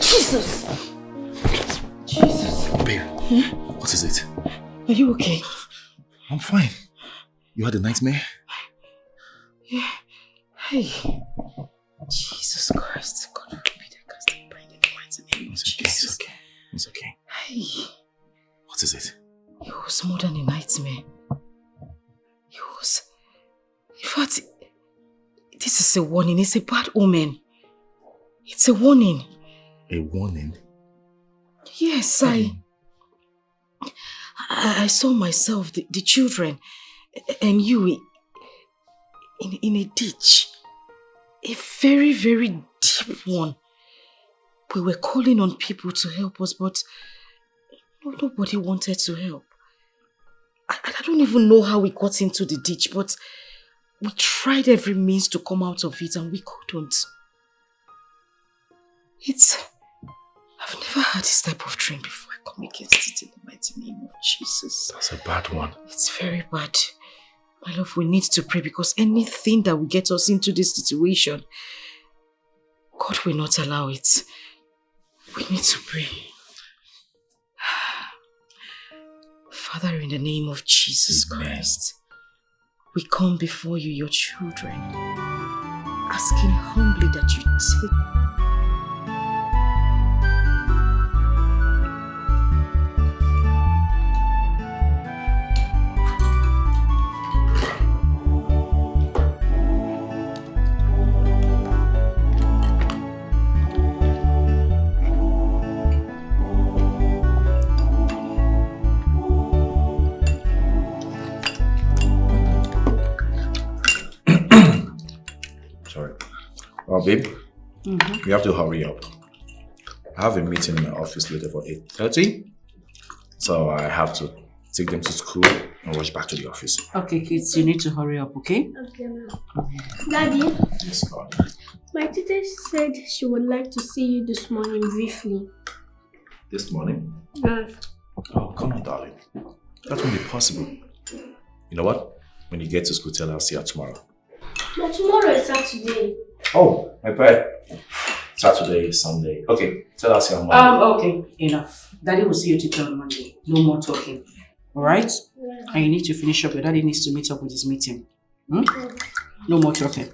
Jesus! Jesus! Babe, what is it? Are you okay? I'm fine. You had a nightmare? Yeah. Hey. Jesus Christ. God forbid I cast a brain in the mighty name of Jesus. It's okay. It's okay. Hey. What is it? It was more than a nightmare. It was... In fact, this is a warning. It's a bad omen. It's a warning. A warning? Yes, I saw myself, the children, and you in a ditch. A very, very deep one. We were calling on people to help us, but nobody wanted to help. I don't even know how we got into the ditch, but we tried every means to come out of it and we couldn't. I've never had this type of dream before. I come against it in the mighty name of Jesus. That's a bad one. It's very bad. My love, we need to pray because anything that will get us into this situation, God will not allow it. We need to pray. Father, in the name of Jesus Christ, we come before you, your children, asking humbly that you take babe, you have to hurry up. I have a meeting in my office later for 8:30, so I have to take them to school and rush back to the office. Okay, kids, you need to hurry up, okay? Okay, ma'am. Daddy? Yes, God. My teacher said she would like to see you this morning briefly. This morning? Yes. Oh, come on, darling. That won't be possible. You know what? When you get to school, tell her I'll see her tomorrow. But tomorrow is Saturday. Oh, my bad. Saturday, Sunday. Okay, tell us your mom. Okay, enough. Daddy will see your teacher on Monday. No more talking. Alright? Yeah. And you need to finish up. Your daddy needs to meet up with his meeting. No more talking.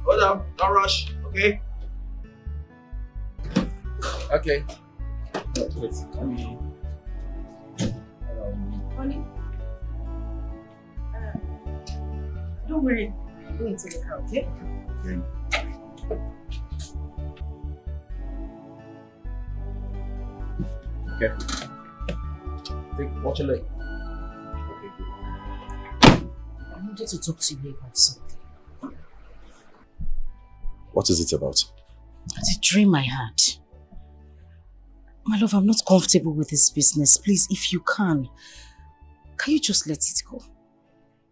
Hold up, don't rush, okay? Okay. Wait, let me... Honey, don't worry, I'm going to the car, okay? Okay. Careful. Watch your leg. Okay, good. I wanted to talk to you about something. What is it about? It's a dream I had. My love, I'm not comfortable with this business. Please, if you can you just let it go?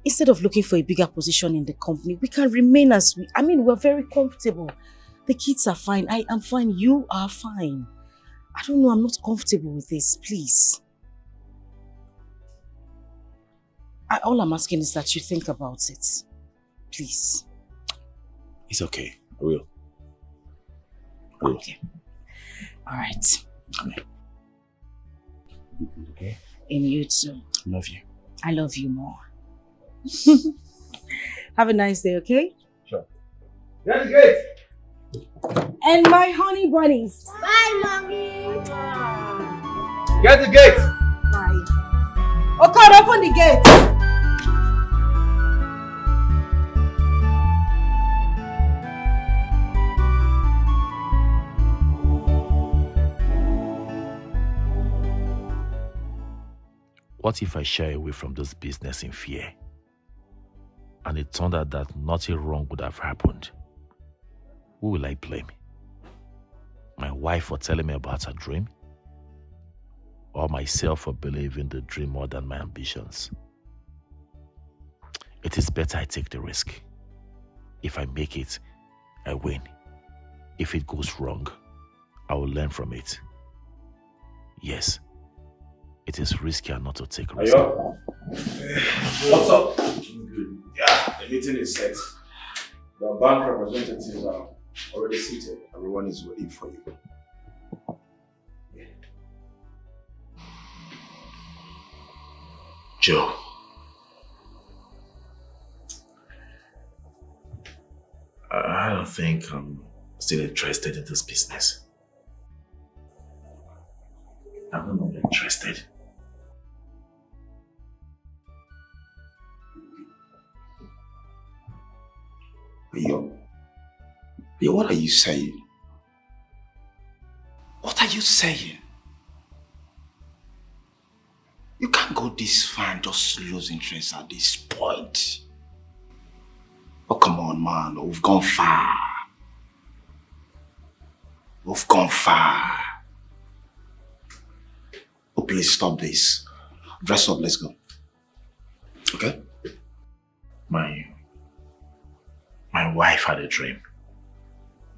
Instead of looking for a bigger position in the company, we can remain as we... we're very comfortable. The kids are fine. I am fine. You are fine. I don't know. I'm not comfortable with this. Please. All I'm asking is that you think about it. Please. It's okay. I will. Okay. All right. Okay. And you too. Love you. I love you more. Have a nice day, okay? Sure. Get the gate! And my honey bunnies. Bye, Mommy. Get the gate! Bye. Oh God, open the gate! What if I shy away from this business in fear? And it turned out that nothing wrong would have happened. Who will I blame? wife for telling me about her dream? Or myself for believing the dream more than my ambitions? It is better I take the risk. If I make it, I win. If it goes wrong, I will learn from it. Yes, it is riskier not to take risk. What's up? Good. Yeah, the meeting is set. The bank representatives are already seated. Everyone is waiting for you. Joe. I don't think I'm still interested in this business. I'm not interested. Yo, what are you saying? What are you saying? You can't go this far and just lose interest at this point. Oh, come on, man. We've gone far. We've gone far. Oh, please stop this. Dress up, let's go. Okay? My wife had a dream.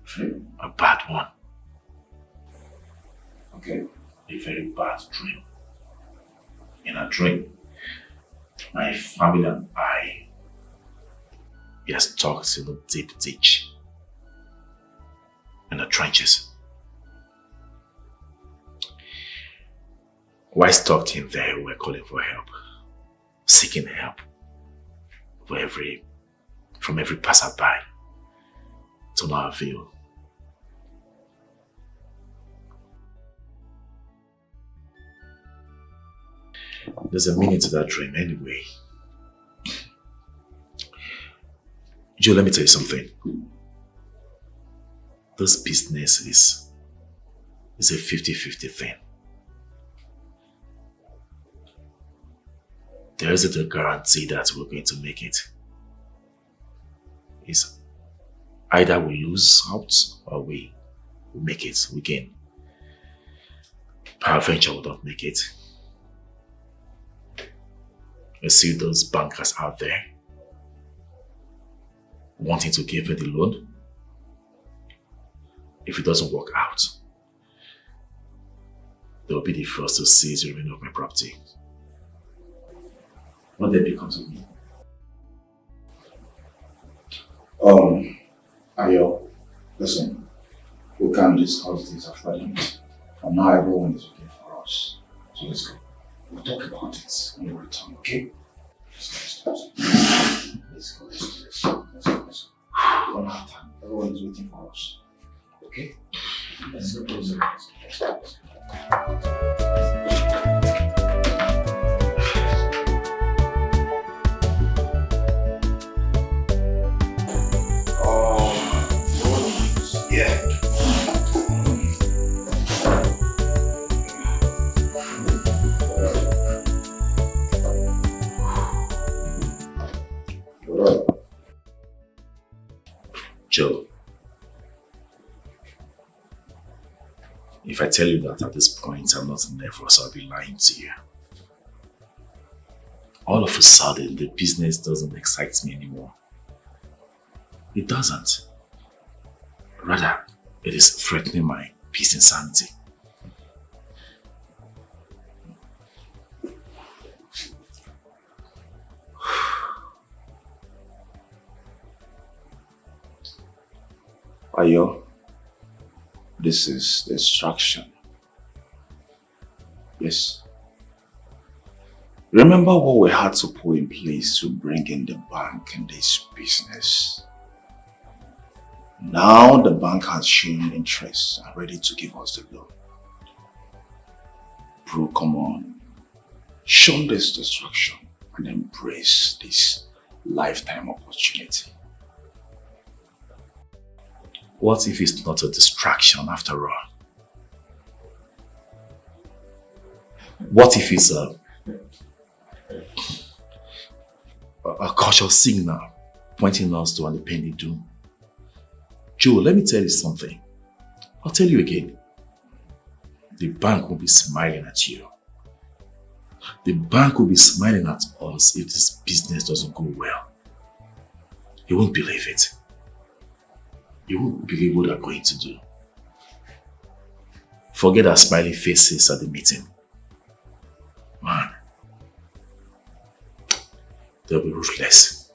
Dream? A bad one. Okay. A very bad dream. In a dream, my family and I are stuck in a deep ditch. In the trenches. While stuck in there, we were calling for help. Seeking help from every passerby. To no avail. There's a meaning to that dream anyway. Joe, let me tell you something. This business is a 50-50 thing. There isn't a guarantee that we're going to make it. It's either we lose out or we make it, we gain. Peradventure will not make it. You see those bankers out there wanting to give me the loan. If it doesn't work out, they'll be the first to seize the remainder of my property. What then becomes of me? Ayo, listen, we can discuss this after the meeting. For now, everyone is looking for us. So let's go. We'll talk about it when we return, okay? Let's go. Let's go. We don't have time. Everyone is waiting for us. Okay? Let's go. Let's go. Joe, if I tell you that at this point I'm not nervous, I'll be lying to you. All of a sudden, the business doesn't excite me anymore. It doesn't. Rather, it is threatening my peace and sanity. Ayo, this is distraction. Yes. Remember what we had to put in place to bring in the bank in this business. Now the bank has shown interest and ready to give us the loan. Bro, come on. Shun this distraction and embrace this lifetime opportunity. What if it's not a distraction after all? What if it's a cultural signal pointing us to an impending doom? Joe, let me tell you something. I'll tell you again. the bank will be smiling at you. The bank will be smiling at us if this business doesn't go well. You won't believe it. You won't believe what they're going to do. Forget our smiling faces at the meeting. Man, they'll be ruthless.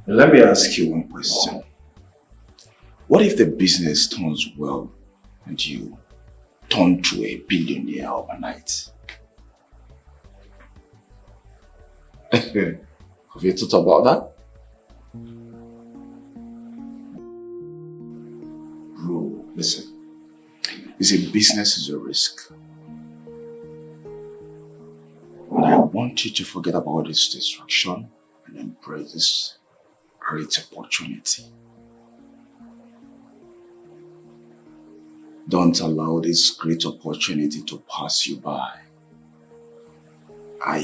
Let me ask you one question. What if the business turns well and you turn to a billionaire overnight? Have you thought about that? Bro, listen. You see, business is a risk. And I want you to forget about this distraction and embrace this great opportunity. Don't allow this great opportunity to pass you by. I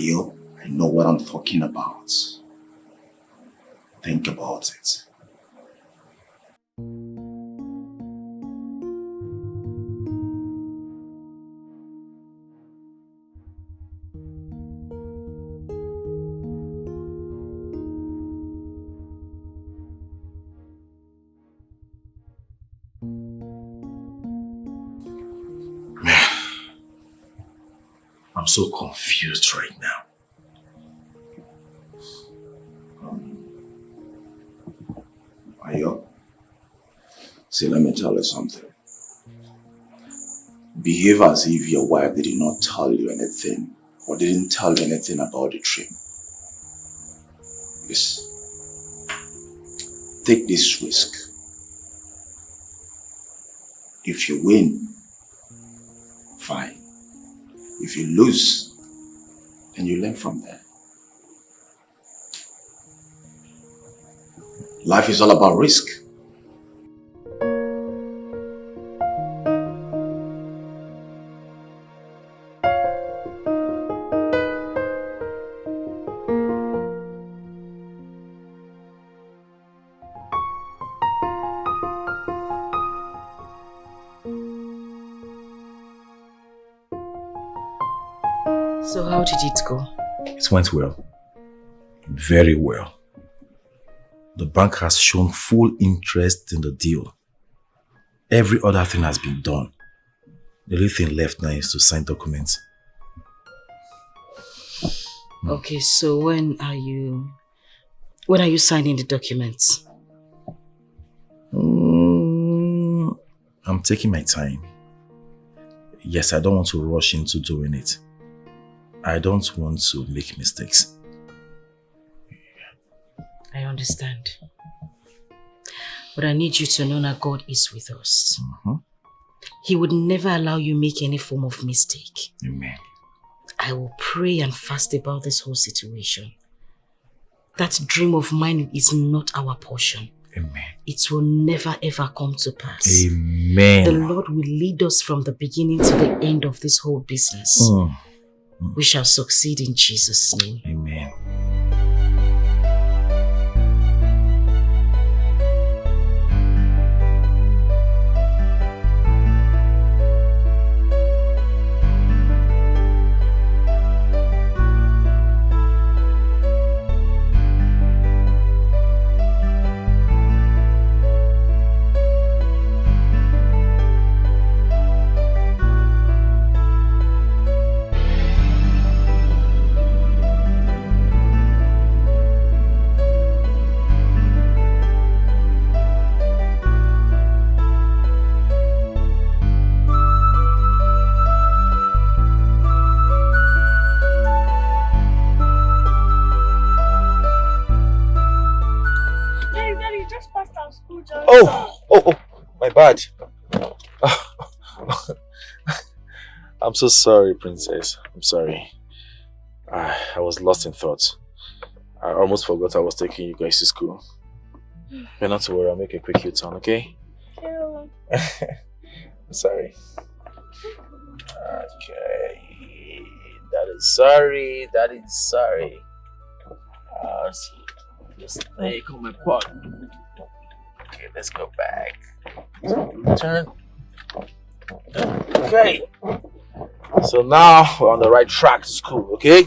know what I'm talking about. Think about it. I'm so confused right now. Ayo, see, let me tell you something. Behave as if your wife did not tell you anything or didn't tell you anything about the trip. Yes. Take this risk. If you win, fine. If you lose, then you learn from there. Life is all about risk. So how did it go? It went well. Very well. The bank has shown full interest in the deal. Every other thing has been done. The only thing left now is to sign documents. Okay, so when are you signing the documents? I'm taking my time. Yes, I don't want to rush into doing it. I don't want to make mistakes. I understand. But I need you to know that God is with us. He would never allow you make any form of mistake. Amen. I will pray and fast about this whole situation. That dream of mine is not our portion. Amen. It will never ever come to pass. Amen. The Lord will lead us from the beginning to the end of this whole business. We shall succeed in Jesus' name. Amen. Oh, my bad. I'm so sorry, princess. I'm sorry. I was lost in thought. I almost forgot I was taking you guys to school. But not to worry, I'll make a quick U-turn, okay? Sure. Sorry. Okay. That is sorry. Just take on my pot. Okay, let's go back. Turn. Okay. So now we're on the right track to school, okay?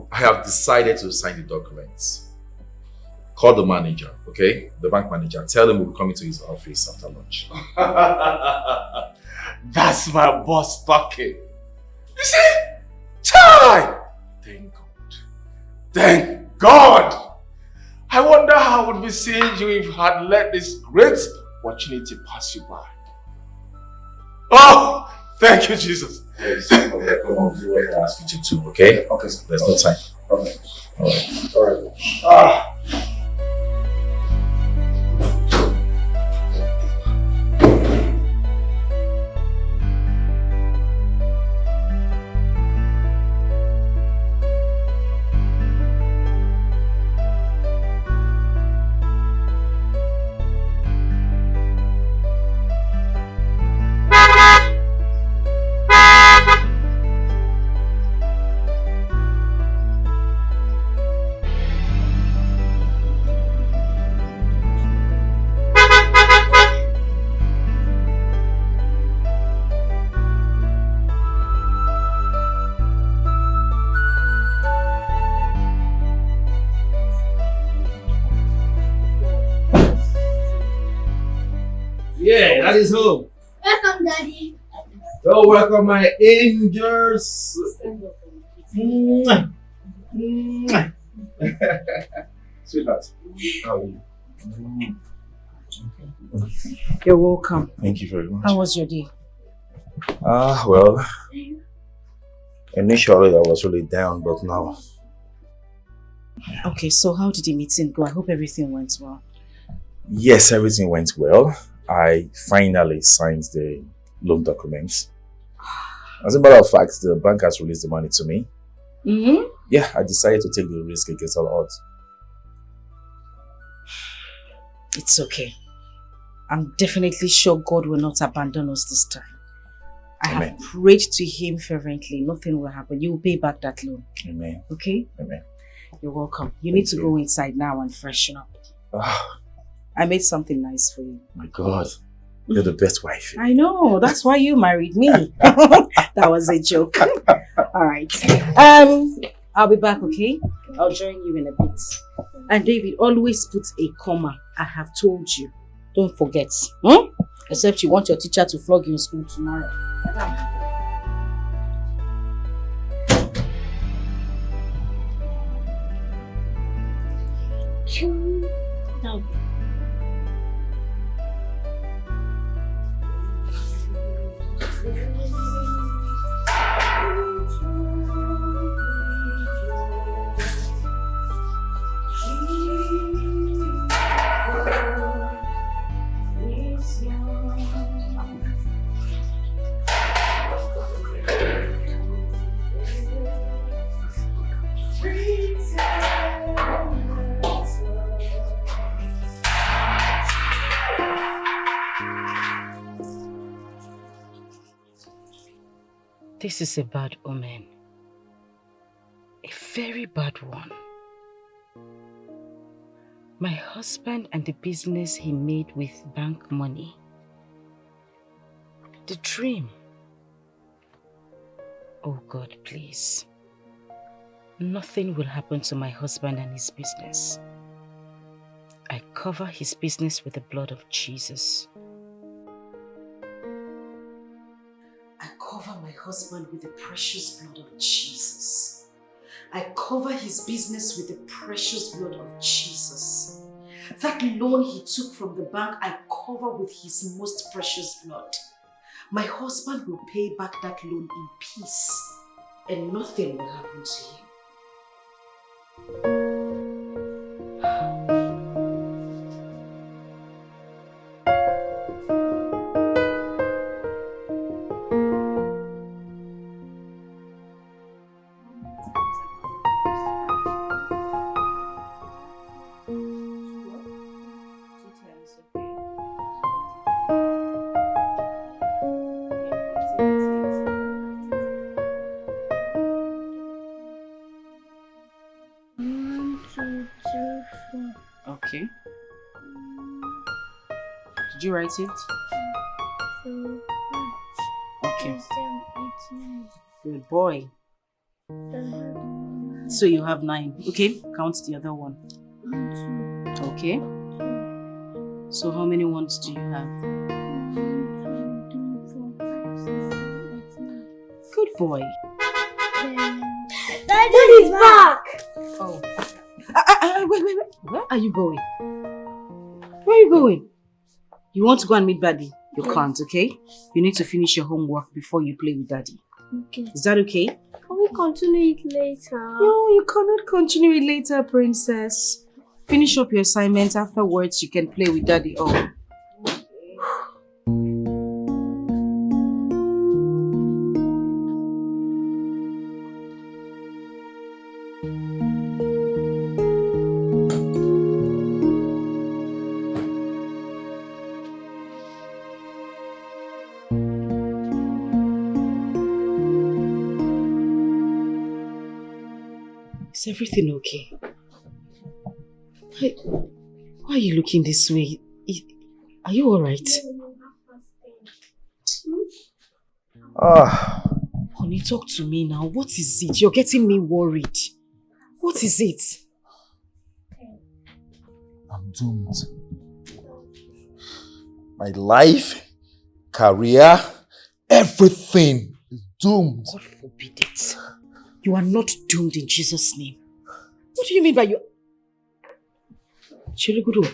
I have decided to sign the documents. Call the manager, okay? The bank manager. Tell him we'll be coming to his office after lunch. That's my boss talking. You see? Chai! Thank God. Thank God! I wonder how I would be seeing you if I had let this great opportunity pass you by. Oh! Thank you, Jesus. Yes, come on, do what I ask you to do, okay? Okay, sir. There's no time. Okay. Alright. Alright. Ah! Yeah, that is home. Welcome, Daddy. So welcome my angels. Mwah. Mwah. Sweetheart, how are you? You're welcome. Thank you very much. How was your day? Well, initially I was really down, but now. Okay, so how did the meeting go? I hope everything went well. Yes, everything went well. I finally signed the loan documents. As a matter of fact, the bank has released the money to me. Mm-hmm. Yeah, I decided to take the risk against all odds. It's okay. I'm definitely sure God will not abandon us this time. I Amen. have prayed to Him fervently. Nothing will happen. You will pay back that loan. Amen. Okay? Amen. You're welcome. You need to you. go inside now and freshen up. Oh, I made something nice for you. my God. You're the best wife. I know. That's why you married me. That was a joke. All right. I'll be back, okay? I'll join you in a bit. And David, always put a comma. I have told you. Don't forget. Except you want your teacher to flog you in school tomorrow. No. This is a bad omen. A very bad one. My husband and the business he made with bank money. The dream. Oh God, please. Nothing will happen to my husband and his business. I cover his business with the blood of Jesus. I cover my husband with the precious blood of Jesus. I cover his business with the precious blood of Jesus. That loan he took from the bank, I cover with his most precious blood. my husband will pay back that loan in peace and nothing will happen to you. Okay. Did you write it? Okay. Good boy. So you have 9. Okay, count the other one. Okay. So how many ones do you have? 1, 2, 3, 4, 5, 6, 7, 8, 9. Good boy. Daddy's back! Oh. Wait. Where are you going? Where are you going? You want to go and meet Daddy? You can't, okay? You need to finish your homework before you play with Daddy. Okay. Is that okay? Can we continue it later? No, you cannot continue it later, princess. Finish up your assignment. Afterwards, you can play with Daddy. Oh. Is everything okay? Why are you looking this way? Are you alright? Honey, talk to me now. What is it? You're getting me worried. What is it? I'm doomed. My life, career, everything is doomed. God forbid it. You are not doomed in Jesus' name. What do you mean by you? Chirigudu.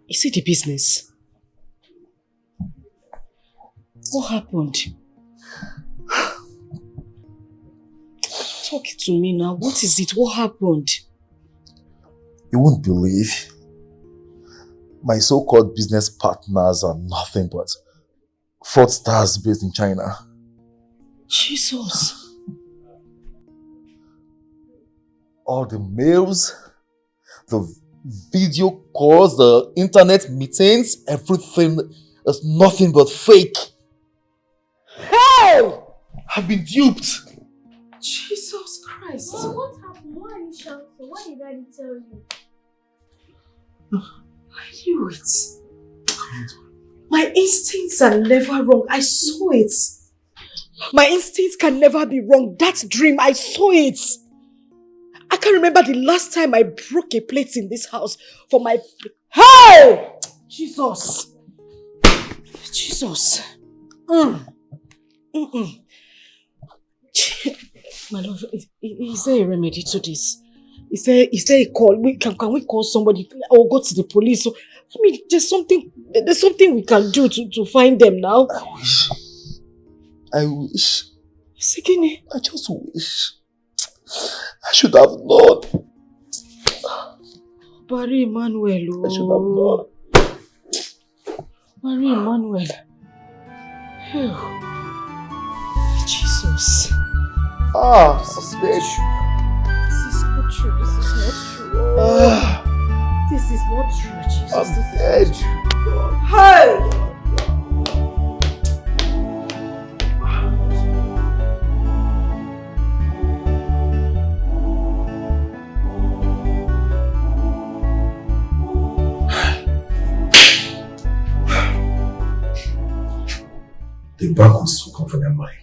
Is it the business? What happened? Talk to me now. What is it? What happened? You won't believe. My so-called business partners are nothing but fraudsters based in China. Jesus. All the mails, the video calls, the internet meetings, everything is nothing but fake. Hey! I've been duped. Jesus Christ. Well, what happened? Why are you shouting? What did Daddy tell you? I knew it. My instincts are never wrong. I saw it. My instincts can never be wrong. That dream, I saw it. I can't remember the last time I broke a plate in this house for my... Hey! Jesus. Jesus. My love, is there a remedy to this? Is there a call? Can we call somebody or go to the police? So, I mean, there's something we can do to find them now. I wish. Sikini. I just wish. I should have known. Barry Emmanuel. I should have known. Barry Emmanuel. Oh. Jesus. This is bad. This is not true. This is not true. This is not true, Jesus. I'm this dead. is not true. Hey! The bank was too come for their money.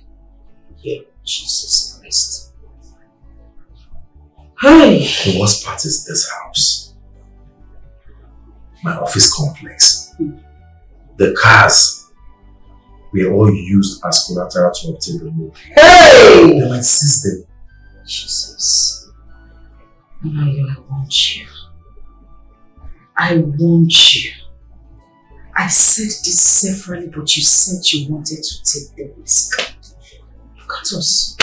Yeah, Jesus Christ. Hey! The worst part is this house. My office complex. The cars were all used as collateral to obtain the loan. Hey! They might seize them. Jesus. I want you. I want you. I said this severally, but you said you wanted to take the risk. Look at us.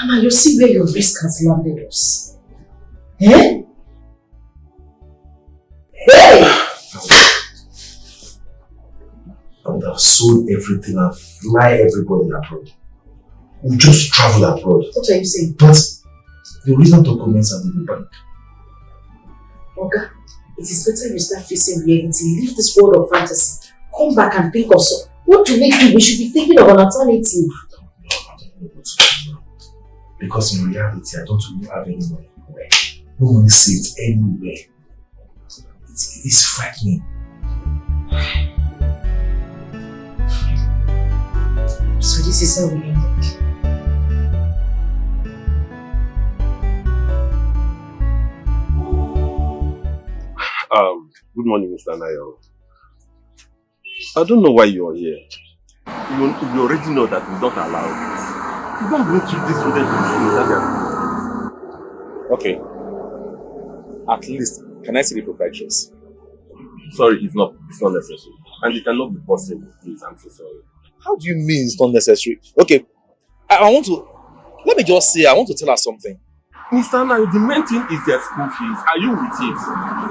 Anna, you see where your risk has landed us. Eh? Hey! I would have sold everything and fly everybody abroad. We just travel abroad. What are you saying? But the original documents are in the bank. Oga, it is better you start facing reality. Leave this world of fantasy. Come back and think of some. What do we do? We should be thinking of an alternative. Because in reality, I don't really have any money anywhere. No money saved anywhere. It's frightening. So this is how we end it. Good morning, Mr. Nayo. I don't know why you're here. You already know that we don't allow this. You don't bring this student to school without their school. Okay. At least, can I see the proprietors? Sorry, it's not necessary. And it cannot be possible, please. I'm so sorry. How do you mean it's not necessary? Okay, I want to, let me just say, I want to tell her something. Mr. Nayo, the main thing is their school fees. Are you with it?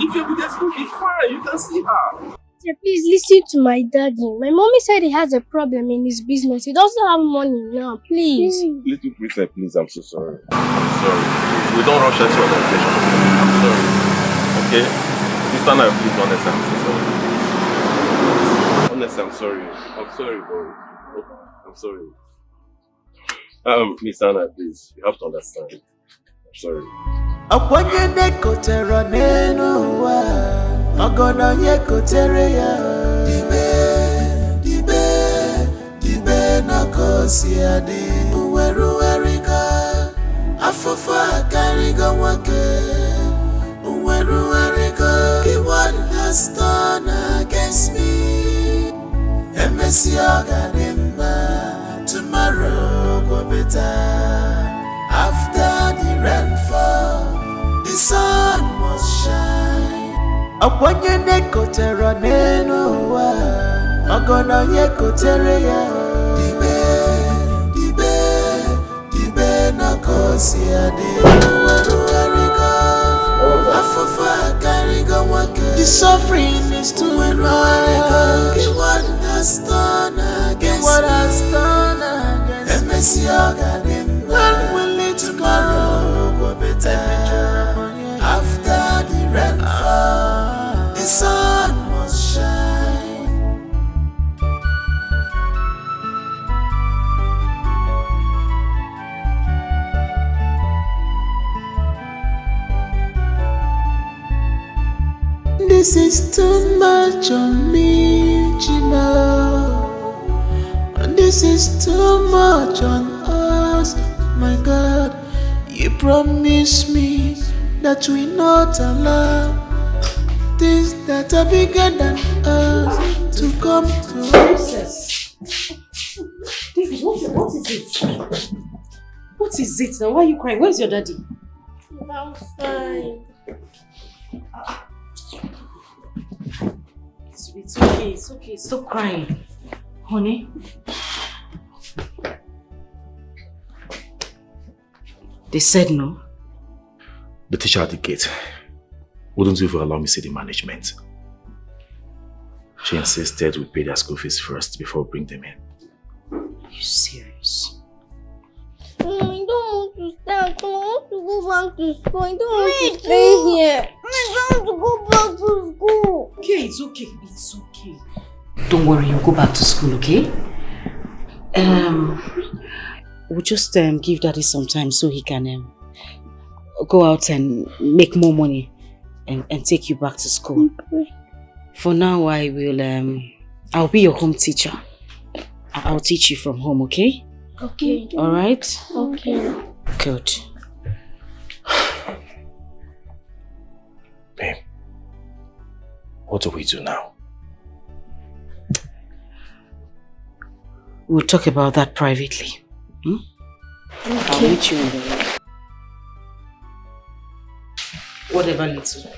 If you're with their school fees, fine, you can see her. Yeah, please listen to my daddy. My mommy said he has a problem in his business. He doesn't have money now, please. Little princess, please, I'm so sorry. I'm sorry. We don't rush into an education. I'm sorry. Okay? Mr. Nayo, please, honestly, I'm so sorry. Honestly, I'm sorry. I'm sorry, bro. I'm sorry. Mr. Nayo, please, you have to understand. I'm sorry. Dibe na kosi adi uweru erika afofa kariga wake uweru erika what has done against me emesi ogadimba tomorrow go better after the rainfall the sun must shine. Akwanye neko tera neno wa Ogono yeko tere ya Dibe na kosi ade Uweruwerika Afafa kariga wake The suffering is too much What has done against me Emesi ogadimba When will it tomorrow go better After the rainfall The sun must shine. This is too much on me, Gina. This is too much on us, my God. You promised me that we not allow things that are bigger than us to come to us. David, what is it? What is it now? Why are you crying? Where's your daddy? I'm fine. It's okay. Stop crying. Honey. They said no. The teacher at the gate wouldn't even allow me to see the management. She insisted we pay their school fees first before we bring them in. Are you serious? I don't want to stay at home. I want to go back to school. I don't want to stay here. I don't want to go back to school. Okay, it's okay. It's okay. Don't worry, you'll go back to school, okay? We'll just give daddy some time so he can go out and make more money and take you back to school. Okay. For now, I will I'll be your home teacher. I'll teach you from home, okay? Okay. All right? Okay. Good. Babe, what do we do now? We'll talk about that privately. Hmm? Okay. I'll meet you in the room. Whatever leads to that.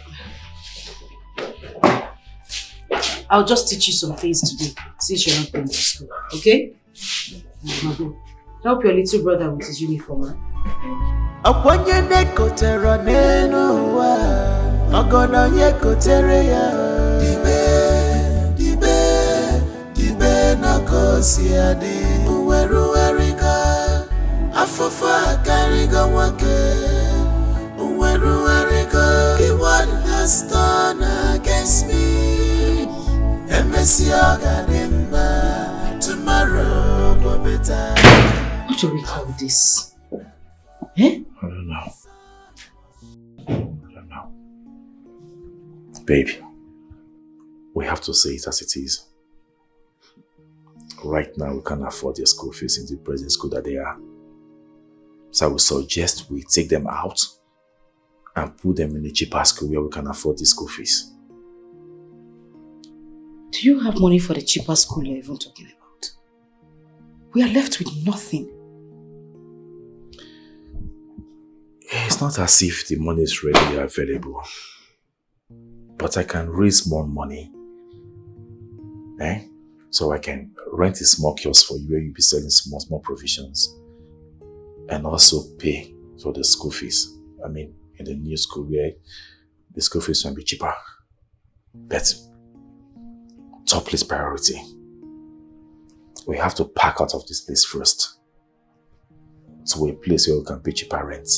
I'll just teach you some things today since you're not going to school, okay? Help your little brother with his uniform, huh? Afofa kariga wake Uweru wariga What has done against me Emesi oganimba Tomorrow go better. What do we call this? Eh? I don't know. Baby, we have to say it as it is. Right now, we can't afford their school fees in the present school that they are. So I would suggest we take them out and put them in a cheaper school where we can afford the school fees. Do you have money for the cheaper school you're even talking about? We are left with nothing. It's not as if the money is readily available. But I can raise more money. So I can rent a small kiosk for you where you'll be selling small provisions. And also pay for the school fees. I mean, in the new school where the school fees will be cheaper. But top list priority. We have to pack out of this place first. To a place where we can pay cheaper rent.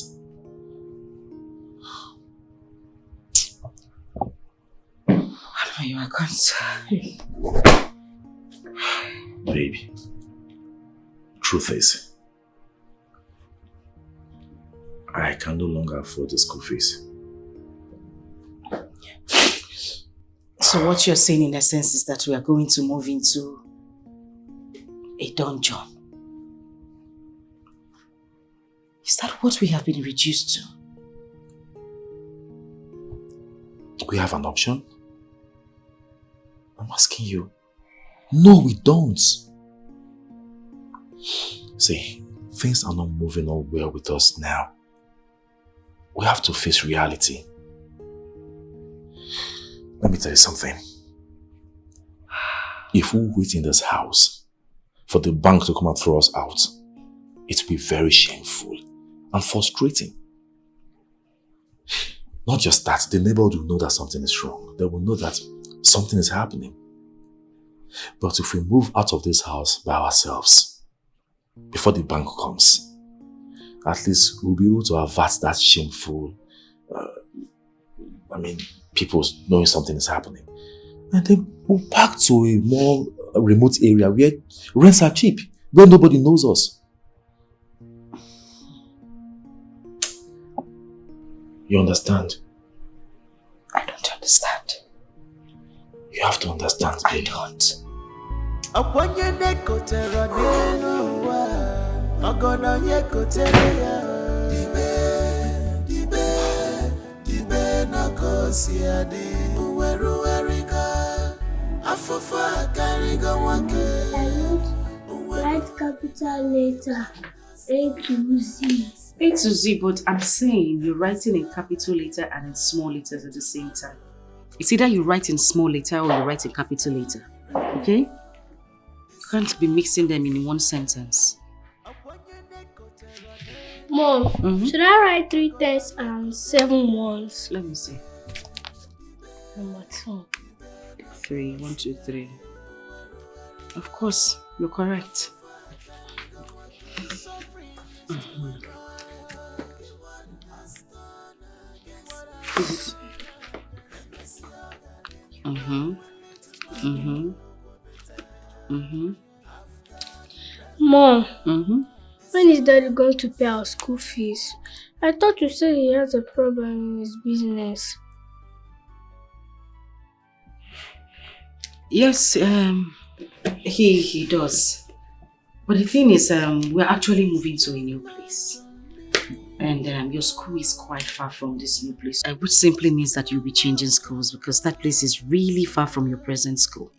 I can't. Baby, truth is, I can no longer afford the school fees. So what you're saying in essence is that we are going to move into a dungeon. Is that what we have been reduced to? We have an option? I'm asking you. No, we don't. See, things are not moving on well with us now. We have to face reality. Let me tell you something. If we wait in this house for the bank to come and throw us out, it will be very shameful and frustrating. Not just that, the neighborhood will know that something is wrong. They will know that something is happening. But if we move out of this house by ourselves, before the bank comes, at least we'll be able to avert that shameful, people knowing something is happening. And then we'll pack to a more remote area where rents are cheap, where nobody knows us. You understand? I don't understand. You have to understand, baby. I don't. Write capital letter A to Z. A to Z, but I'm saying you're writing in capital letter and in small letters at the same time. It's either you write in small letter or you write in capital letter. Okay? You can't be mixing them in one sentence. Mom, should I write 3 10s and 7 1s? Let me see. Number 2. 3, 1, 2, 3. Of course, you're correct. Mom, when is Daddy going to pay our school fees? I thought you said he has a problem in his business. Yes, he does. But the thing is, we're actually moving to a new place. And your school is quite far from this new place. Which simply means that you'll be changing schools because that place is really far from your present school.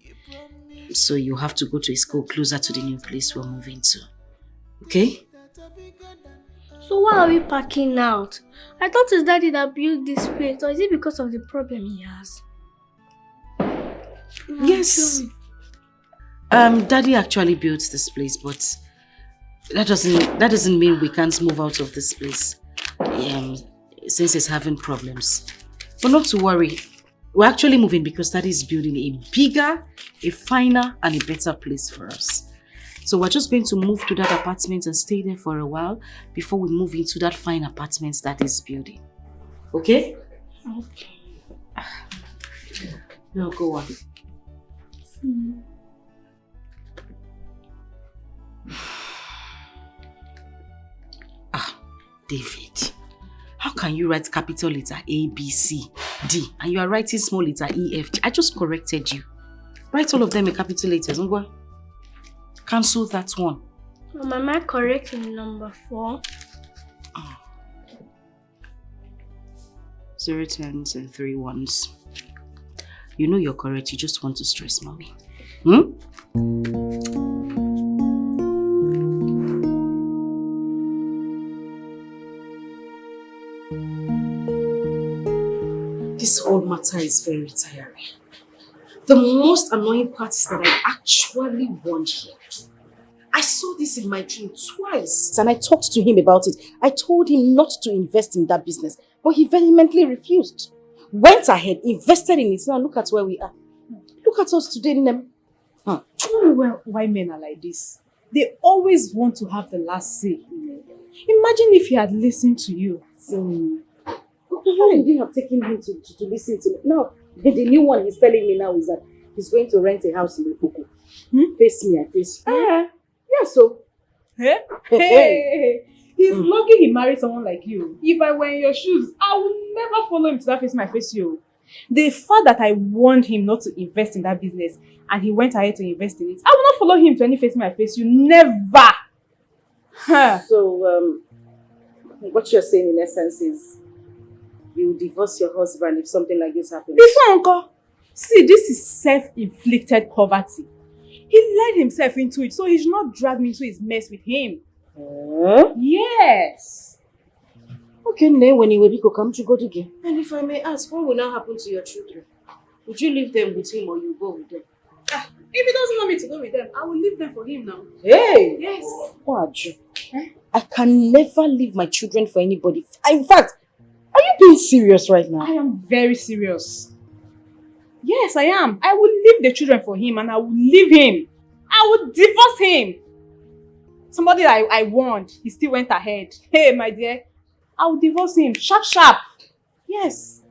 So you have to go to a school closer to the new place we're moving to. Okay? So why are we packing out? I thought it's Daddy that built this place, or is it because of the problem he has? Yes. Daddy actually built this place, but that doesn't mean we can't move out of this place. Since it's having problems. But not to worry. We're actually moving because Daddy is building a bigger, a finer, and a better place for us. So we're just going to move to that apartment and stay there for a while before we move into that fine apartment that is building. Okay? Okay. Now go on. David, how can you write capital letter A, B, C, D and you are writing small letter E, F, G? I just corrected you. Write all of them in capital letters. Cancel that one. Mom, am I correct in number 4? 0 10s and 3 1s. You know you're correct. You just want to stress mommy. This whole matter is very tiring. The most annoying part is that I actually won here. I saw this in my dream twice and I talked to him about it. I told him not to invest in that business, but he vehemently refused. Went ahead, invested in it. Now look at where we are. Look at us today, Nem. I don't know why men are like this. They always want to have the last say. Imagine if he had listened to you. Why did you have taken him to listen to me? Now, the new one he's telling me now is that he's going to rent a house in Okpoko. Face me, I face you. Yeah, so. Hey. He's lucky he married someone like you. If I were in your shoes, I would never follow him to that face my face you. The fact that I warned him not to invest in that business and he went ahead to invest in it, I will not follow him to any face my face you. Never. So, what you're saying in essence is you divorce your husband if something like this happens? Before, Uncle. See, this is self-inflicted poverty. He led himself into it, so he should not drag me into his mess with him. Yes. Okay, then when you will come to go again. And if I may ask, what will now happen to your children? Would you leave them with him or you go with them? If he doesn't want me to go with them, I will leave them for him now. Hey! Yes. Waju, I can never leave my children for anybody. In fact, are you being serious right now? I am very serious. Yes, I am. I will leave the children for him and I will leave him. I will divorce him. Somebody I warned, he still went ahead. Hey, my dear, I will divorce him. Sharp, sharp. Yes.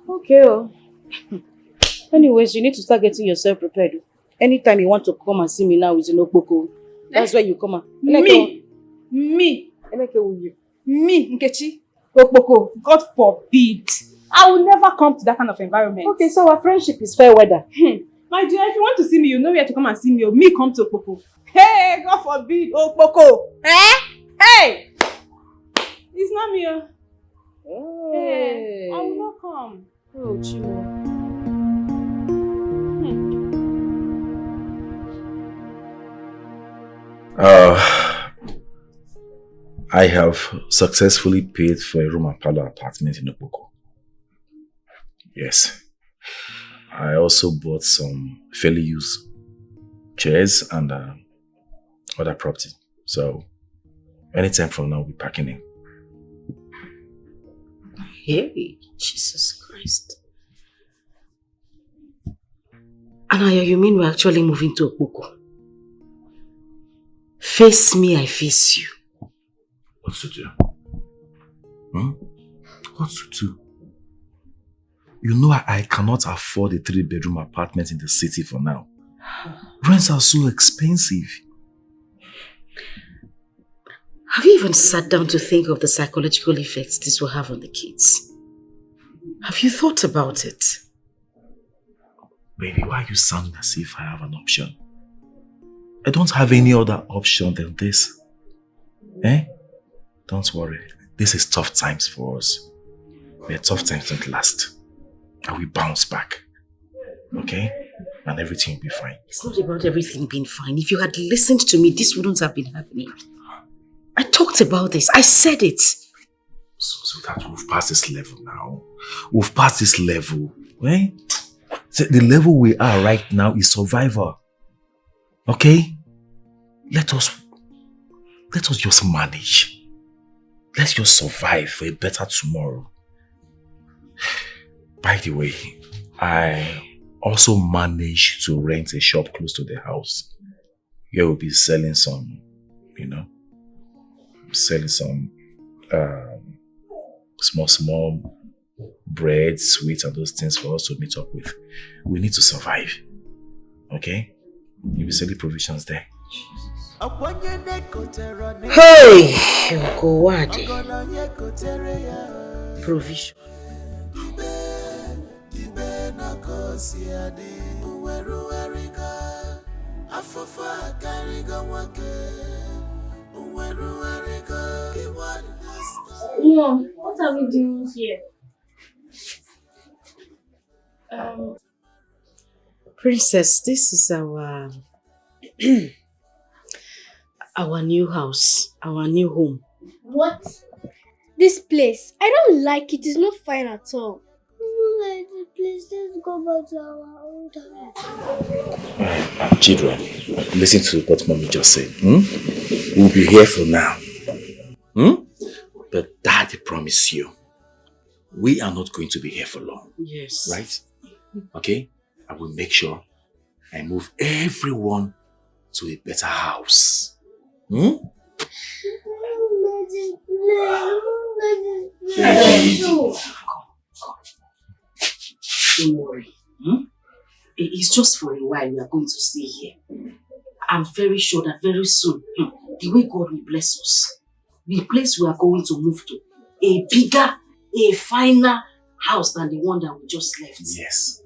Okay. Anyways, you need to start getting yourself prepared. Anytime you want to come and see me now with Okpoko, that's where you come. Me, Nkechi, Okpoko, God forbid. I will never come to that kind of environment. Okay, so our friendship is fair weather. My dear, if you want to see me, you know where to come and see me. Or me come to Okpoko. Hey, God forbid, Okpoko. Hey! It's not me. Hey, I will not come. Oh, Chimo. I have successfully paid for a room and parlor apartment in Okpoko. Yes. I also bought some fairly used chairs and other property. So, anytime from now, we'll be packing in. Hey, Jesus Christ. Anaya, you mean we're actually moving to Okpoko? Face me, I face you. What to do? What to do? You know I cannot afford a 3-bedroom apartment in the city for now. Rents are so expensive. Have you even sat down to think of the psychological effects this will have on the kids? Have you thought about it? Baby, why are you sounding as if I have an option? I don't have any other option than this. Don't worry. This is tough times for us. But tough times don't last. And we bounce back. Okay? And everything will be fine. It's not about everything being fine. If you had listened to me, this wouldn't have been happening. I talked about this. I said it. So that we've passed this level now. We've passed this level. The level we are right now is survival. Okay? Let us just manage. Let's just survive for a better tomorrow. By the way, I also managed to rent a shop close to the house. Here we'll be selling some, selling some small bread, sweets, and those things for us to meet up with. We need to survive. Okay? You'll be selling provisions there. Hey! Nkowade. Provision. Mom, what are we doing here? Princess, this is our our new house, our new home. What? This place, I don't like it. It's not fine at all. Please, let's go back to our old house. Children, listen to what Mommy just said. We'll be here for now. But Daddy promised you, we are not going to be here for long. Yes. Right? Okay? I will make sure I move everyone to a better house. Don't worry. It's just for a while we are going to stay here. I'm very sure that very soon, the way God will bless us, the place we are going to move to, a bigger, a finer house than the one that we just left. Yes.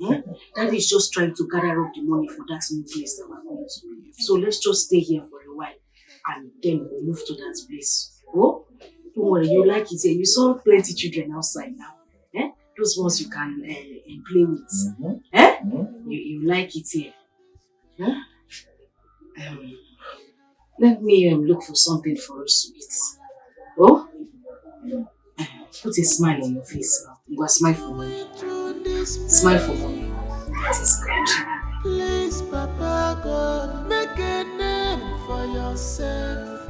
That is just trying to gather up the money for that new place that we're going to. So let's just stay here for a while and then we'll move to that place. Oh, don't worry, you like it here. You saw plenty children outside now. Those ones you can play with. You like it here. Let me look for something for us to eat. Oh? Put a smile on your face now. You got smile for me. Smile for me. That is good. Please, Papa God, make a name for yourself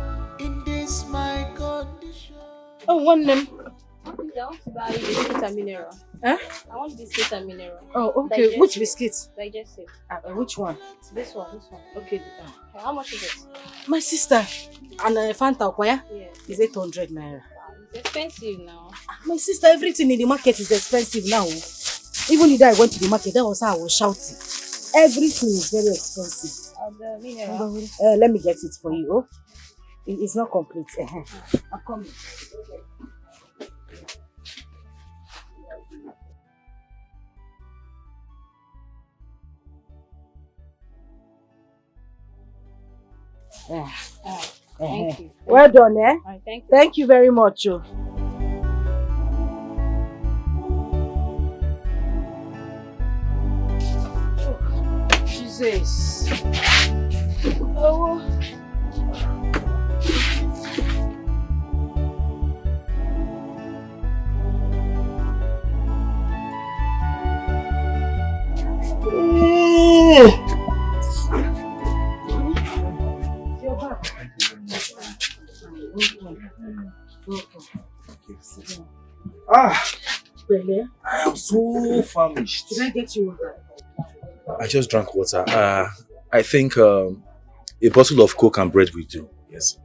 in this my condition. Oh, one name. I want to buy biscuit and mineral. Huh? I want biscuit and mineral. Oh, okay. Digestive. Which biscuit? Digestive. Which one? This one. Okay. How much is it? My sister. And Fanta Okwaya? Yeah. Is 800 naira. It's expensive now. My sister, everything in the market is expensive now. Even the day I went to the market, that was how I was shouting. Everything is very expensive. The mineral. Let me get it for you. Oh, it's not complete. I'm coming. Thank you. Well done, eh? Thank you. Thank you very much. Oh. Jesus. Oh. I am so famished. Did I get you water? I just drank water. I think a bottle of Coke and bread will do. Yes.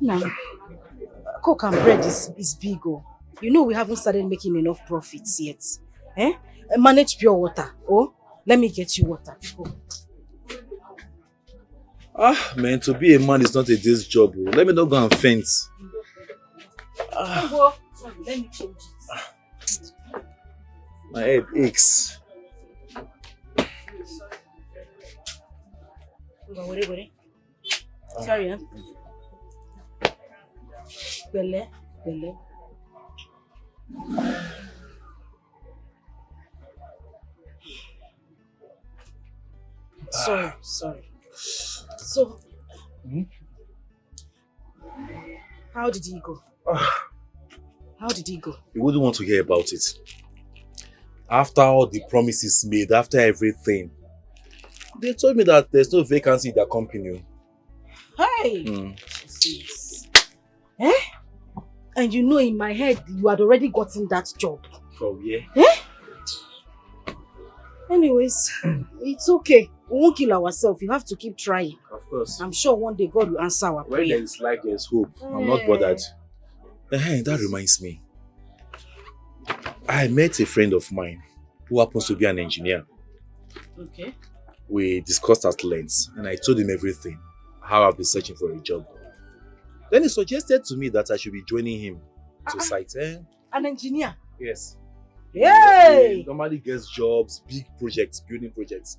No. Coke and bread is big. Oh. You know we haven't started making enough profits yet. Manage pure water. Oh, let me get you water. Oh. Man, to be a man is not a day's job. Oh. Let me not go and faint. Sorry, let me change it. My head aches. Sorry, huh? Bele. Sorry. So, how did he go? How did he go? You wouldn't want to hear about it. After all the promises made, after everything, they told me that there's no vacancy in their company. Hey! Mm. Jesus. Eh? And you know in my head, you had already gotten that job. For where? Eh? Anyways, it's okay. We won't kill ourselves. You have to keep trying. Of course. I'm sure one day God will answer our prayer. When there is life, there is hope. I'm not bothered. Hey, that reminds me. I met a friend of mine who happens to be an engineer. Okay. We discussed at length and I told him everything. How I've been searching for a job. Then he suggested to me that I should be joining him to site. An engineer? Yes. Yay! He normally gets jobs, big projects, building projects.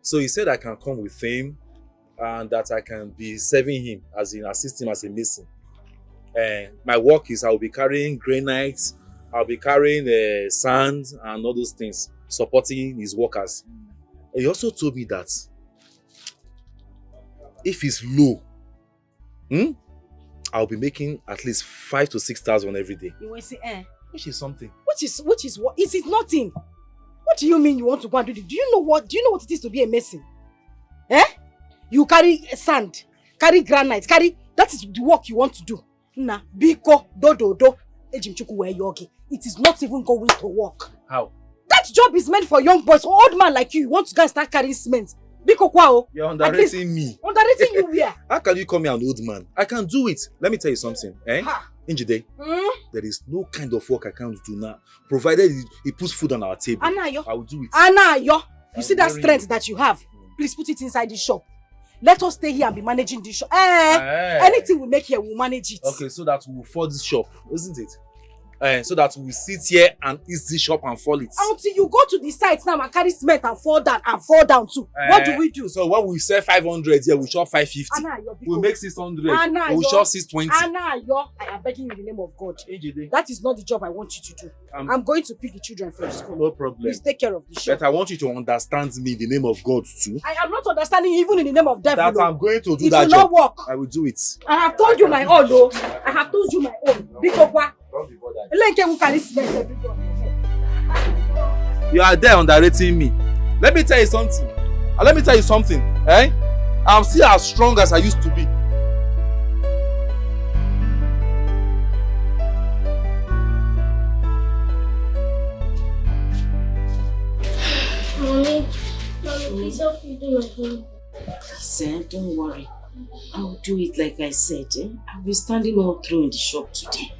So he said I can come with him and that I can be serving him, as in assist him as a mason. My work is I'll be carrying granite, I'll be carrying sand and all those things, supporting his workers. And he also told me that if it's low, I'll be making at least 5,000 to 6,000 every day. You will say, Which is something. Which is what? Is it nothing? What do you mean you want to go and do this? Do you know what it is to be a mason? You carry sand, carry granite, that is the work you want to do. Nah, biko, do, it is not even going to work. How? That job is meant for young boys, or old man like you. You want to go and start carrying cement. Biko kwao. You're underrating me. Underrating you where? How can you call me an old man? I can do it. Let me tell you something. Njide, there is no kind of work I can't do now, provided he puts food on our table. Anayo. I will do it. Anayo. You see that strength that you have? Please put it inside the shop. Let us stay here and be managing this shop. Anything we make here, we'll manage it. Okay, so that we'll afford this shop, isn't it? So that we sit here and eat this shop and fall it. Until you go to the site now and carry cement and fall down too. What do we do? So when we sell 500 here, we shop 550. We'll make 600. We'll shop 620. I am begging you in the name of God. That is not the job I want you to do. I'm going to pick the children from school. No problem. Please take care of the shop. But I want you to understand me in the name of God too. I am not understanding even in the name of devil. That I'm going to do it that job. It will not work. I will do it. I have told you my own, though. I have told you my own. Bikokwa. You are there underrating me. Let me tell you something. I'm still as strong as I used to be. Mommy, please help me do my homework. Listen, don't worry. I will do it like I said. I'll be standing all through in the shop today.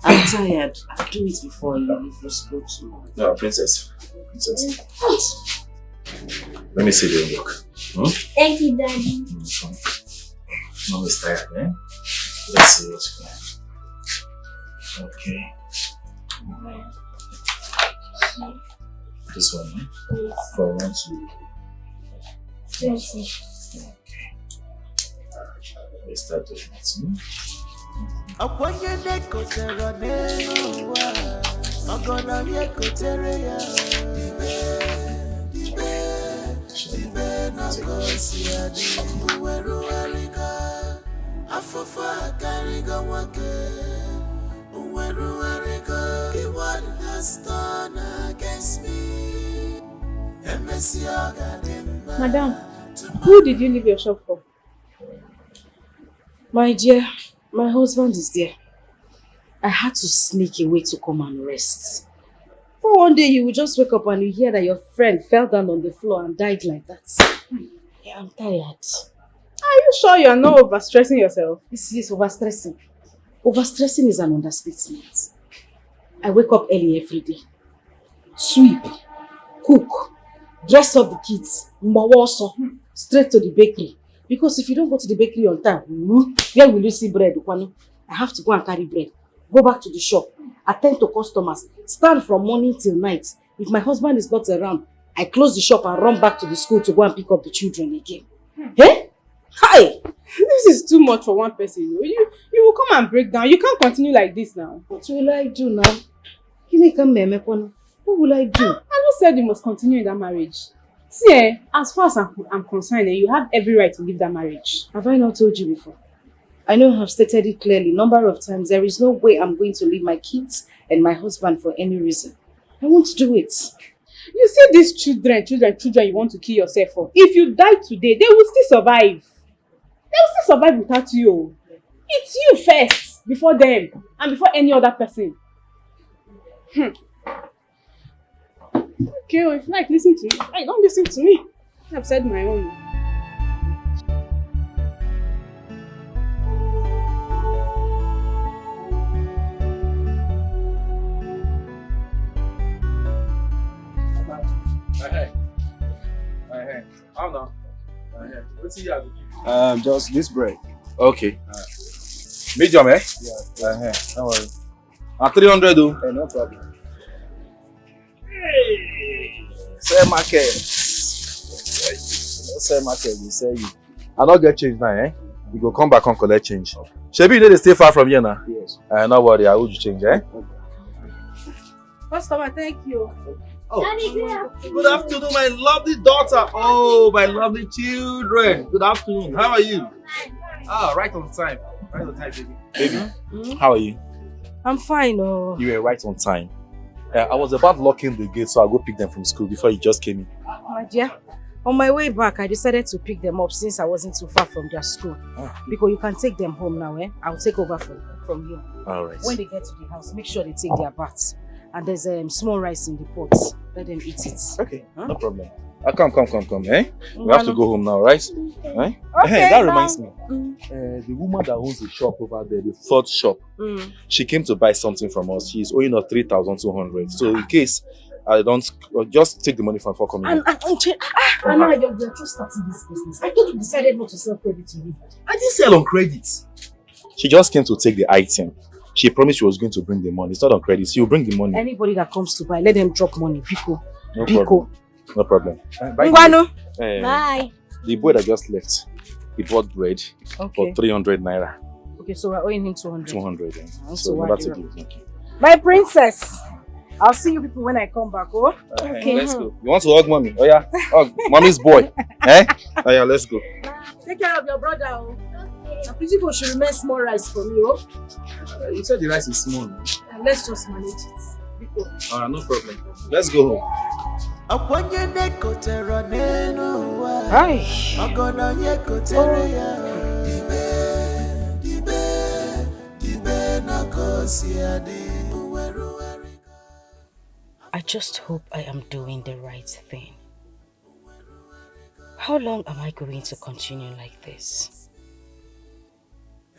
I'm tired. I'll do it before you leave for school tomorrow. No, princess. Let me see the work. Thank you, Daddy. Mommy's tired, Let's see what's going on. Okay. This one, For 1, 2, 20. Let's start doing it. Madam, who did you leave your shop for? My dear, my husband is there. I had to sneak away to come and rest. For one day you will just wake up and you hear that your friend fell down on the floor and died like that. Yeah, I'm tired. Are you sure you are not overstressing yourself? This is overstressing. Overstressing is an understatement. I wake up early every day. Sweep, cook, dress up the kids, straight to the bakery. Because if you don't go to the bakery on time, where will you see bread? I have to go and carry bread. Go back to the shop, attend to customers, stand from morning till night. If my husband is not around, I close the shop and run back to the school to go and pick up the children again. Hi! This is too much for one person. You will come and break down. You can't continue like this now. What will I do now? What will I do? I just said you must continue in that marriage. See, as far as I'm concerned, you have every right to leave that marriage. Have I not told you before? I know I have stated it clearly, number of times. There is no way I'm going to leave my kids and my husband for any reason. I won't do it. You see these children you want to kill yourself for. If you die today, they will still survive. They will still survive without you. It's you first, before them, and before any other person. Okay, well, if you like, listen to me. Hey, don't listen to me. I've said my own. How now? What's he have? Just this bread. Okay. Medium, eh? Yeah. No worry. 300 though. No problem. Say market. Say market, you say you. I don't get change now, eh? You go come back and collect change. Shebi, you know they stay far from here now? Yes. No worry, I will change, eh? Customer, thank you. Oh. Good afternoon, my lovely daughter. Oh, my lovely children. Good afternoon. How are you? Right on time. Right on time, baby. Baby, how are you? I'm fine. Oh. You were right on time. I was about locking the gate, so I'll go pick them from school before you just came in. My dear, on my way back, I decided to pick them up since I wasn't too far from their school. Because you can take them home now, eh? I'll take over from you. All right. When they get to the house, make sure they take their baths. And there's small rice in the pot. Let them eat it. Okay, no problem. Come, eh? We have to go home now, right? Okay, Hey, that reminds me. The woman that owns the shop over there, the third shop, she came to buy something from us. She's owing us 3,200. So in case I don't, just take the money from for coming. Anna, you're just starting this business. I thought you decided not to sell credit to me. I didn't sell on credit. She just came to take the item. She promised she was going to bring the money. It's not on credit. She will bring the money. Anybody that comes to buy, let them drop money. Pico. No problem. Bye. The boy that just left, he bought bread for 300 naira. Okay, so we're owing him 200. 200. Yeah. So we're about to give it. My princess. I'll see you people when I come back, oh? Okay. Let's go. You want to hug mommy? Oh yeah. Hug mommy's boy. Eh? Oh yeah, let's go. Take care of your brother, oh. People should remain small rice for me, oh. You said the rice is small. Let's just manage it. Alright, no problem. Let's go home. I just hope I am doing the right thing. How long am I going to continue like this?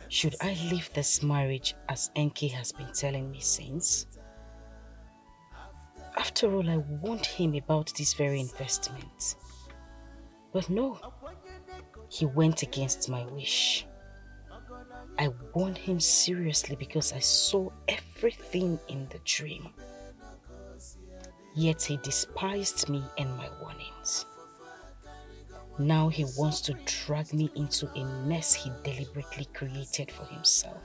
Should I leave this marriage as Enki has been telling me since? After all, I warned him about this very investment. But no, he went against my wish. I warned him seriously because I saw everything in the dream. Yet he despised me and my warnings. Now he wants to drag me into a mess he deliberately created for himself.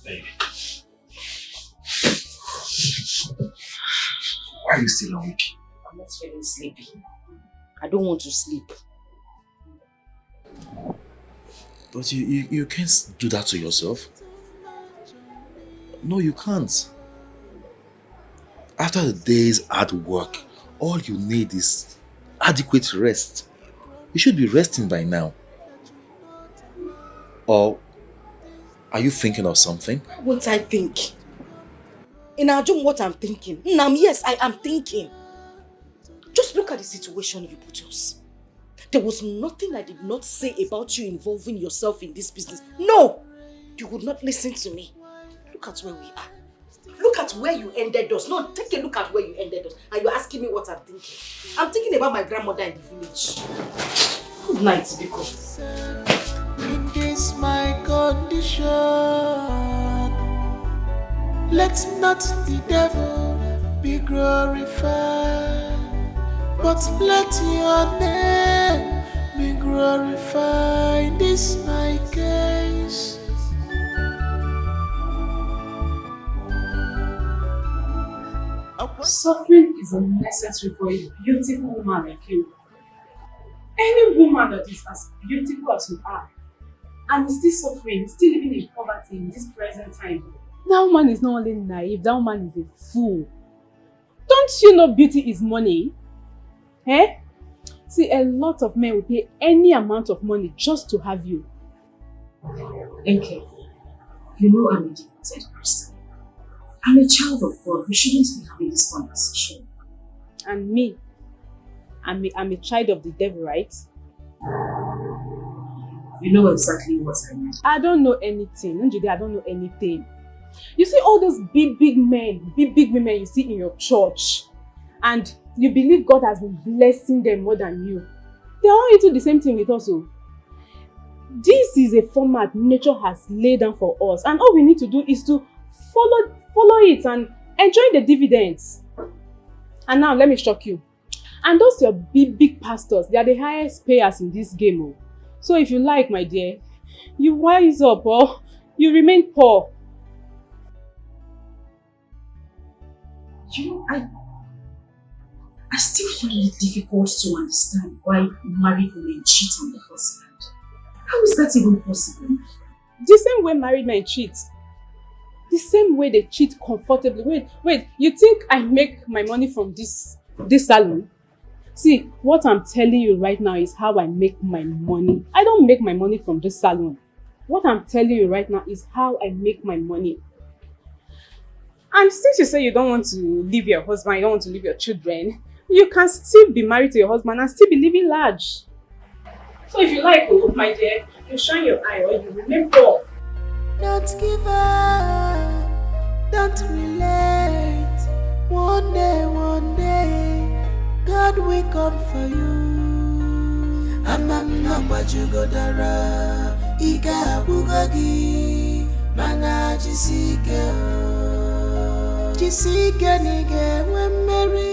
Baby. Why are you still awake? I'm not feeling sleepy. I don't want to sleep. But you can't do that to yourself. No, you can't. After the day's hard work, all you need is adequate rest. You should be resting by now. Or are you thinking of something? What I think? In Ajum, what I'm thinking? Yes, I am thinking. Just look at the situation you put us. There was nothing I did not say about you involving yourself in this business. No! You would not listen to me. Look at where we are. Look at where you ended us. No, take a look at where you ended us. And you're asking me what I'm thinking. I'm thinking about my grandmother in the village. Good night, Biko. In this my condition, let not the devil be glorified, but let your name be glorified. In this my case. Suffering is unnecessary for a beautiful woman like you. Any woman that is as beautiful as you are and is still suffering, still living in poverty in this present time, that woman is not only naive, that woman is a fool. Don't you know beauty is money? Eh? See, a lot of men will pay any amount of money just to have you. Okay, you know I'm a devoted person. I'm a child of God. We shouldn't be having this conversation. And me, I'm a child of the devil, right? You know exactly what I mean. I don't know anything. Njide, I don't know anything. You see all those big men, big women you see in your church, and you believe God has been blessing them more than you. They are all into the same thing with us. Oh. This is a format nature has laid down for us, and all we need to do is to follow it and enjoy the dividends. And now let me shock you. And those your big pastors, they are the highest payers in this game. Oh. So if you like, my dear, you wise up or you remain poor. You know, I still find it difficult to understand why married women cheat on their husband. How is that even possible? The same way married men cheat. The same way they cheat comfortably. Wait, you think I make my money from this salon? See, what I'm telling you right now is how I make my money. I don't make my money from this salon. What I'm telling you right now is how I make my money. And since you say you don't want to leave your husband, you don't want to leave your children, you can still be married to your husband and still be living large. So if you like, oh, my dear, you shine your eye or you remain poor. Don't give up, don't relate. One day, God will come for you. Amam nambaju godara, iga bugogi, mana jisike nige when Mary,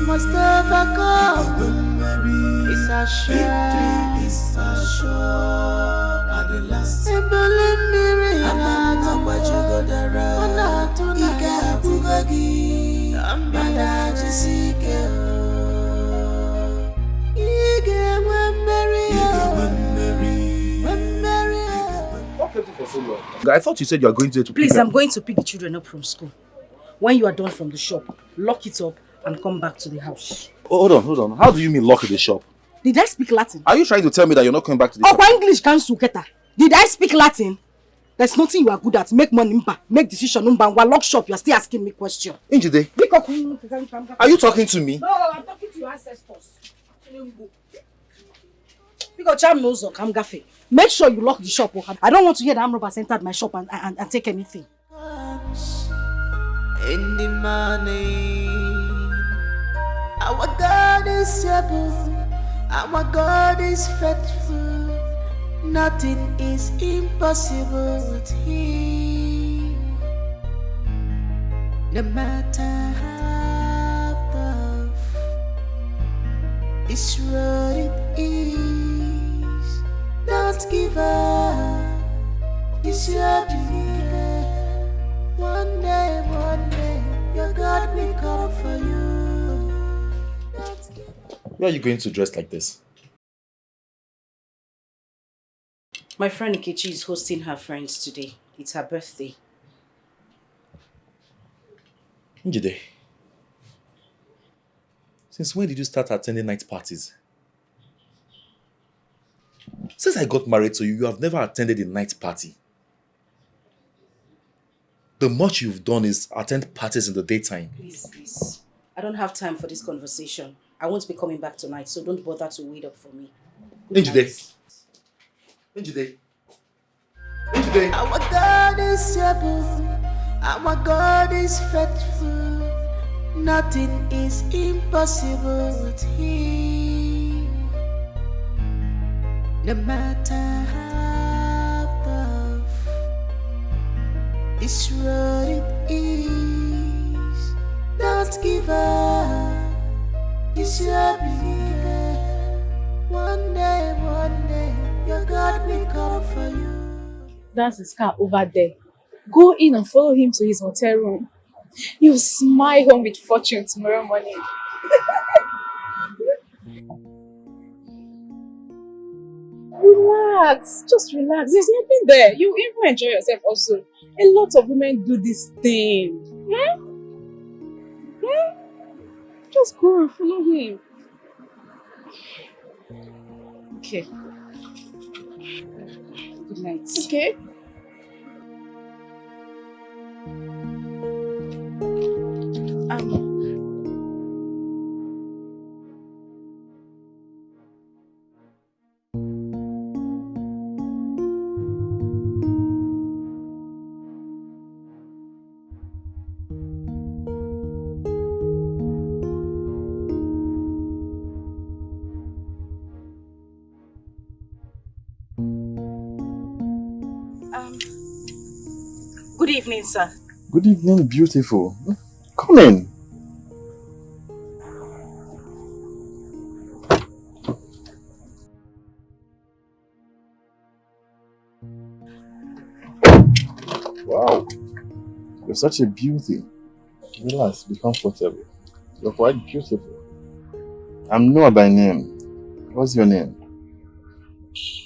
must overcome when Mary. It's a shame, it's a show. At the last, Amam nambaju godara, iga bugogi, mana jisike. What kept you for so long? I thought you said you are going to Please, I'm going to pick the children up from school. When you are done from the shop, lock it up and come back to the house. Oh, hold on. How do you mean lock the shop? Did I speak Latin? Are you trying to tell me that you're not coming back to the shop? English can suketa. Did I speak Latin? There's nothing you are good at. Make money, make decision, while lock shop, you are still asking me questions. Injide, are you talking to me? No, I'm talking to your ancestors. Make sure you lock the shop. I don't want to hear that armed robbers entered my shop and take anything. In the morning, our God is able, our God is faithful. Nothing is impossible with Him. No matter how tough this road it is, don't give up. It's your belief. One day, your God will come for you. Why are you going to dress like this? My friend Nkechi is hosting her friends today. It's her birthday. Njide, since when did you start attending night parties? Since I got married to you, you have never attended a night party. The much you've done is attend parties in the daytime. Please. I don't have time for this conversation. I won't be coming back tonight, so don't bother to wait up for me. Njide. Our God is able, our God is faithful. Nothing is impossible with Him. No matter how tough this road it is, don't give up. It's your belief. One day, your God will come for you. That's his car over there. Go in and follow him to his hotel room. You'll smile home with fortune tomorrow morning. Relax. Just relax. There's nothing there. You even enjoy yourself also. A lot of women do this thing. Just go and follow him. Okay. Good night. Okay. Good evening, sir. Good evening, beautiful. Come in. Wow. You're such a beauty. Relax, be comfortable. You're quite beautiful. I'm Noah by name. What's your name?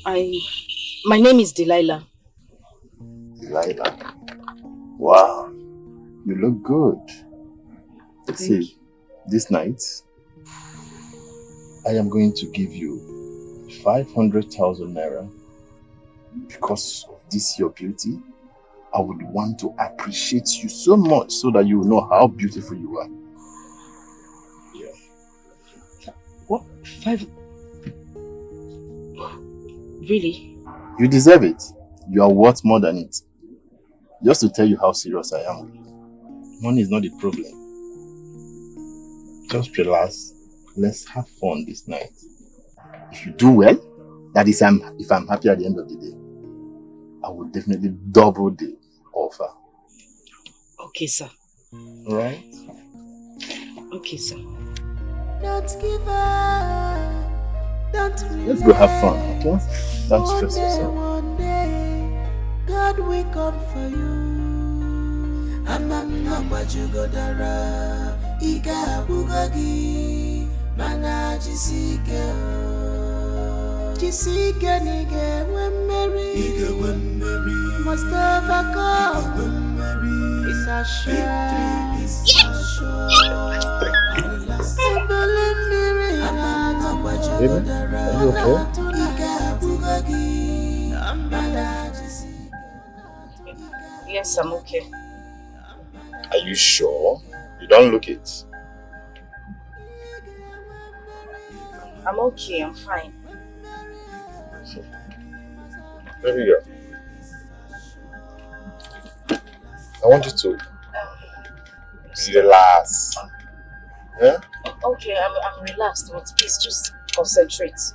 My name is Delilah. Delilah. Wow. You look good. See, this night, I am going to give you 500,000 naira because of this your beauty. I would want to appreciate you so much so that you know how beautiful you are. Yeah. What? 5? Really? You deserve it. You are worth more than it. Just to tell you how serious I am with you. Money is not the problem. Just relax. Let's have fun this night. If you do well, that is if I'm happy at the end of the day, I will definitely double the offer. Okay, sir. Alright? Okay, sir. Don't give up. Don't Let's go have fun, okay? Don't stress yourself. One day, God will come for you. Amamnambajugodara, Iga Bugagi, Mana Jisike, Jisike Nige, when Mary, Mustafa come, when Mary, it's a shame, it's a shame. Baby, are you okay? Yes, I'm okay. Are you sure? You don't look it. I'm okay, I'm fine. Baby girl, I want you to relax. Yeah? Okay, I'm relaxed, but please just concentrate.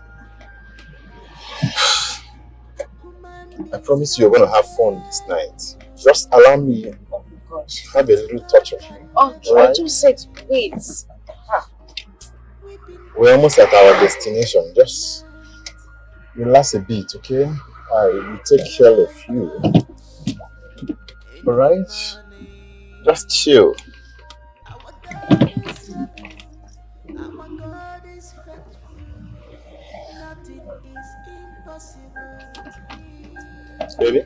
I promise you're going to have fun this night. Just allow me Oh my God. have a little touch of you. Oh, Right? I just said wait. We're almost at our destination. Just relax a bit, okay? I will take care of you. Alright? Just chill. Baby?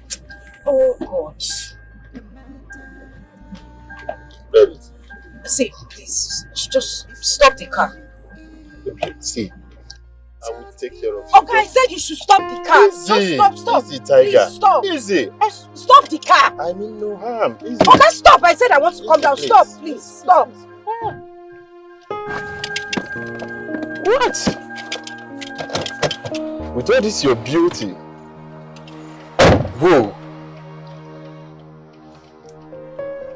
Oh God. Baby. See, please, just stop the car. See, I will take care of you. Okay, I said you should stop the car. Easy. Just stop. Easy, Tiger. Please stop. Easy. Stop the car. I mean no harm. Easy. Okay, stop. I said I want to come down. Please. Stop, please, stop. What? With all this your beauty. Whoa.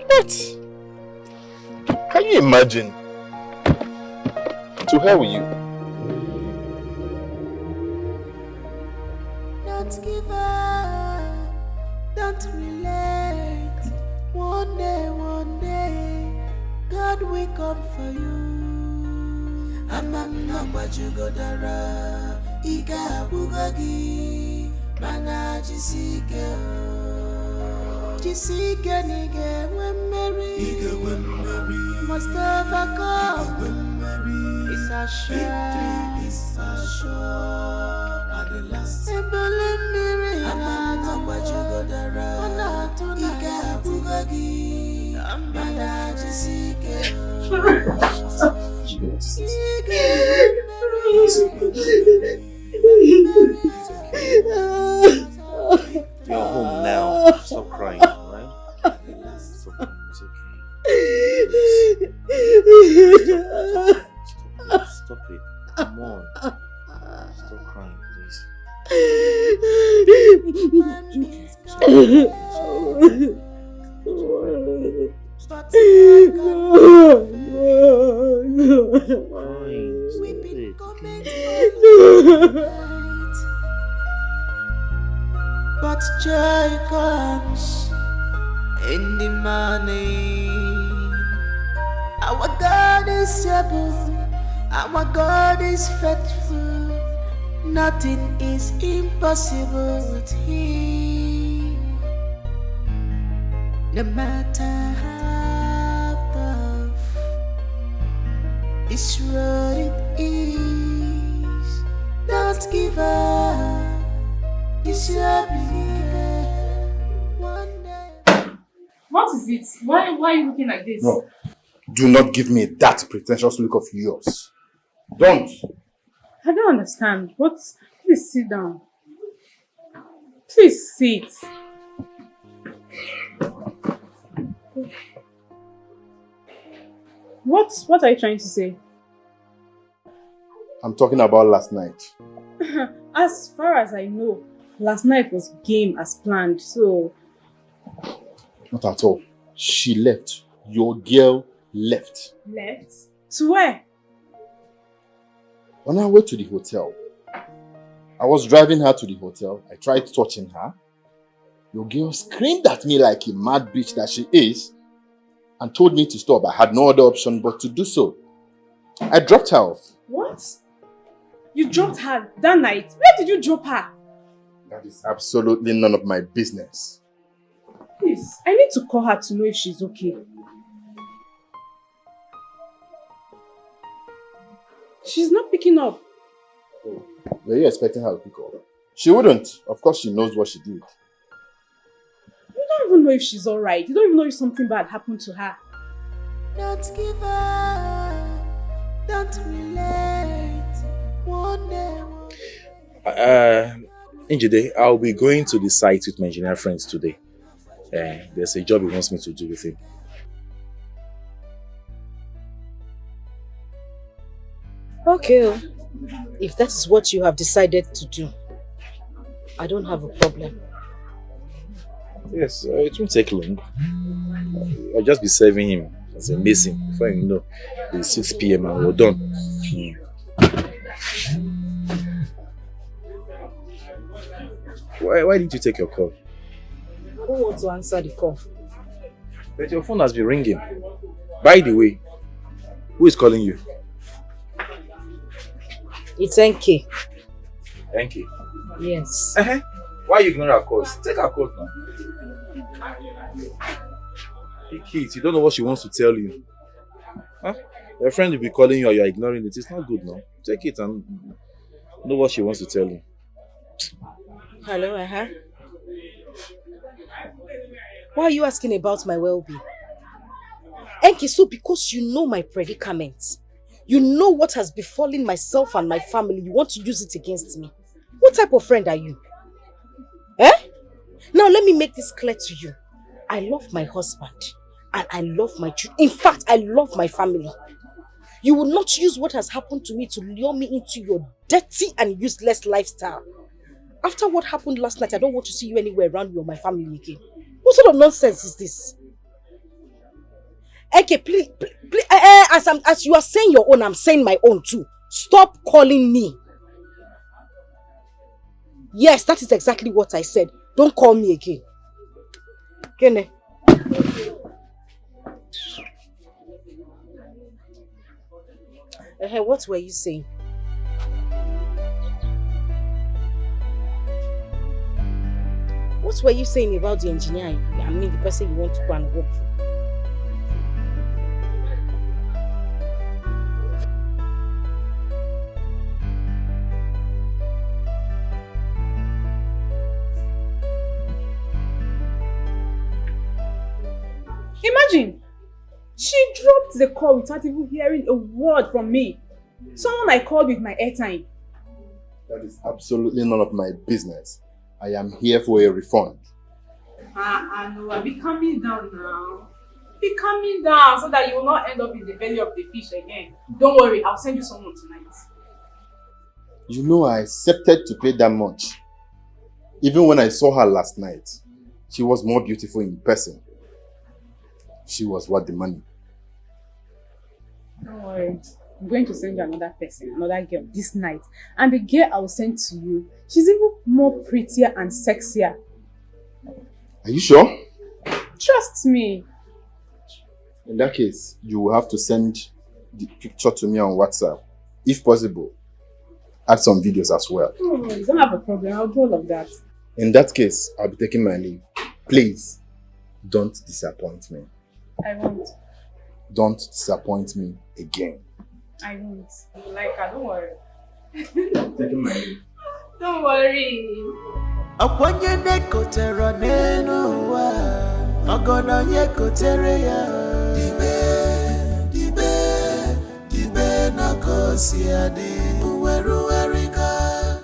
What? Can you imagine? To hell with you. Don't give up. Don't relent. One day, God will come for you. Amamnambajugodara, Iga Bugagi, Mana Jisike, Jisike Nige, when Mary, Mustafa come, when Mary, it's a shame, it's a shame. You're home now. Stop crying, alright? Stop crying, it's okay. Stop it. Come on. Stop crying, please. Stop But joy comes in the morning. Our God is able, our God is faithful. Nothing is impossible with Him. No matter how tough this road it is, don't give up. You shall believe one day. What is it? Why are you looking like this? No. Do not give me that pretentious look of yours. Don't. I don't understand. What? Please sit down. Please sit. What are you trying to say? I'm talking about last night. As far as I know, last night was game as planned, so... Not at all. She left. Your girl left. Left? To where? On our way to the hotel. I was driving her to the hotel. I tried touching her. Your girl screamed at me like a mad bitch that she is and told me to stop. I had no other option but to do so. I dropped her off. What? You dropped her that night? Where did you drop her? That is absolutely none of my business. Please, I need to call her to know if she's okay. She's not picking up. Oh, were you expecting her to pick up? She wouldn't. Of course she knows what she did. You don't even know if she's alright. You don't even know if something bad happened to her. Don't give up. Don't relate. One day. Njide, I'll be going to the site with my engineer friends today. There's a job he wants me to do with him. Okay, if that is what you have decided to do, I don't have a problem. Yes, it won't take long. I'll just be serving him as a mason. Before you know, it's 6 p.m. and we're done. Why did you take your call? Who wants to answer the call? But your phone has been ringing. By the way, who is calling you? It's NK. NK? Yes. Why are you ignoring our calls? Take our calls now. Hey kids, you don't know what she wants to tell you. Huh? Your friend will be calling you or you're ignoring it. It's not good now. Take it and know what she wants to tell you. Hello, Why are you asking about my well-being? NK, so because you know my predicament, you know what has befallen myself and my family, you want to use it against me. What type of friend are you? Now let me make this clear to you. I love my husband and I love my children. In fact, I love my family. You will not use what has happened to me to lure me into your dirty and useless lifestyle. After what happened last night, I don't want to see you anywhere around me or my family again. What sort of nonsense is this? Okay, please, as you are saying your own, I'm saying my own too. Stop calling me. Yes, that is exactly what I said. Don't call me again. Kene. What were you saying? What were you saying about the engineer? I mean, the person you want to go and work for. Imagine! She dropped the call without even hearing a word from me. Someone I called with my airtime. That is absolutely none of my business. I am here for a refund. No, be calming down now. Be calming down so that you will not end up in the belly of the fish again. Don't worry, I'll send you someone tonight. You know I accepted to pay that much. Even when I saw her last night, she was more beautiful in person. She was worth the money. Don't worry. I'm going to send you another person, another girl this night. And the girl I will send to you, she's even more prettier and sexier. Are you sure? Trust me. In that case, you will have to send the picture to me on WhatsApp. If possible, add some videos as well. Oh, you don't have a problem. I'll do all of that. In that case, I'll be taking my leave. Please, don't disappoint me. I won't. Don't disappoint me again. I won't. You like her, don't worry. Taking my leave. Don't worry. Akwanye nekotera neno wa Ogono yekotere ya Dibe na kosi adi Uweru erika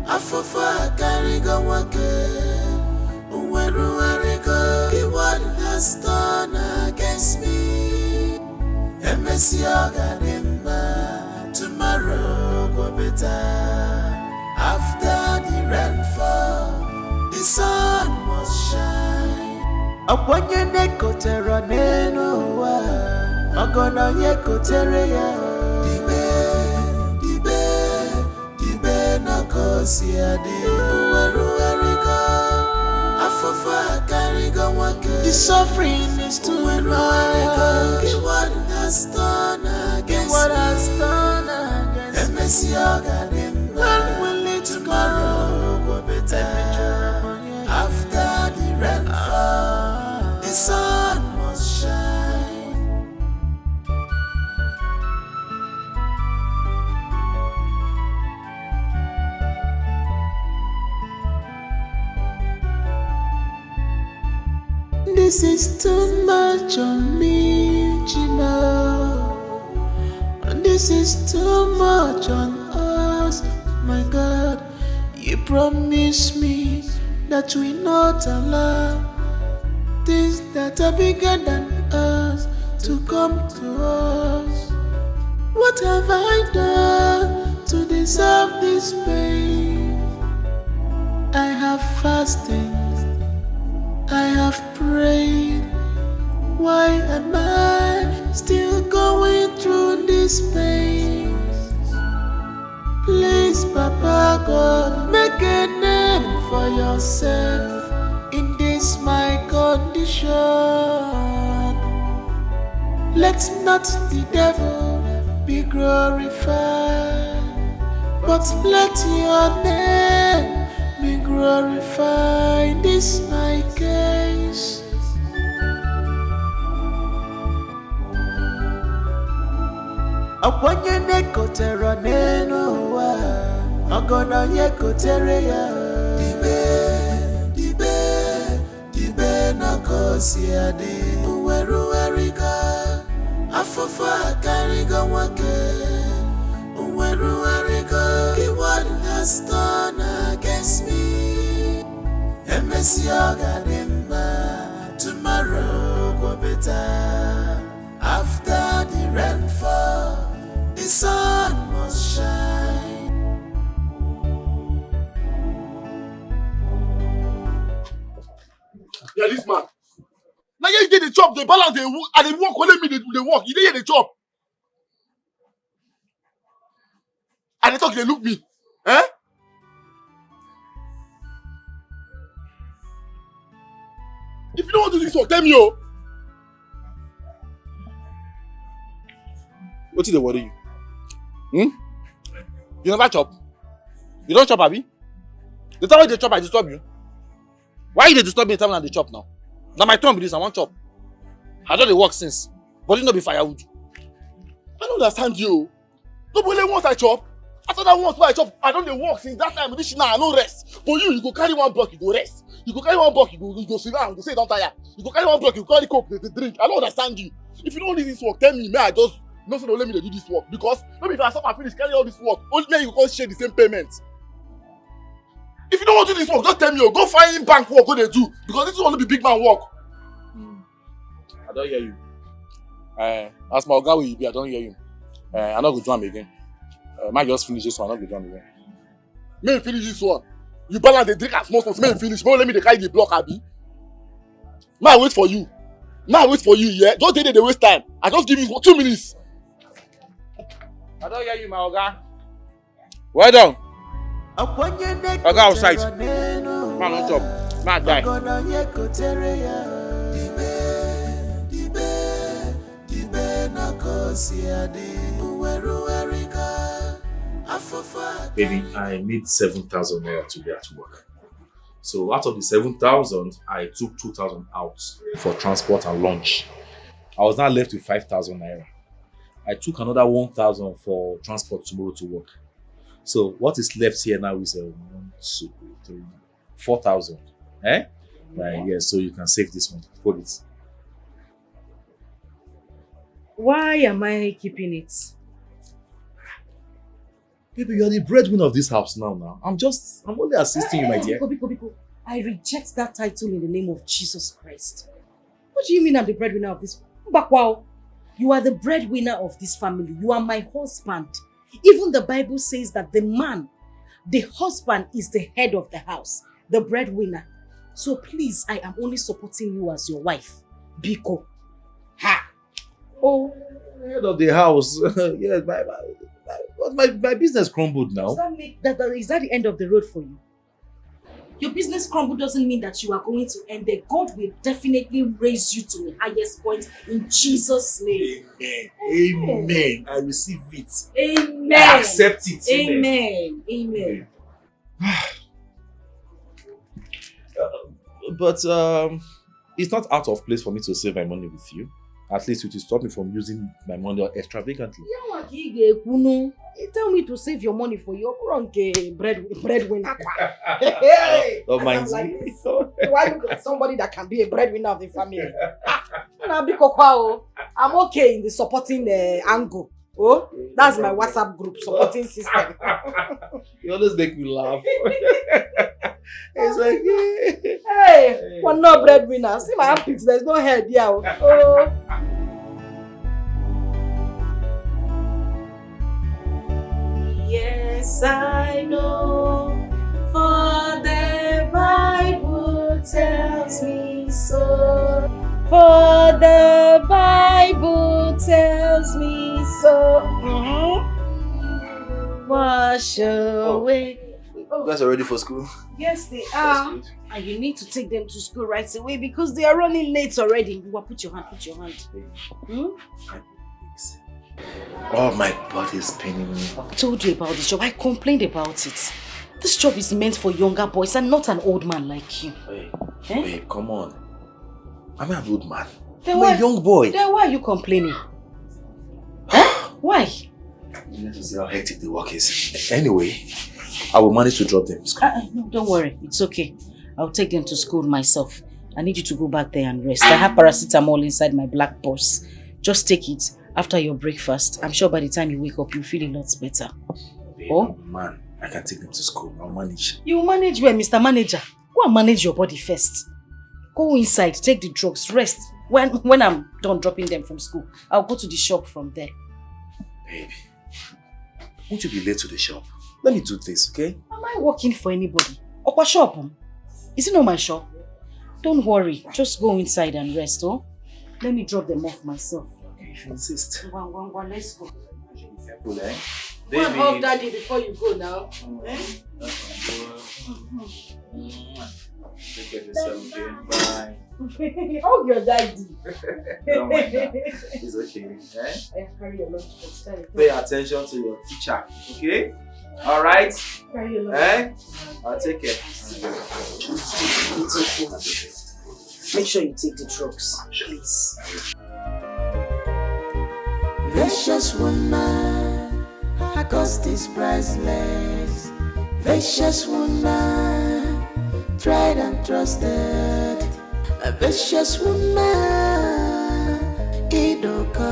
Afofa kariga wake Uweru erika What has done against me Emesi agadimba Tomorrow go better After the rainfall the sun must shine. Akwanye nekotera neno wa Ogono yekotere ya Dibe na kosi adi Uweru erika Afofa kariga wake The suffering is too much What has done against me Emesi agadimba When will it tomorrow go better After the rainfall the sun must shine. This is too much on me, Gina. And this is too much on us, my God. You promised me that we not allow things that are bigger than us to come to us. What have I done to deserve this pain? I have fasted, I have prayed. Why am I still going through this pain? Please, Papa God, make a name for yourself in this my condition. Let not the devil be glorified, but let your name be glorified in this my case. Akwanye nekotera neno wa Ogono yekotere ya Dibe na kosi adi Uweru erika Afofa kariga wake Uweru erika What has done against me Emesi agadimba Tomorrow go better After the rainfall the sun must shine. Yeah, this man. Now you get the job, they balance, they work, and they work, only me, they work. You didn't get the job. And they talk, they look me. Eh? If you don't want to do this work, tell me, oh. What did they worry you? You never chop? You don't chop, Abi? The time when they chop, I disturb you. Why you disturb me the time when they chop now? Now my turn be this, I want chop. I don't dey work since. But it not be firewood. I don't understand you. Nobody once I chop. After that once where I chop, I don't dey work since that time. This now I no rest. But you go carry one block, you go rest. You go carry one buck, you go sit down, you go say you don't tire. You go carry one buck, you go carry coke, the drink. I don't understand you. If you don't need this work, tell me, may I just no say no let me do this work. Because maybe if I stop and finish carry all this work, only then you go share the same payment. If you don't want to do this work, just tell me, go find bank work, what they do. Because this is only be big man work. I don't hear you. As my guy will be, I don't hear you. I'm not going to join me again. Might just finish this one, I'm not going to join again. May you finish this one. You balance the drink as most of may you finish. May you let me carry the block, Abi. May I wait for you. May I wait for you, yeah? Just they waste time. I just give you 2 minutes. I don't hear you, my Oga. Well done. Oga outside. Man on job. Man die. Baby, I need 7,000 naira to be at work. So out of the 7,000, I took 2,000 out for transport and lunch. I was now left with 5,000 naira. I took another 1,000 for transport tomorrow to work. So what is left here now is 1, 2, 3, 4,000. Eh? Yeah, so you can save this one. Hold it. Why am I keeping it? Baby, you're the breadwinner of this house now. I'm only assisting you, my dear. Biko. I reject that title in the name of Jesus Christ. What do you mean I'm the breadwinner of this? Bakwao, you are the breadwinner of this family. You are my husband. Even the Bible says that the husband is the head of the house, the breadwinner. So please, I am only supporting you as your wife. Biko. Ha! Oh, head of the house. Yes, my business crumbled now. Is that the end of the road for you? Your business crumble doesn't mean that you are going to end there. God will definitely raise you to the highest point in Jesus' name. Amen. I receive it. Amen. I accept it. Amen. But it's not out of place for me to save my money with you. At least it will stop me from using my money extravagantly. You tell me to save your money for your breadwinner. Don't mind me. Why look like somebody that can be a breadwinner of the family? I'm okay in the supporting angle. Oh, that's my WhatsApp group supporting system. You always make me laugh. It's like, hey, we're not breadwinners. See my armpits, there's no head here. Oh. Yes, I know, for the Bible tells me so. For the Bible tells me so. Wash away. You guys are ready for school? Yes, they are. And you need to take them to school right away because they are running late already. Put your hand. Oh, my body is paining me. I told you about this job. I complained about it. This job is meant for younger boys and not an old man like you. Babe, come on. I'm an old man. I'm a young boy. Then why are you complaining? Huh? Why? You need to see how hectic the work is. Anyway, I will manage to drop them to school. No, don't worry. It's okay. I'll take them to school myself. I need you to go back there and rest. I have paracetamol inside my black purse. Just take it after your breakfast. I'm sure by the time you wake up, you'll feel a lot better. Babe, oh? Man, I can take them to school. I'll manage. You manage where, Mr. Manager? Go and manage your body first. Go inside, take the drugs, rest. When I'm done dropping them from school, I'll go to the shop from there. Baby, won't you be late to the shop? Let me do this, okay? Am I working for anybody? Okwa shop? Is it not my shop? Don't worry, just go inside and rest, oh? Let me drop them off myself. Okay, if you insist. Let's go. Careful, eh? Go and hug daddy before you go now. Take care of yourself, okay? Bye. Hug your daddy. Don't mind that. It's okay, eh? I carry your lunch. Pay attention to your teacher, okay? Alright? Carry your lunch. Eh? I'll take care. It's okay. Make sure you take the drugs, please. Precious woman, her cost is priceless. Precious woman, tried and trusted, a vicious woman, Idoka.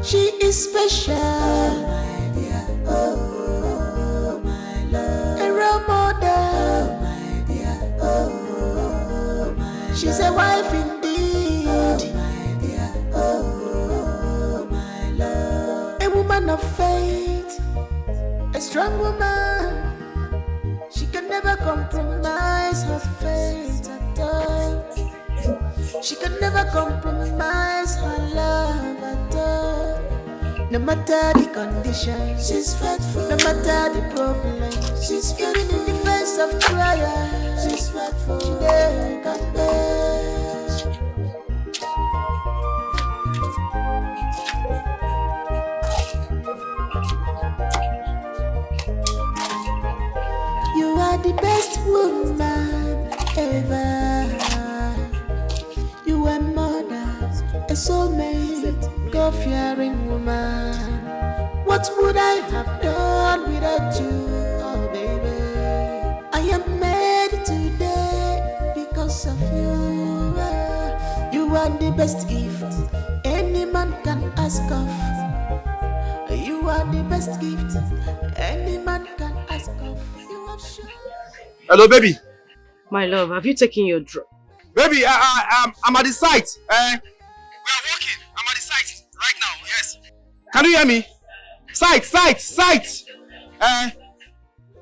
She is special, my dear, oh my love, a role model, oh my dear, oh my love. She's a wife indeed, oh my dear, oh my love, a woman of faith, a strong woman. She can never compromise her faith at all. She can never compromise her love at all. No matter the conditions, she's faithful. No matter the problem, she's faithful. Even in the face of trial, she's faithful. She never can bear. You are the best woman ever. You are mother, a soulmate, God-fearing woman. What would I have done without you, oh baby? I am made today because of you. You are the best gift any man can ask of. You are the best gift any man can ask of. You have shown. Hello, baby. My love, have you taken your drug? Baby, I'm at the site. We are walking. I'm at the site right now. Yes. Can you hear me? Site.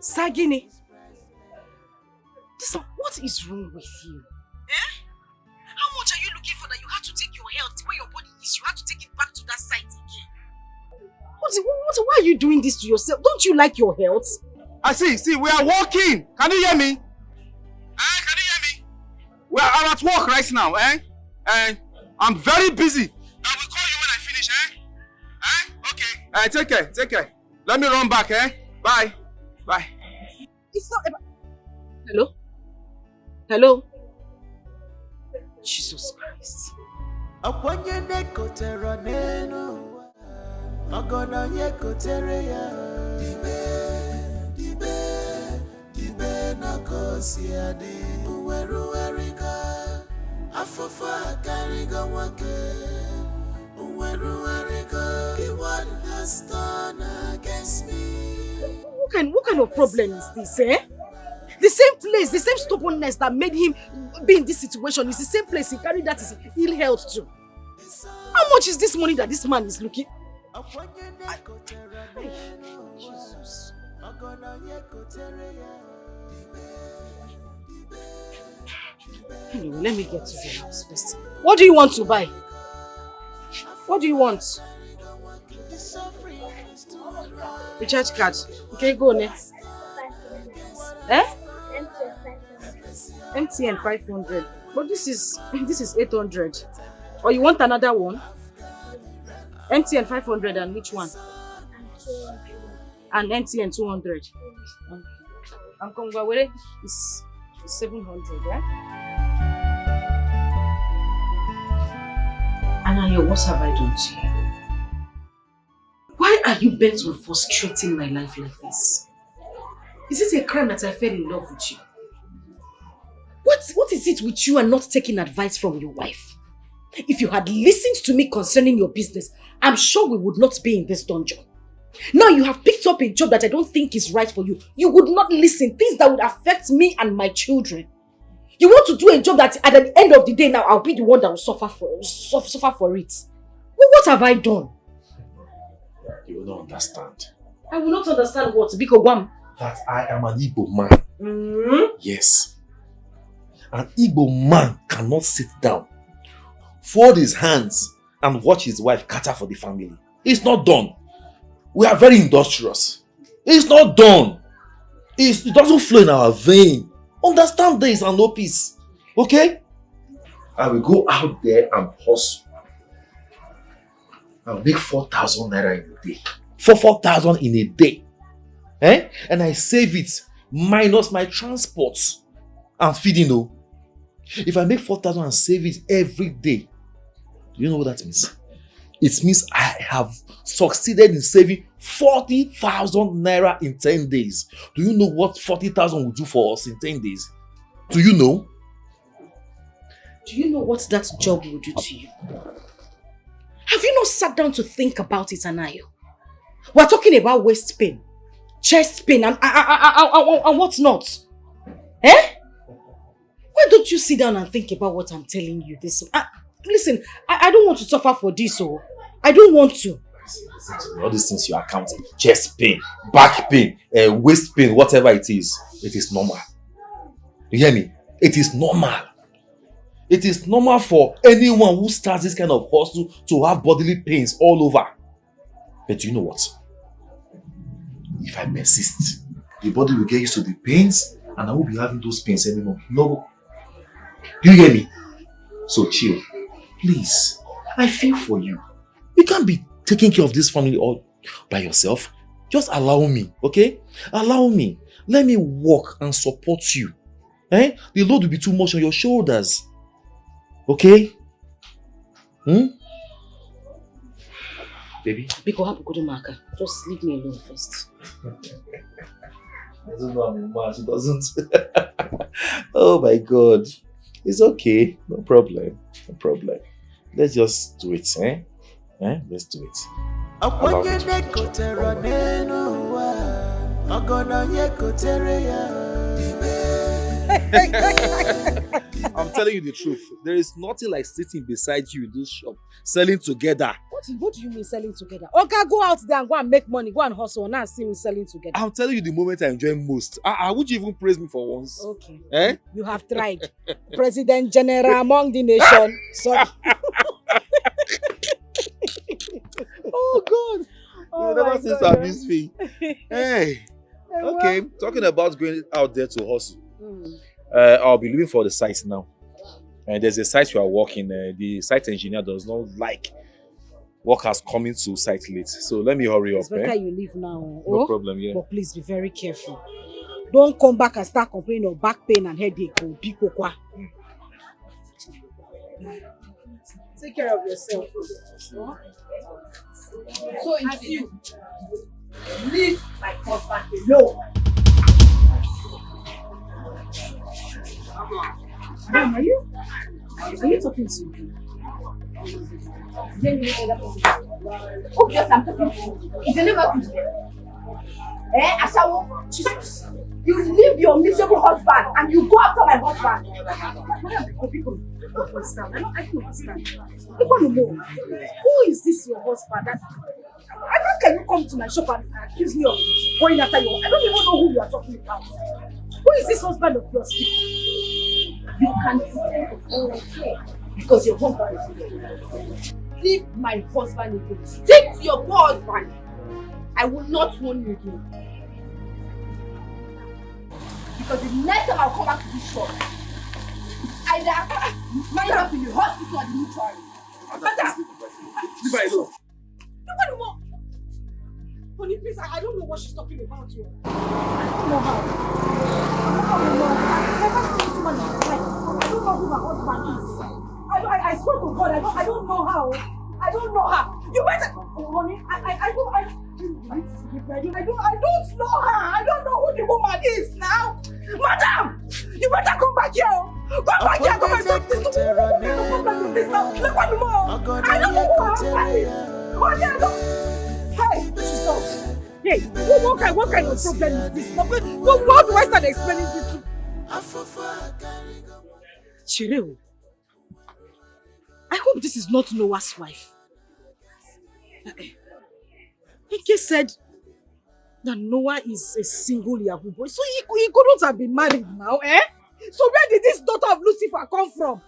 Sagini. Listen, what is wrong with you? How much are you looking for that you had to take your health where your body is? You had to take it back to that site again. Why are you doing this to yourself? Don't you like your health? I see, we are walking. Can you hear me? Can you hear me? I'm at work right now, I'm very busy. I will call you when I finish, Okay. Take care. Let me run back, Bye. It's not about... Hello? Jesus Christ. Dibe na kosi ade uweru erika afofa kariga wake uweru erika what has done against me. What kind of problem is this, The same place, the same stubbornness that made him be in this situation is the same place he carried that his ill health to. How much is this money that this man is looking? Jesus. Anyway, let me get to the house first. What do you want to buy? What do you want? Recharge card. Okay, go next. MTN 500. But this is 800. Or you want another one? MTN 500 and which one? And MTN 200. Okay. And Kongwawere is 700, right? Anayo, what have I done to you? Why are you bent on frustrating my life like this? Is it a crime that I fell in love with you? What is it with you and not taking advice from your wife? If you had listened to me concerning your business, I'm sure we would not be in this dungeon. Now you have picked up a job that I don't think is right for you. You would not listen. Things that would affect me and my children. You want to do a job that at the end of the day now I'll be the one that will suffer for it. Well, what have I done? You will not understand. I will not understand what? Biko Guam. That I am an Igbo man. Yes. An Igbo man cannot sit down, fold his hands and watch his wife cater for the family. It's not done. We are very industrious. It's not done. It doesn't flow in our vein. Understand this and no peace. Okay? I will go out there and hustle. I'll make 4,000 naira in a day. 4,000 in a day. And I save it minus my transport and feeding. If I make 4,000 and save it every day, do you know what that means? It means I have succeeded in saving 40,000 naira in 10 days. Do you know what 40,000 will do for us in 10 days? Do you know? Do you know what that job will do to you? Have you not sat down to think about it, Anayo? We're talking about waist pain, chest pain, and what's not. Eh? Why don't you sit down and think about what I'm telling you? Listen, I don't want to suffer for this, oh. I don't want to. Listen to me, all these things you are counting, chest pain, back pain, waist pain, whatever it is normal. You hear me? It is normal. It is normal for anyone who starts this kind of hustle to have bodily pains all over. But do you know what? If I persist, the body will get used to the pains and I won't be having those pains anymore. No. Do you hear me? So chill. Please. I feel for you. You can't be taking care of this family all by yourself. Just allow me, okay? Allow me. Let me work and support you. The load will be too much on your shoulders. Okay? Baby? Just leave me alone first. I don't know how much it doesn't. Oh my God. It's okay. No problem. No problem. Let's just do it, Let's do it. I'm telling you the truth. There is nothing like sitting beside you in this shop, selling together. What do you mean selling together? Okay, go out there and go and make money, go and hustle, and now see me selling together. I'm telling you the moment I enjoy most. Would you even praise me for once? Okay. You have tried. President General among the nation. Sorry. Oh God. You never cease to abuse me. Hey. Okay. Talking about going out there to hustle. I'll be looking for the site now. And there's a site we are working. The site engineer does not like workers coming to site late. So let me hurry up. It's better you leave now. No problem, yeah. But please be very careful. Don't come back and start complaining of back pain and headache. Take care of yourself. So if you leave my husband alone. Ma'am, are you talking to me? Is there any other person? Oh yes, I'm talking to you. Is there anybody there? Ashawo? Jesus. You leave your miserable husband and you go after my husband. I don't understand. Who is this your husband? How can you come to my shop and accuse me of going after you? I don't even know who you are talking about. Who is this husband of yours? You can pretend because your husband is here. Leave my husband again. Stick to your poor husband. I will not warn you again. Because the next time I'll come back to this shop, either mind up in the hospital or the mortuary. Leave her alone. Nobody more. Honey, please, I don't know what she's talking about here. I don't know how. I've never seen this woman in my life. I don't know who my husband is. I swear to God, I don't know how. I don't know her. You better, honey, I don't know her. I don't know who the woman is now. Madam, you better come back here. Come back here. Come and solve this. Look what more. I don't know who her husband is. Honey, I don't. Hey, Jesus. Hey, what kind of problem is this? How do I start explaining this to? Chireo, I hope this is not Noah's wife. Ike said that Noah is a single Yahoo boy, so he couldn't have been married now, So where did this daughter of Lucifer come from?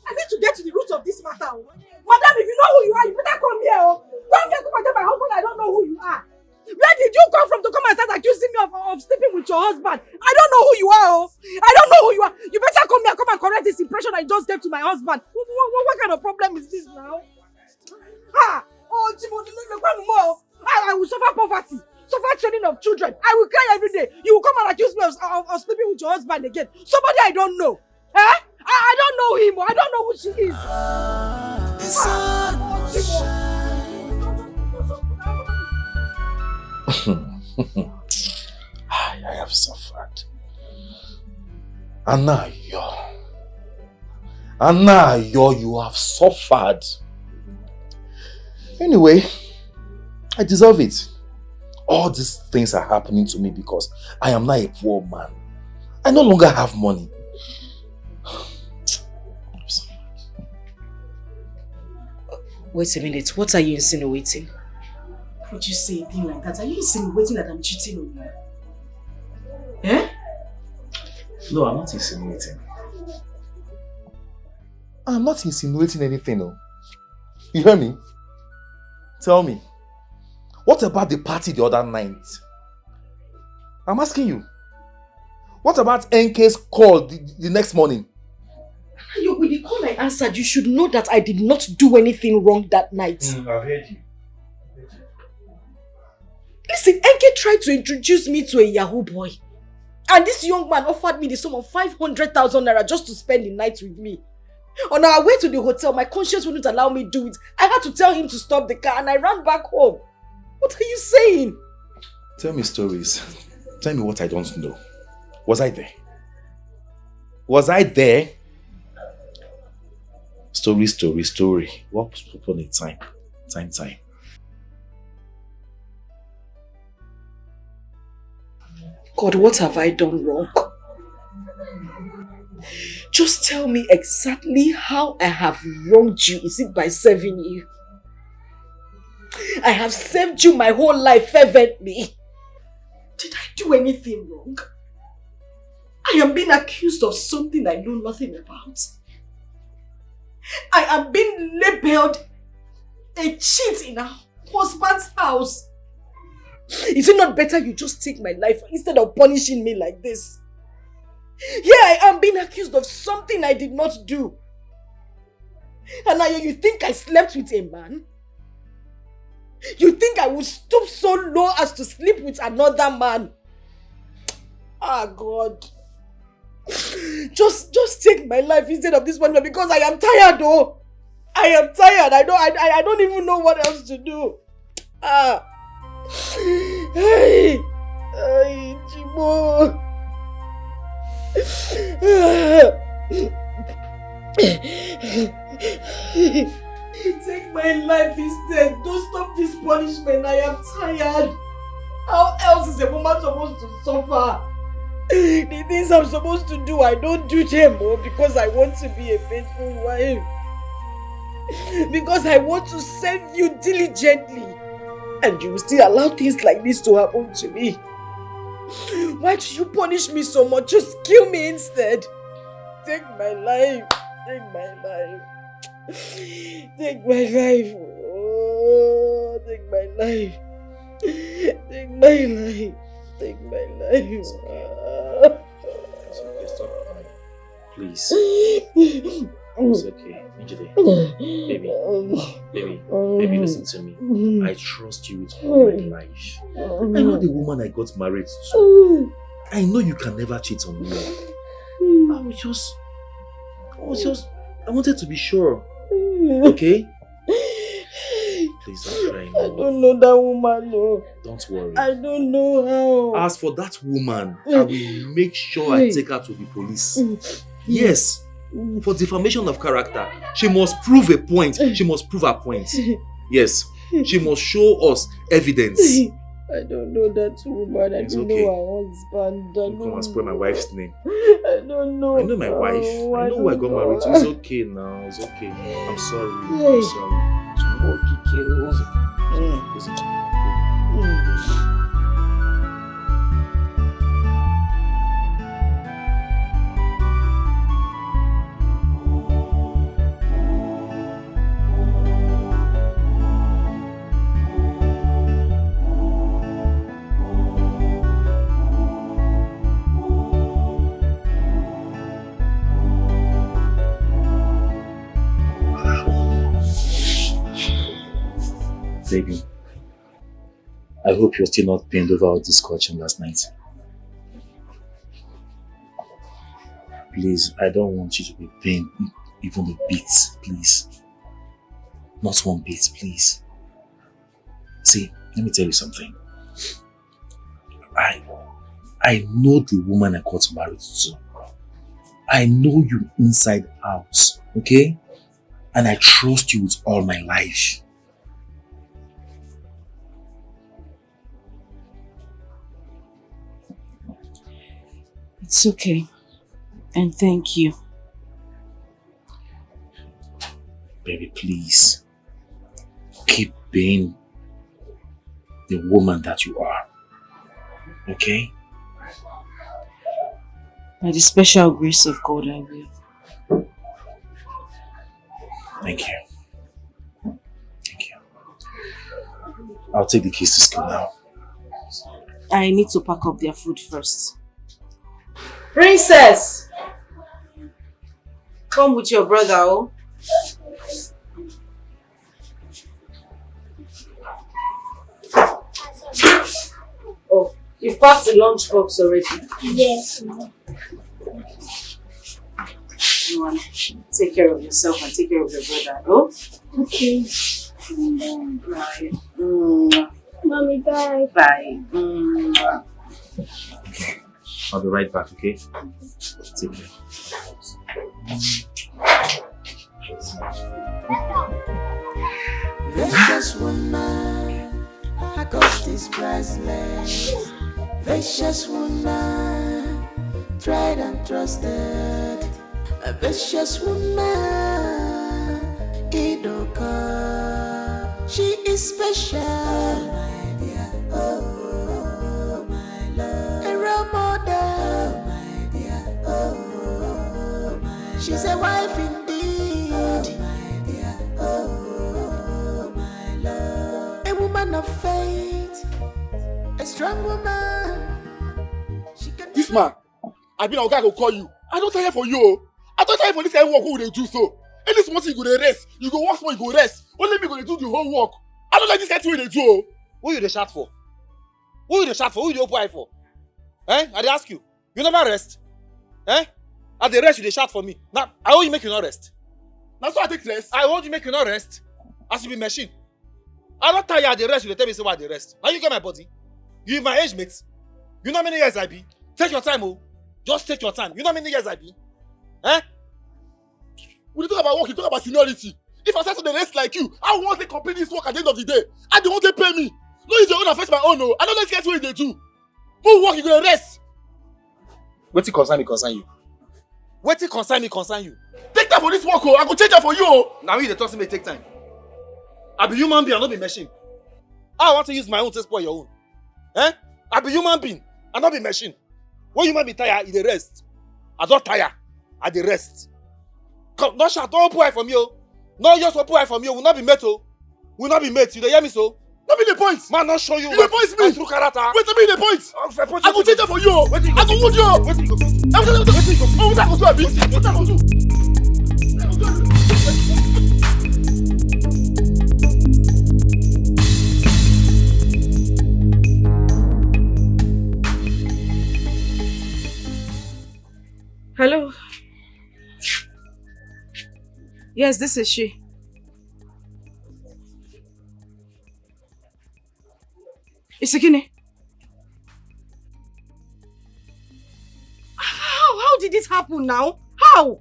I need to get to the root of this matter. Madam, if you know who you are, you better come here. Come here, come and tell my husband I don't know who you are. Where did you come from to come and start accusing me of sleeping with your husband? I don't know who you are. I don't know who you are. You better come here, come and correct this impression I just gave to my husband. What kind of problem is this now? I will suffer poverty, suffer training of children. I will cry every day. You will come and accuse me of sleeping with your husband again. Somebody I don't know. I don't know him. I don't know who she is. I have suffered. Anayo, you have suffered. Anyway, I deserve it. All these things are happening to me because I am now a poor man. I no longer have money. Wait a minute, what are you insinuating? Would you say a thing like that? Are you insinuating that I'm cheating on you? Eh? No, I'm not insinuating. I'm not insinuating anything, no. You hear me? Tell me. What about the party the other night? I'm asking you. What about NK's call the next morning? With the call I answered, you should know that I did not do anything wrong that night. I've heard you. Listen, NK tried to introduce me to a Yahoo boy. And this young man offered me the sum of 500,000 naira just to spend the night with me. On our way to the hotel, my conscience wouldn't allow me to do it. I had to tell him to stop the car and I ran back home. What are you saying? Tell me stories. Tell me what I don't know. Was I there? Was I there? Story. What upon a time? Time. God, what have I done wrong? Just tell me exactly how I have wronged you. Is it by serving you? I have served you my whole life fervently. Did I do anything wrong? I am being accused of something I know nothing about. I am being labeled a cheat in a husband's house. Is it not better you just take my life instead of punishing me like this? Here I am being accused of something I did not do. And now you think I slept with a man? You think I would stoop so low as to sleep with another man? Ah, God. Just take my life instead of this one because I am tired, though. I am tired. I don't even know what else to do. Ah. Hey, Chibo. Take my life instead. Don't stop this punishment. I am tired. How else is a woman supposed to suffer? The things I'm supposed to do, I don't do them because I want to be a faithful wife. Because I want to serve you diligently. And you will still allow things like this to happen to me. Why do you punish me so much? Just kill me instead. Take my life. Take my life. Take my life. Oh, take my life. Take my life. Take my life. Stop crying. Please. It's okay. Baby, listen to me. I trust you with all my life. I know the woman I got married to. I know you can never cheat on me. I wanted to be sure. Okay? Please don't cry anymore. I don't know that woman, no. Don't worry. I don't know how. As for that woman, I will make sure I take her to the police. Yes. For defamation of character. She must prove a point. She must prove her point. Yes. She must show us evidence. I don't know that woman. I don't know her husband. Don't come and spoil my wife's name. I don't know. I know my wife. I know who I got married to. It's okay now. It's okay. I'm sorry. I'm sorry. It's okay. Baby, I hope you're still not pained over our discussion last night. Please, I don't want you to be pained even a bit, please. Not one bit, please. See, let me tell you something. I know the woman I got married to. I know you inside out, okay? And I trust you with all my life. It's okay. And thank you. Baby, please. Keep being the woman that you are. Okay? By the special grace of God, I will. Thank you. Thank you. I'll take the kids to school now. I need to pack up their food first. Princess! Come with your brother, oh. Oh, you've packed the lunch box already? Yes. You want to take care of yourself and take care of your brother, oh? Okay. Bye. Mommy, bye. Bye. I'll be right back, okay? Take care. Vicious woman, her cost is priceless. Vicious woman, tried and trusted. A vicious woman, Idoka. She is special, my dear. Oh, my love. A role model, oh, my dear. Oh, my love. She's a wife indeed, oh, my dear. Oh, my love. A woman of faith, a strong woman. She can. This man, I been a guy go call you. I don't tire for you. I don't tire for this kind of work. Who they do so? Any small thing you go dey rest. You go work for you go rest. Only me go dey do the whole work. I don't like this kind of thing they do. Who you dey shout for? Who you dey shout for? Who you dey open eye for? Eh? I dey ask you. You never rest? Eh? At the rest you dey shout for me. Now I want you make you not rest. Now so I take rest. I want you make you not rest. As you be machine. I don't tire at the rest. You dey tell me say why I dey rest. Now you get my body. You my age mate. You know how many years I be? Take your time, oh. Just take your time. You know how many years I be? Eh? When you talk about work, you talk about seniority. If I start to the rest like you, I want to complete this work at the end of the day. I don't want to pay me. No, it's your own affect my own. No, I don't like what they do. More work, you gonna rest. Wetin concern me concern you. Wetin concern me concern you. Take time for this work, oh. I go change that for you, oh. Now you dey talk to me take time. I be human being, I no be machine. I want to use my own to spoil your own. Eh? I be human being, I no be machine. When human be tired, you dey rest. I don't tire, I dey rest. Come, no shout, don't open eye from you. No just open eye from you. Will not be met, oh. Will not be met. You dey hear me so? That be the point. Man, not show you. You dey point me. True character. Wait, that be the point. I go change that for you. I go wound you. Wetin you go do? What I go do, abi? What I go do? Hello. Yes, this is she. Isikini. How did it happen now? How?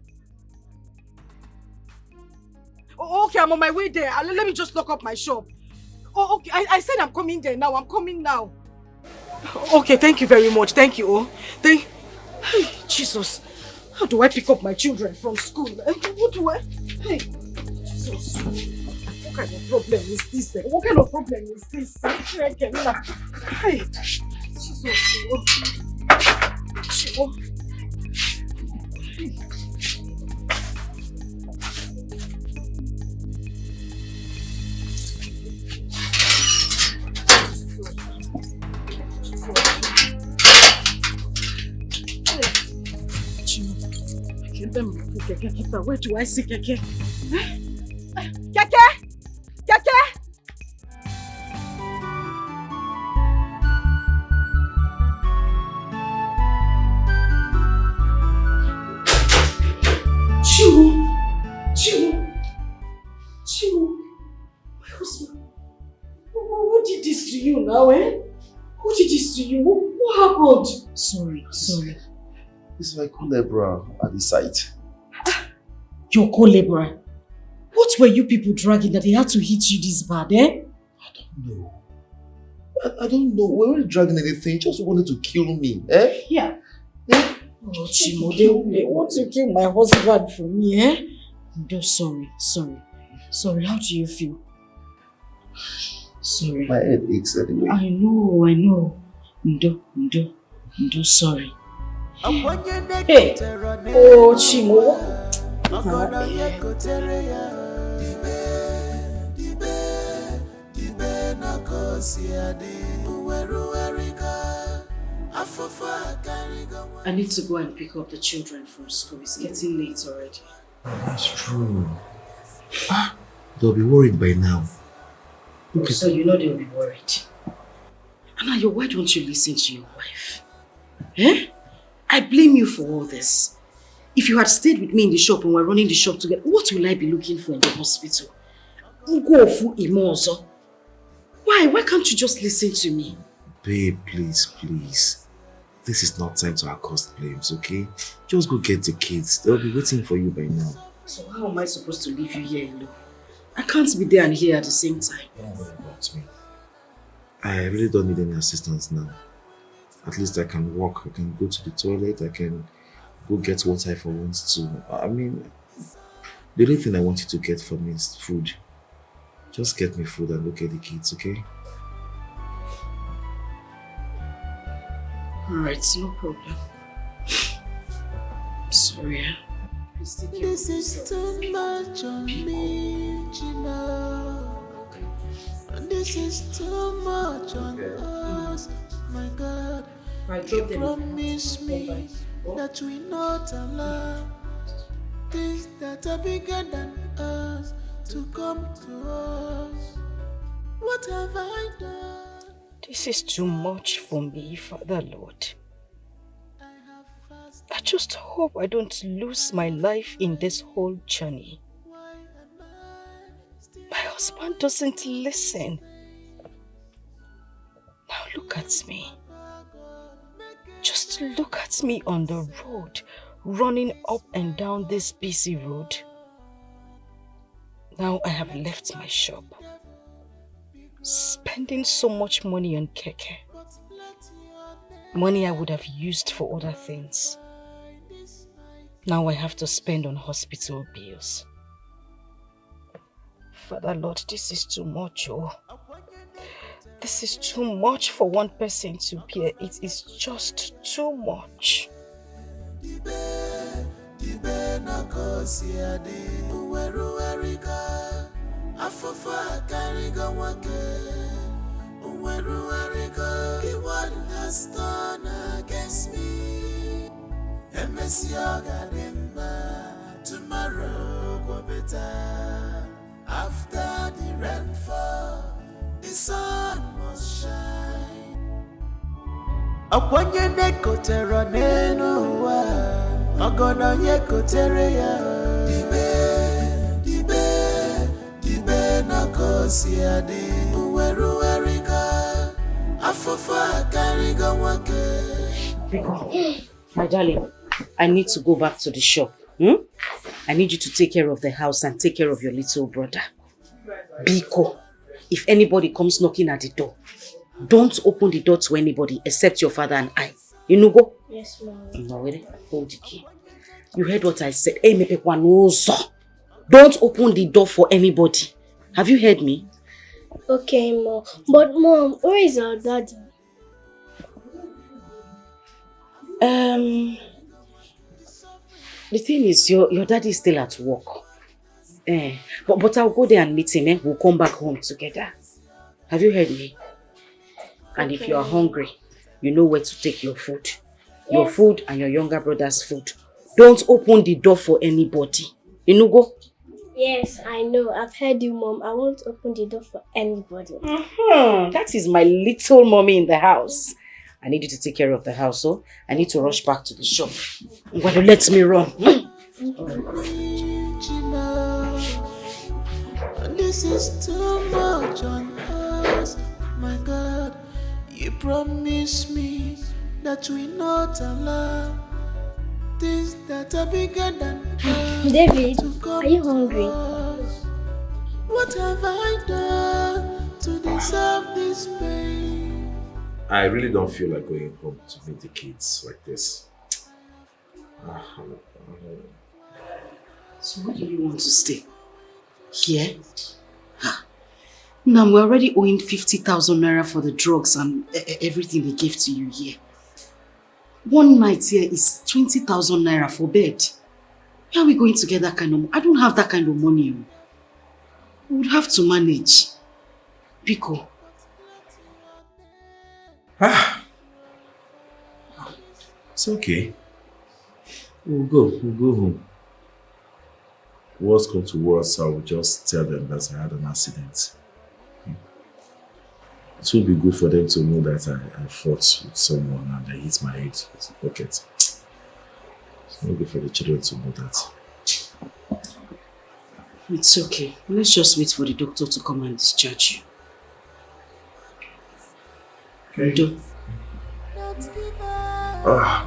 Oh, okay, I'm on my way there. Let me just lock up my shop. Oh, okay. I said I'm coming there now. I'm coming now. Okay, thank you very much. Thank you. Oh, hey, Jesus. How do I pick up my children from school? What do I? Hey, Jesus. What kind of problem is this? What kind of problem is this? Hey, Jesus. Oh. Where do I see Keke? Keke! Keke! Chiwo, my husband. Who did this to you now, eh? Who did this to you? What happened? Sorry. He's my co-laborer at the site. Your co-laborer? What were you people dragging that they had to hit you this bad, eh? No. I don't know. We weren't dragging anything. He just wanted to kill me, eh? Yeah. Oh, Chimo, they want to kill my husband for me, eh? I'm sorry. Sorry, how do you feel? Sorry. My head aches anyway. I know. Ndo, sorry. Hey! Oh, Chimo. I need to go and pick up the children from school. It's getting late already. That's true. They'll be worried by now. Okay. So you know they'll be worried. Anayo, why don't you listen to your wife? Eh? I blame you for all this. If you had stayed with me in the shop and we're running the shop together, what will I be looking for in the hospital? Why? Why can't you just listen to me? Babe, please. This is not time to accost blames, okay? Just go get the kids. They'll be waiting for you by now. So how am I supposed to leave you here alone? I can't be there and here at the same time. Don't worry about me. I really don't need any assistance now. At least I can walk, I can go to the toilet, I can go get what I for wants to. I mean, the only thing I want you to get for me is food. Just get me food and look at the kids, okay? Alright, no problem. Sorry. This is too much on me, Gina. This is too much on us, my God. You promise me that we not allow things that are bigger than us to come to us. What have I done? This is too much for me, Father Lord. I just hope I don't lose my life in this whole journey. My husband doesn't listen. Now look at me. Just look at me on the road, running up and down this busy road. Now I have left my shop, spending so much money on keke. Money I would have used for other things. Now I have to spend on hospital bills. Father Lord, this is too much, oh. This is too much for one person to bear. It is just too much. Has done against me. Tomorrow go better. After the rainfall, the sun must shine. Akwanye neko tera nenuwa, agono yeko tereya. Dibe na kosi ade. Uweru erika, afofa kariga wake. My darling, I need to go back to the shop. I need you to take care of the house and take care of your little brother. Biko, if anybody comes knocking at the door, don't open the door to anybody except your father and I. You know go? Yes, Mom. Hold the key. You heard what I said. Don't open the door for anybody. Have you heard me? Okay, Mom. But Mom, where is our daddy? The thing is, your daddy is still at work. But I'll go there and meet him. We'll come back home together. Have you heard me? And if you are hungry, you know where to take your food. Yes. Your food and your younger brother's food. Don't open the door for anybody. You know go? Yes, I know. I've heard you, Mom. I won't open the door for anybody. That is my little mommy in the house. I need you to take care of the house, so I need to rush back to the shop. But let me run. This is too much on us, my God. You promised me that we not allow things that are bigger than David, are you hungry? What have I done to deserve this pain? I really don't feel like going home to meet the kids like this. So where do you want to stay? Here? Now we're already owing 50,000 naira for the drugs and everything they gave to you here. One night here is 20,000 naira for bed. Where are we going to get that kind of money? I don't have that kind of money. We would have to manage. Pico. It's okay. We'll go home. Worst come to worst, I will just tell them that I had an accident. It will be good for them to know that I fought with someone and I hit my head with a bucket. It's not good for the children to know that. It's okay. Let's just wait for the doctor to come and discharge you. Okay.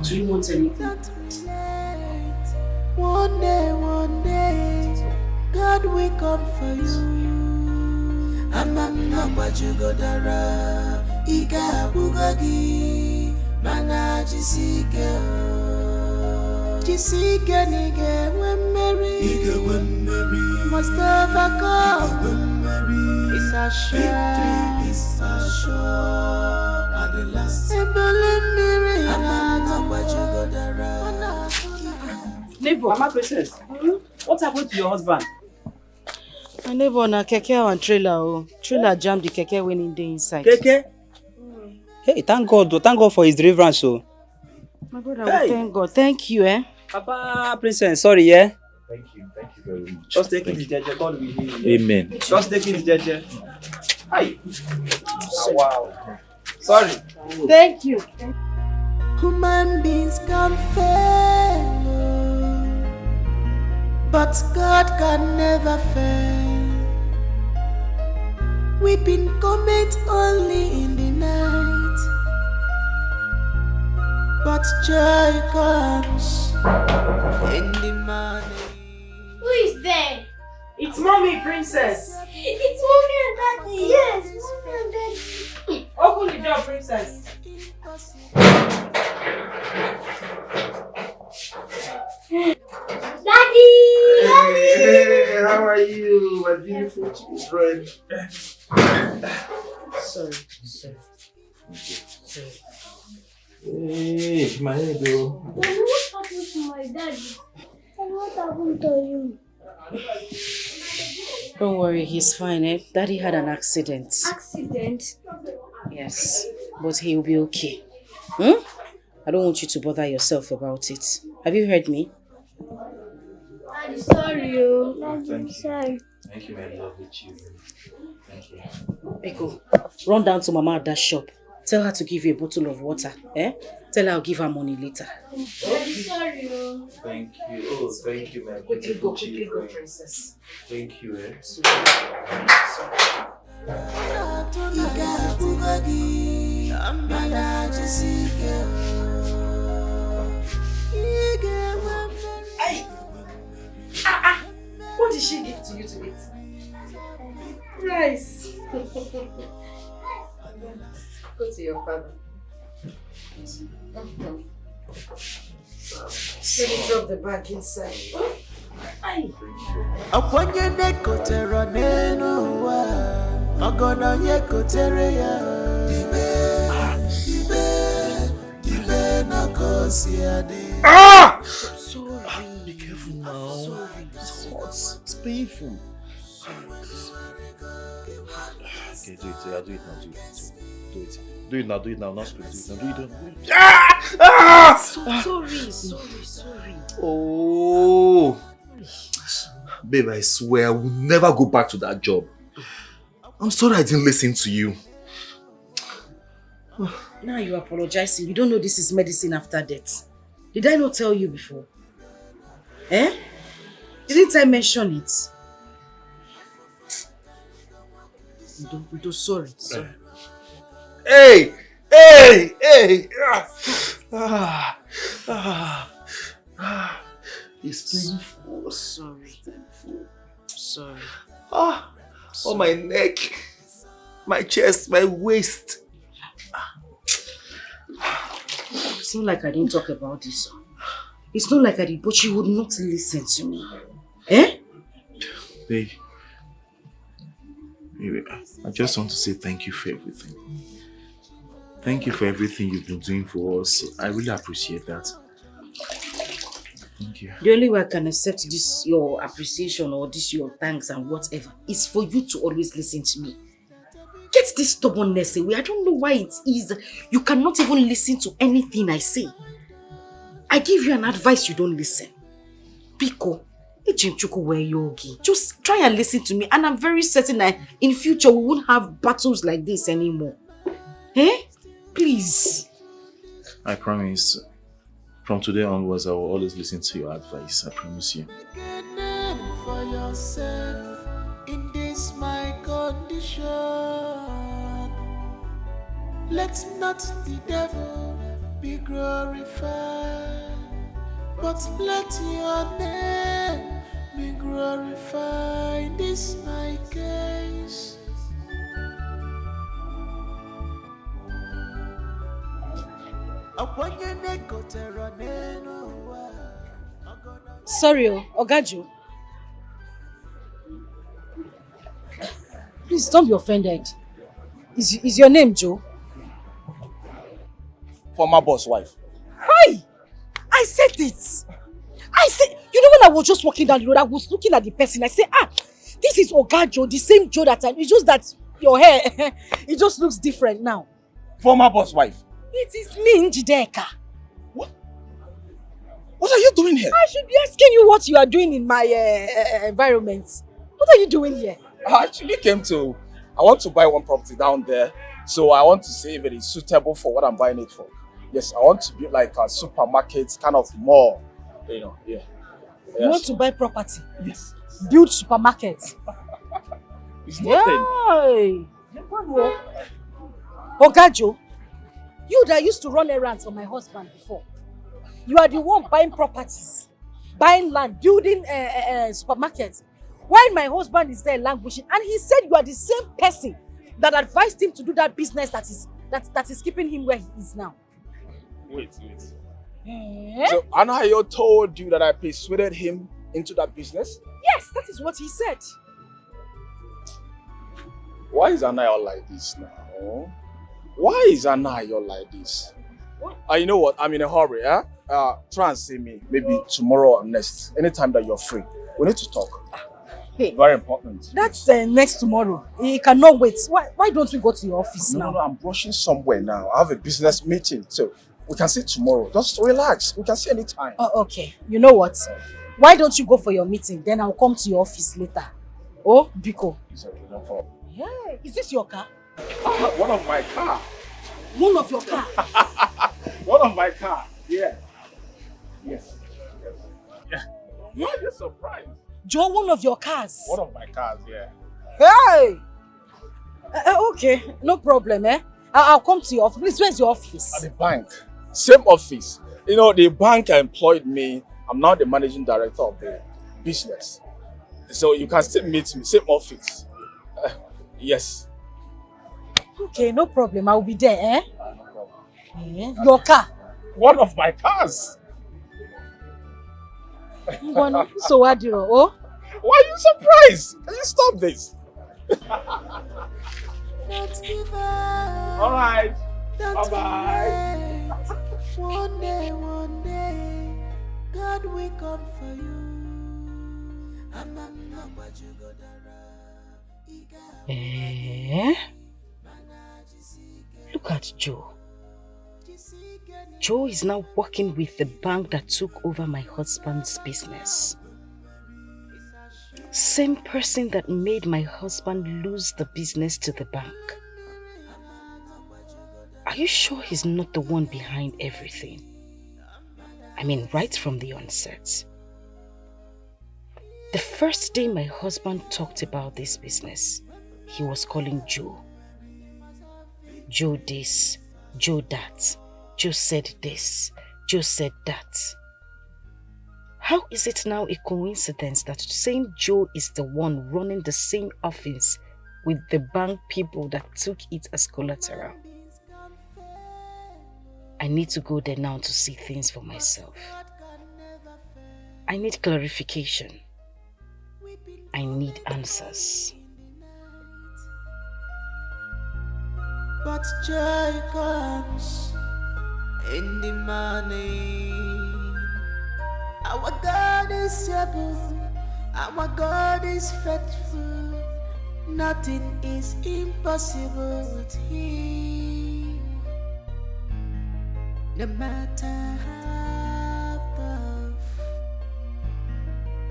Do you want anything? One day, God will come for you. I'm not what you go dara. Ika bugagi, mana jisike nige when married. Must have a come. It's a shame. It's a show. At the last. I'm not what you go dara. Neighbor, Mama Princess, what happened to your husband? My neighbor na keke and trailer. Trailer jammed the keke when in the inside. Keke? Hey, thank God for his deliverance. My brother, thank God. Thank you, Papa Princess, sorry, yeah? Thank you very much. Just take it, Jeje. God will heal you. Amen. Just take it, Jeje. Hi. Wow. Sorry. Thank you. Human beings can fail, but God can never fail. Weeping cometh only in the night, but joy comes in the morning. Who is there? It's Mommy, Princess. It's Mommy and Daddy. Yes, Mommy and Daddy. Open the door, Princess. Daddy! Hey, how are you, my beautiful children? Sorry. Hey, my head, though. Mommy, what happened to my daddy? And what happened to you? Don't worry, he's fine, Daddy had an accident. Accident? Yes, but he'll be okay. I don't want you to bother yourself about it. Have you heard me? Daddy, sorry. Daddy, sorry. Thank you, my lovely children. Thank you. Pico, run down to Mama at that shop. Tell her to give you a bottle of water. Tell her I'll give her money later. Daddy, sorry. Thank you. Oh, thank you, my beautiful children. Princess. Thank you, What did she give to you to eat? Rice. Go to your father. Let me drop the bag inside. Upon your neck, Kotera Nenua, Magona Yekoterea, Ibe, Nakosiade. Sorry. Be careful now. It's hot. It's painful. Okay, do it. Yeah, do it now. Do it now. Do it now. Not scream. Do it now. Sorry. Oh. Babe, I swear I will never go back to that job. I'm sorry I didn't listen to you. Now you're apologizing. You don't know this is medicine after death. Did I not tell you before? Didn't I mention it? Sorry. Hey! It's painful. Sorry. Sorry. On my neck, my chest, my waist. It's not like I didn't talk about this. It's not like I did, but you would not listen to me. Eh? Babe, I just want to say thank you for everything. Thank you for everything you've been doing for us. I really appreciate that. Thank you. The only way I can accept this, your appreciation or this, your thanks and whatever, is for you to always listen to me. Get this stubbornness away. I don't know why it is. You cannot even listen to anything I say. I give you an advice, you don't listen. Biko, just try and listen to me, and I'm very certain that in future we won't have battles like this anymore. Eh? Please. I promise. From today onwards, I will always listen to your advice. I promise you. For yourself in this my condition. Let not the devil be glorified, but let your name be glorified in this my case. Sorry, Ogajo. Please don't be offended. Is your name Joe? Former boss wife. Hi! I said it. You know when I was just walking down the road, I was looking at the person. I said, this is Ogajo, the same Joe that it's just that your hair, it just looks different now. Former boss wife. It is me, Njideka. What are you doing here? I should be asking you what you are doing in my environment. What are you doing here? I actually I want to buy one property down there. So I want to see if it is suitable for what I'm buying it for. Yes, I want to be like a supermarket kind of mall. You know, yeah. Yes. You want to buy property? Yes. Build supermarket? It's nothing. Yay! Ogajo, you that used to run errands for my husband before. You are the one buying properties, buying land, building supermarkets. While my husband is there languishing, and he said you are the same person that advised him to do that business that is keeping him where he is now. Wait. So Anayo told you that I persuaded him into that business? Yes, that is what he said. Why is Anayo like this now? Why is Anayo like this? You know what? I'm in a hurry, eh? Try and see me maybe tomorrow or next. Anytime that you're free. We need to talk. Hey, very important. That's next tomorrow. He cannot wait. Why don't we go to your office now? No, I'm rushing somewhere now. I have a business meeting, so we can see tomorrow. Just relax. We can see anytime. Oh, okay. You know what? Why don't you go for your meeting? Then I'll come to your office later. Oh, Biko. It's okay, no problem. Yeah. Is this your car? One of my car. One of your car? One of my car. Yeah. Yes. Yeah. Why are you surprised? Joe, one of your cars? One of my cars, yeah. Hey! Okay, no problem, eh? I'll come to your office. Please, where's your office? At the bank. Same office. You know, the bank employed me. I'm now the managing director of the business. So you can still meet me. Same office. Yes. Okay, no problem. I'll be there, eh? No problem. Your car? One of my cars. So Adiro, oh? Why are you surprised? Can you stop this? All right. Bye-bye. One day, God will come for you. Look at Joe. Joe is now working with the bank that took over my husband's business. Same person that made my husband lose the business to the bank. Are you sure he's not the one behind everything? I mean, right from the onset. The first day my husband talked about this business, he was calling Joe. Joe this, Joe that. Joe said this, Joe said that. How is it now a coincidence that same Joe is the one running the same office with the bank people that took it as collateral? I need to go there now to see things for myself. I need clarification. I need answers. But joy comes in the morning. Our God is able, our God is faithful. Nothing is impossible with Him. No matter how tough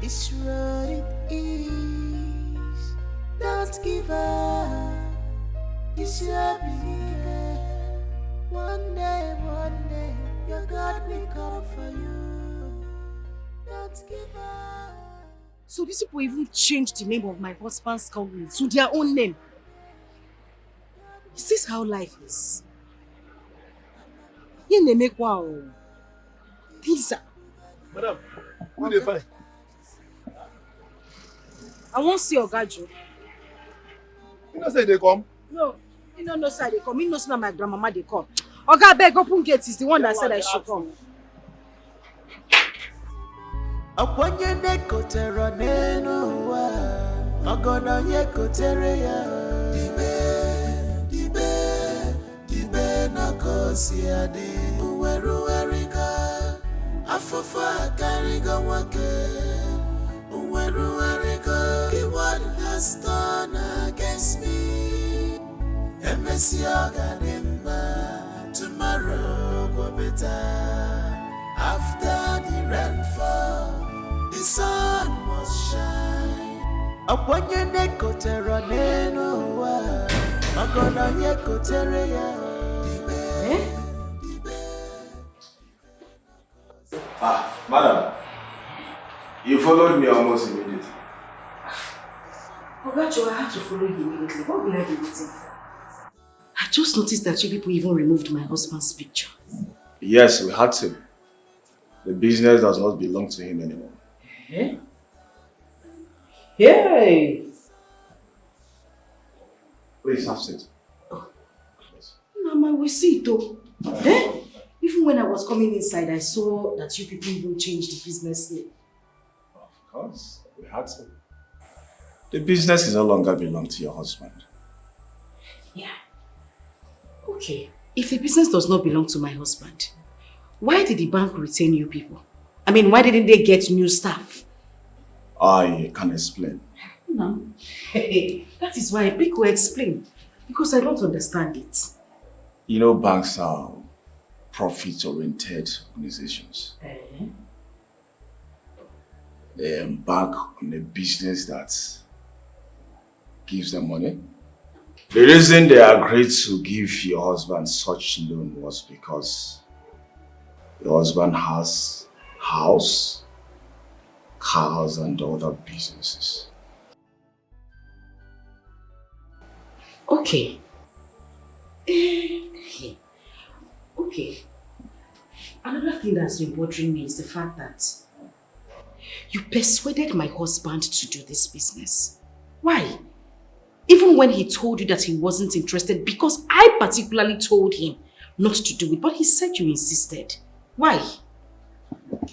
this road it is, don't give up. It's your belief. One day, your God will come for you. Don't give up. So these people even changed the name of my husband's company to their own name. Is this how life is? You name make wow. Pizza. Madam, who they find? I won't see Ogajo. You know say they come? No, you don't know side they come. You know say my grandmama they come. Oga beg open gate is the one that said I should come. Akwanye nekotera neno wa Magona yekotere ya Dibe na kosi ade Uweru erika Afafa kariga wake Uweru erika What has done against me Emesi agadimba Tomorrow go better After the rainfall the sun must shine. Akwanye nekotera neno wa Magona yekotere ya Madam, you followed me almost immediately. Ogacho, I had to follow you immediately. What will I be waiting for? I just noticed that you people even removed my husband's picture. Yes, we had to. The business does not belong to him anymore. Eh? Hey! Please have seat. Mama, we see it though. Eh? Even when I was coming inside, I saw that you people even changed the business name. Of course, we had to. The business is no longer belong to your husband. Yeah. Okay. If the business does not belong to my husband, why did the bank retain you people? I mean, why didn't they get new staff? I can explain. No. Hey, that is why Big will explain. Because I don't understand it. You know, banks are profit-oriented organizations. They embark on a business that gives them money. The reason they agreed to give your husband such loan was because your husband has house, cars, and other businesses. Okay. Okay. Another thing that's been bothering me is the fact that you persuaded my husband to do this business. Why? Even when he told you that he wasn't interested, because I particularly told him not to do it, but he said you insisted. Why?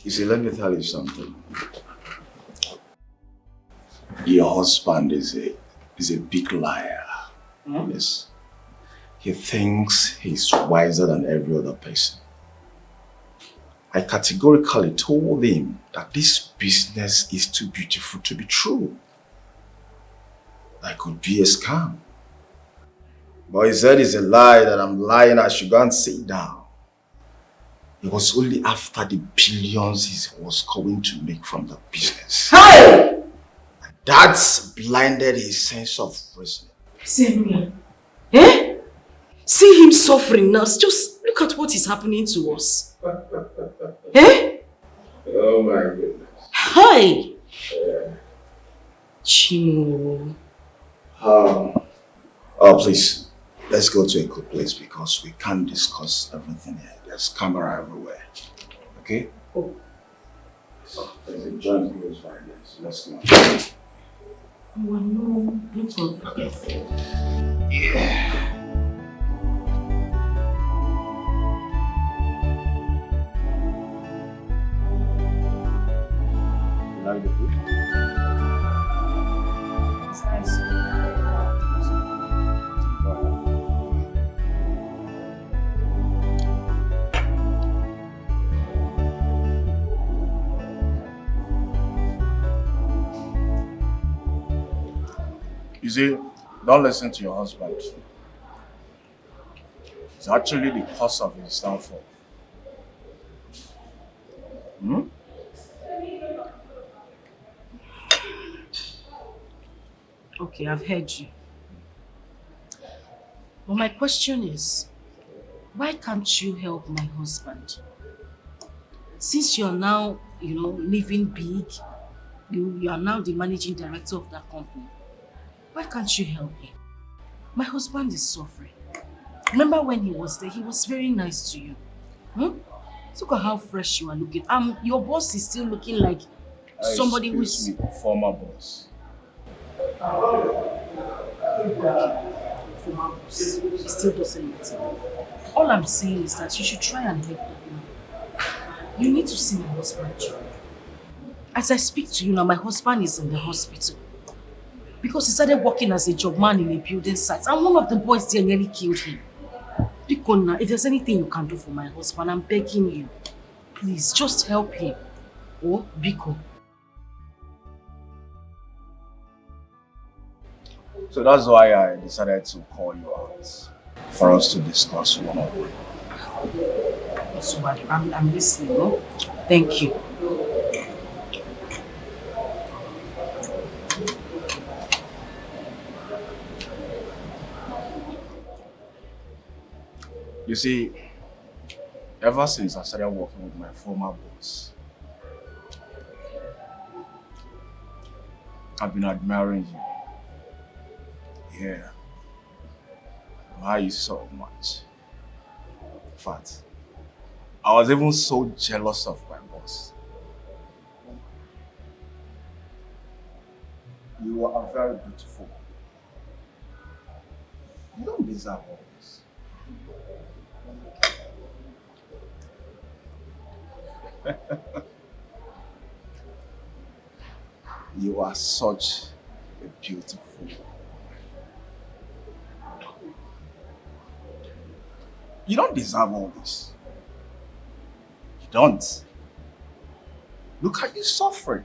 You see, let me tell you something. Your husband is a big liar. Yes. He thinks he's wiser than every other person. I categorically told him that this business is too beautiful to be true. That could be a scam. But he said it's a lie, that I'm lying, I should go and sit down. It was only after the billions he was going to make from the business. Hey! And that's blinded his sense of reason. Samuel, eh? See him suffering now. Just look at what is happening to us. Eh? Oh my goodness. Hi! Yeah. Chimo. Oh, please, let's go to a good place because we can't discuss everything here. There's camera everywhere. Okay? Oh. There's a joint close by there, so let's go. Oh, no, no problem. Yeah. You like the food? It's nice. You see, don't listen to your husband. It's actually the cause of his downfall. Hmm? Okay, I've heard you. But my question is, why can't you help my husband? Since you're now, living big, you are now the managing director of that company, why can't you help him? My husband is suffering. Remember when he was there, he was very nice to you. Look at how fresh you are looking. Your boss is still looking like somebody who's... former boss. Former boss. He still doesn't matter. All I'm saying is that you should try and help that man. You need to see my husband. As I speak to you now, my husband is in the hospital. Because he started working as a job man in a building site, and one of the boys there nearly killed him. Biko, if there's anything you can do for my husband, I'm begging you. Please, just help him. Oh, Biko. So that's why I decided to call you out. For us to discuss one-on-one. So I'm listening, no? Thank you. You see, ever since I started working with my former boss, I've been admiring you. Yeah. I admire you so much. In fact, I was even so jealous of my boss. You are very beautiful. You don't deserve all this. You are such a beautiful woman. You don't deserve all this. You don't. Look at you suffering.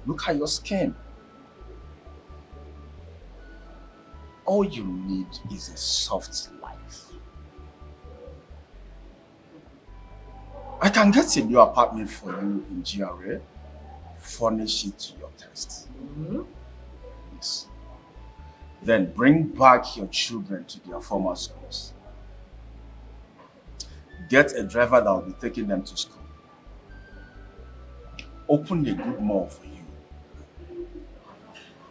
Look at your skin. All you need is a soft life. I can get a new apartment for you in GRA. Furnish it to your taste. Yes. Then bring back your children to their former schools. Get a driver that will be taking them to school. Open a good mall for you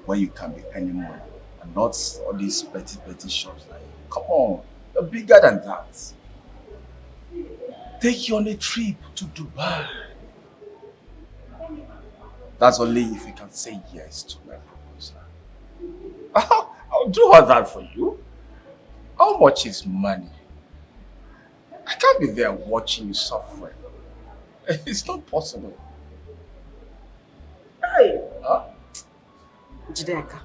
where you can be earning money and not all these petty shops like, come on, you're bigger than that. Take you on a trip to Dubai. That's only if you can say yes to my proposal. I'll do all that for you. How much is money? I can't be there watching you suffering. It's not possible. Hey! Huh? Dikeh,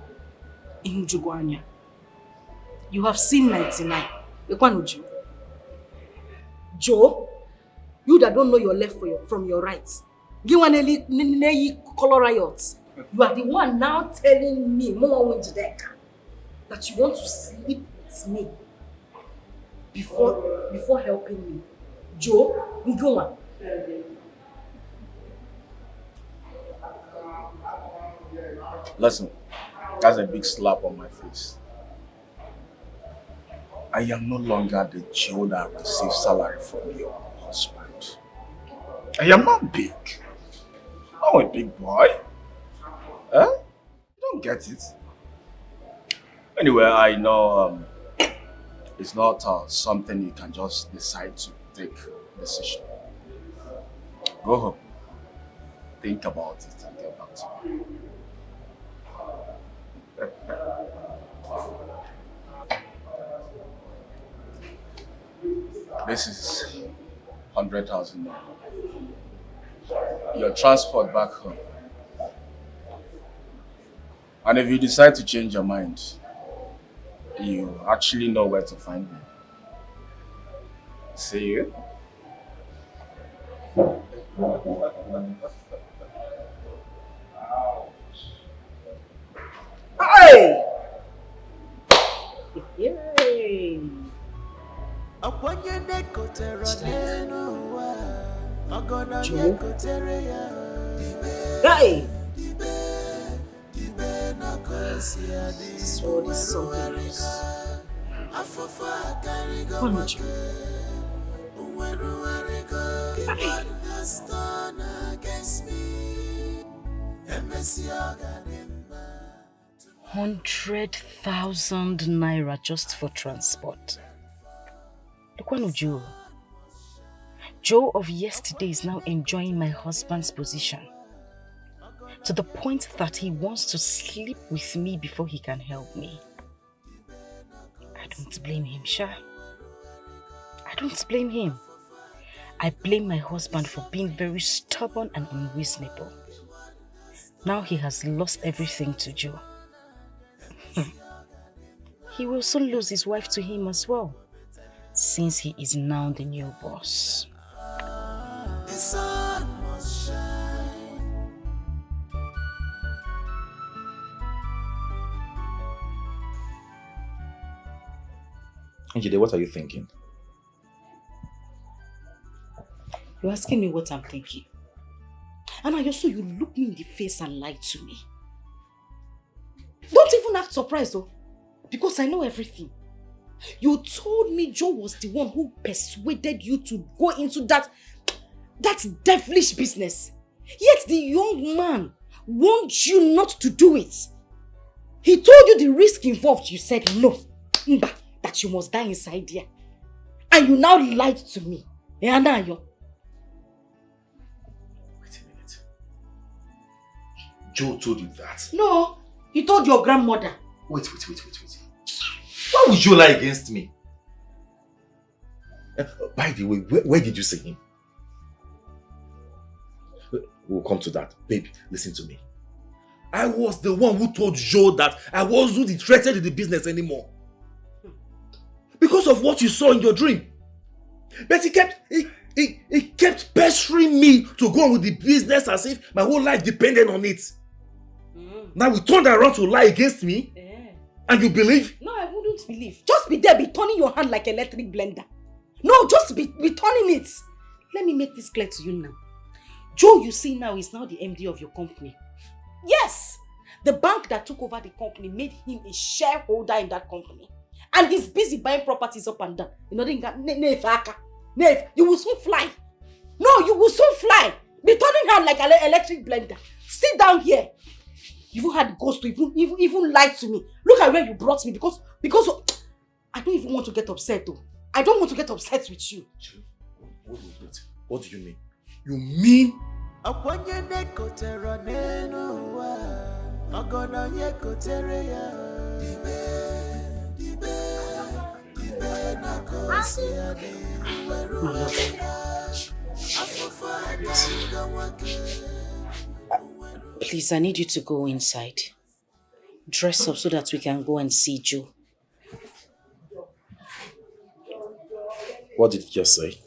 you have seen 99. Joe, you that don't know your left from your right. You are color riots. You are the one now telling me, Dikeh, that you want to sleep with me before helping me. Joe, Ngoma. Listen, that's a big slap on my face. I am no longer the Joe that receives salary from your husband. I am not big. I'm a big boy. Huh? You don't get it. Anyway, I know it's not something you can just decide to take a decision. Go home. think about it and get back to me. This is 100,000 naira. Your transport back home. And if you decide to change your mind, you actually know where to find me. See you. Hey! Yay! Hey! This world is so dangerous. Punch. Hey! 100,000 naira just for transport. Look one of Joe. Joe of yesterday is now enjoying my husband's position. To the point that he wants to sleep with me before he can help me. I don't blame him, Sha. I don't blame him. I blame my husband for being very stubborn and unreasonable. Now he has lost everything to Joe. He will soon lose his wife to him as well, since he is now the new boss. The sun must shine. Njide, what are you thinking? You're asking me what I'm thinking. And I also, you look me in the face and lie to me. Don't even act surprised though, because I know everything. You told me Joe was the one who persuaded you to go into that devilish business. Yet the young man warned you not to do it. He told you the risk involved. You said no, that you must die inside there. And you now lied to me. Anayo. Wait a minute. Joe told you that? No, he told your grandmother. Wait. Why would you lie against me? By the way, where did you see him? We'll come to that. Babe, listen to me. I was the one who told Joe that I wasn't interested in the business anymore. Because of what you saw in your dream. But he kept pestering me to go on with the business as if my whole life depended on it. Now we turned around to lie against me? And you believe? No, I wouldn't believe. Just be there, be turning your hand like an electric blender. No, just be turning it. Let me make this clear to you now. Joe, you see now, is now the MD of your company. Yes! The bank that took over the company made him a shareholder in that company. And he's busy buying properties up and down. You know, you will soon fly. No, you will soon fly. Be turning hand like an electric blender. Sit down here. You had ghost to even lie to me. Look at where you brought me because I don't even want to get upset though. I don't want to get upset with you. What do you mean? You mean? Please, I need you to go inside. Dress up so that we can go and see Joe. What did you just say?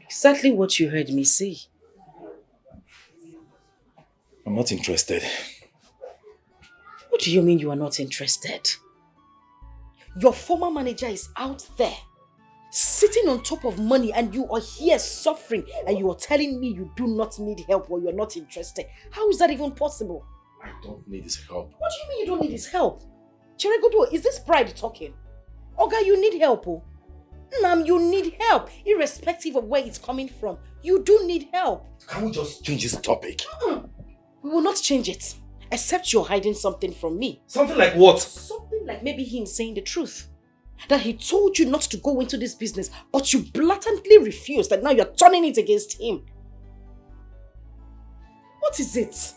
Exactly what you heard me say. I'm not interested. What do you mean you are not interested? Your former manager is out there, sitting on top of money, and you are here suffering, and you are telling me you do not need help or you are not interested. How is that even possible? I don't need his help. What do you mean you don't need his help? Chiregodo, is this pride talking? Oga, you need help, oh. Nam, you need help, irrespective of where it's coming from. You do need help. Can we just change this topic? We will not change it, except you're hiding something from me. Something like what? Something like maybe him saying the truth. That he told you not to go into this business, but you blatantly refused, and now you're turning it against him. What is it?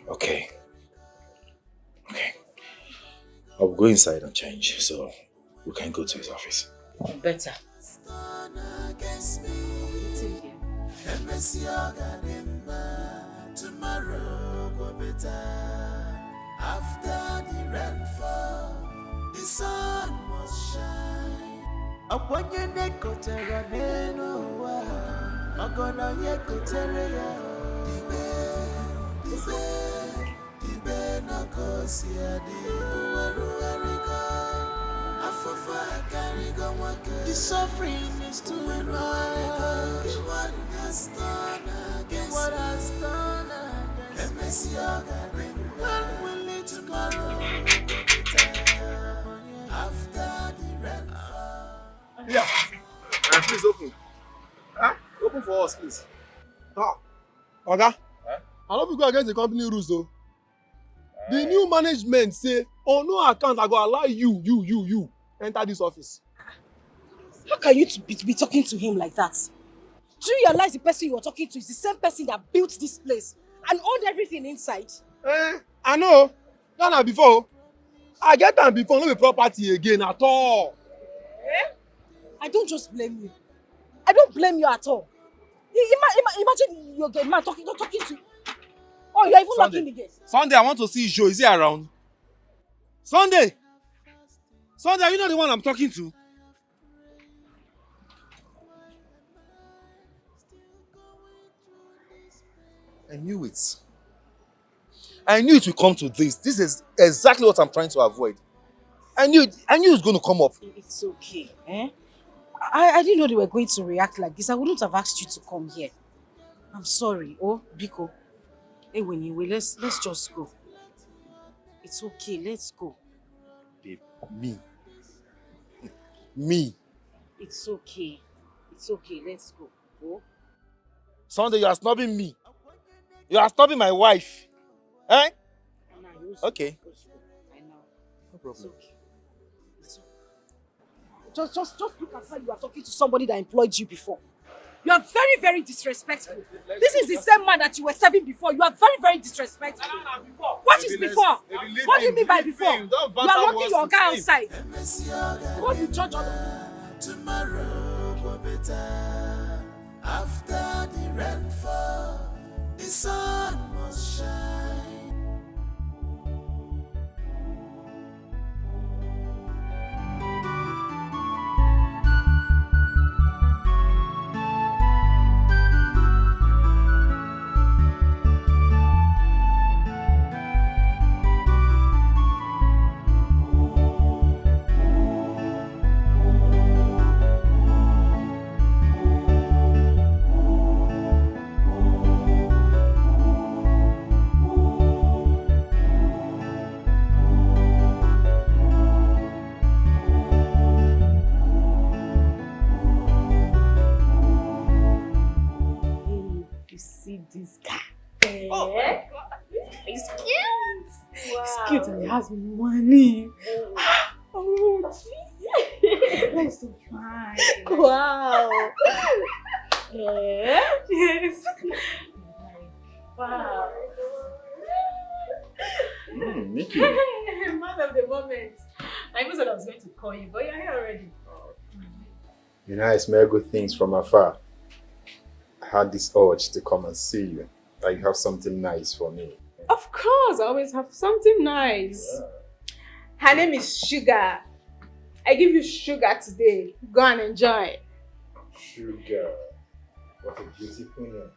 Okay. I'll go inside and change so we can go to his office. Better. Tomorrow go better. After the rainfall, the sun must shine. Upon your neck, Terraneno, Magona Yeko Terrea, Dibe, Nacosia, the suffering is too much. What has done against what has done against me. When will it tomorrow after the rainfall? Yeah. Please open. Huh? Open for us, please. Oga, I don't go against the company rules though. The new management say, on no account, I go allow you enter this office. How can you be talking to him like that? Do you realize the person you are talking to is the same person that built this place and owned everything inside? I know. That before. I get them before, no be property again at all. I don't just blame you. I don't blame you at all. Imagine you're the man talking to. Oh, you're even locking the gate. Sunday, I want to see Joe. Is he around? Sunday, are you not the one I'm talking to? I knew it. I knew it would come to this. This is exactly what I'm trying to avoid. I knew it was going to come up. It's okay. I didn't know they were going to react like this. I wouldn't have asked you to come here. I'm sorry. Oh, Biko. Anyway, let's just go. It's okay. Let's go. Babe, me. It's okay. It's okay. Let's go. Oh. Sunday, you are snubbing me. You are snubbing my wife. Eh? Okay. I know. No problem. It's okay. Just look at how you are talking to somebody that employed you before. You are very, very disrespectful. This is the same man that you were serving before. You are very, very disrespectful. What is before? What do you mean by before? You are locking your guy outside. God will judge all of you. Tomorrow will be better. After the rainfall, the sun must shine. This guy. Oh my God. He's cute. Wow. He's cute and he has money. Oh, geez. That's so fine. Wow. Yes. Wow. Mickey. Man of the moment. I even said I was going to call you, but you're here already. You know, I smell good things from afar. I had this urge to come and see you. That you have something nice for me. Of course, I always have something nice. Yeah. Her name is Sugar. I give you sugar today. Go and enjoy. Sugar. What a beautiful name.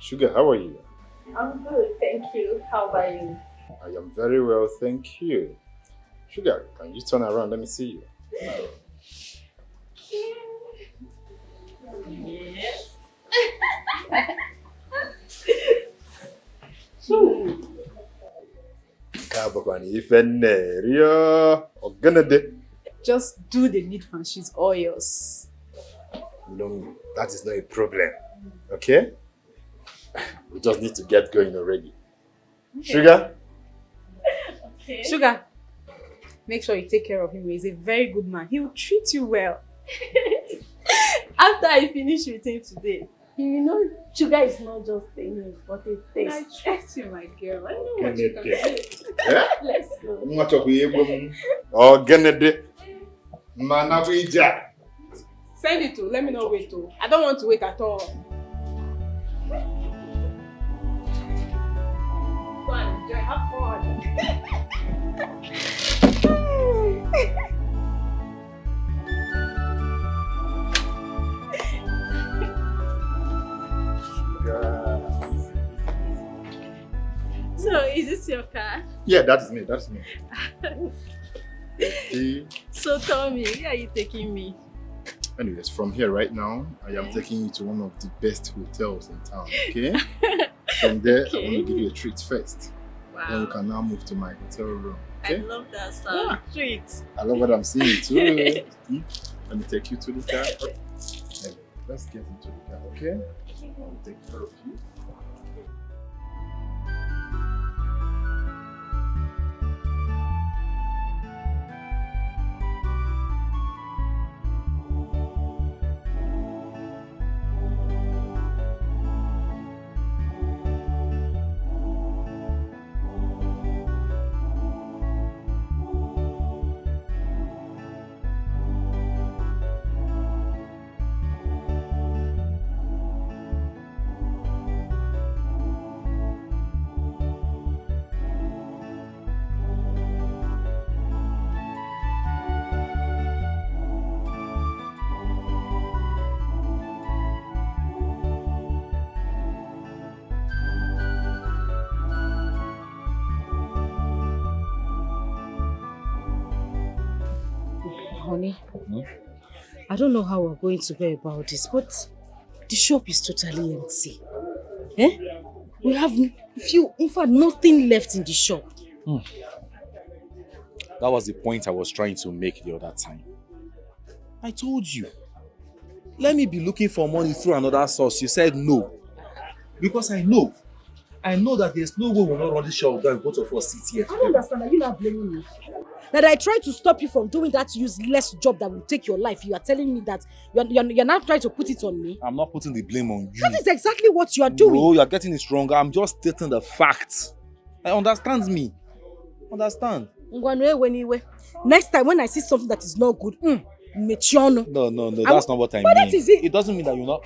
Sugar, how are you? I'm good, thank you. How about you? I am very well, thank you. Sugar, can you turn around? Let me see you. Yes. Just do the needful and she's all yours. No, that is not a problem. Okay? We just need to get going already. Okay. Sugar? Okay. Sugar, make sure you take care of him. He's a very good man. He will treat you well. After I finish with him today, you know, sugar is not just a name, but a taste. I trust you, my girl. I know what you can do. Let's go. Send it to. Let me not wait. I don't want to wait at all. Go and enjoy. Have fun. So, is this your car? Yeah, that is me. That's me. So tell me, where are you taking me? Anyways, from here right now, I am taking you to one of the best hotels in town, okay? From there, I want to give you a treat first. Wow. Then we can now move to my hotel room, okay? I love that sound. Treat. I love what I'm seeing too. Let me take you to the car. Let's get into the car, okay? I'll take care of you. Honey, I don't know how we're going to go about this, but the shop is totally empty. Eh? We have in fact, nothing left in the shop. That was the point I was trying to make the other time. I told you, let me be looking for money through another source. You said no. Because I know that there's no way we'll not run this shop down, both of us sit here. I don't understand. Are you not blaming me? That I tried to stop you from doing that useless job that will take your life. You are telling me that you're not trying to put it on me. I'm not putting the blame on you. That is exactly what you are doing. No, you're getting it wrong. I'm just stating the facts. Understand me. Understand? Next time when I see something that is not good, No, that's not what I mean. That is it. It doesn't mean that you're not.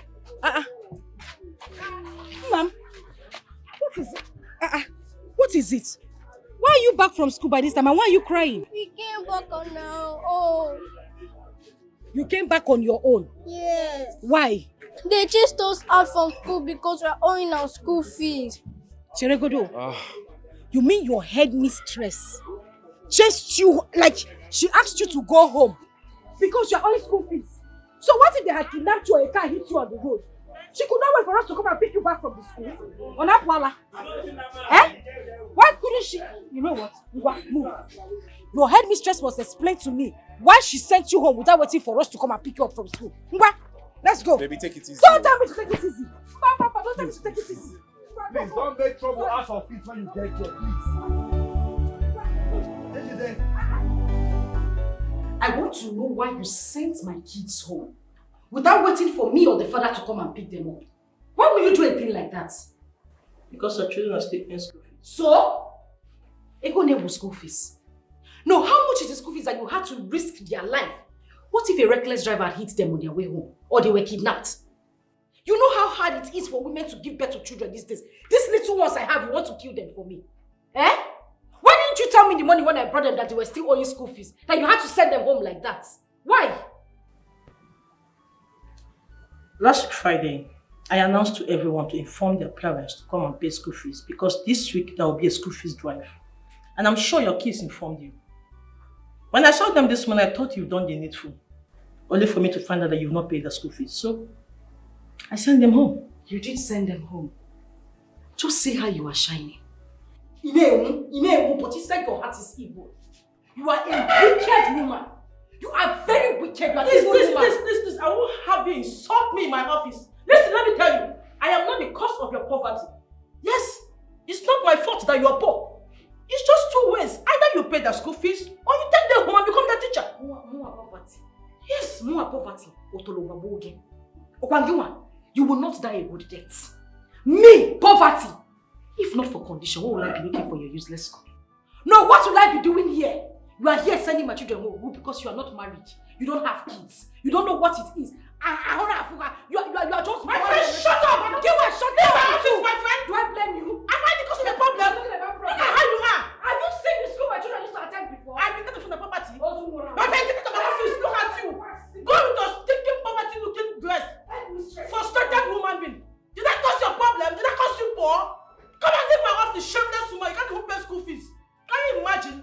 Ma'am, what is it? What is it? Why are you back from school by this time and why are you crying? We came back on our own. You came back on your own? Yes. Why? They chased us out from school because we're owing our school fees. Cheregodo, you mean your headmistress chased you, like she asked you to go home because you're owing school fees? So what if they had kidnapped you or a car hit you on the road? She could not wait for us to come and pick you back from the school. On Apwala. Eh? Why couldn't she? You know what? Move. Your headmistress must explain to me why she sent you home without waiting for us to come and pick you up from school. Let's go. Baby, take it easy. Don't tell me to take it easy. Papa, don't tell me to take it easy. Please don't make trouble out of it when you get here, please. I want to know why you sent my kids home without waiting for me or the father to come and pick them up. Why will you do a thing like that? Because our children are still in school fees. So? Ego school fees. No, how much is the school fees that you had to risk their life? What if a reckless driver had hit them on their way home? Or they were kidnapped? You know how hard it is for women to give birth to children these days. These little ones I have, you want to kill them for me? Eh? Why didn't you tell me in the morning when I brought them that they were still owing school fees? That you had to send them home like that? Why? Last Friday, I announced to everyone to inform their parents to come and pay school fees because this week there will be a school fees drive. And I'm sure your kids informed you. When I saw them this morning, I thought you've done the needful. Only for me to find out that you've not paid the school fees. So, I sent them home. You did send them home. Just see how you are shining. Ine, but it's like your heart is evil. You are a wicked woman. You are very wicked. You are Please, woman. I won't have you insult me in my office. Listen, let me tell you. I am not the cause of your poverty. Yes, it's not my fault that you are poor. It's just two ways. Either more poverty. Yes, more poverty. Okwangiwa, you will not die a good death. Me, poverty. If not for condition, what will I be looking for your useless school? No, what will I be doing here? You are here sending my children home because you are not married. You don't have kids. You don't know what it is. You are just... My friend, shut up! Shut up! My friend, do I blame you? Am I because of the problem? Look at how you are. Have you seen the school my children used to attend before? I've been getting from the property. My friend, get out of my office. Look at you. Go with your stinking poverty-looking dress. Frustrated woman being. Did that cause your problem? Did that cause you poor? Come and leave my office, shameless woman. You can't even pay school fees. Can you imagine?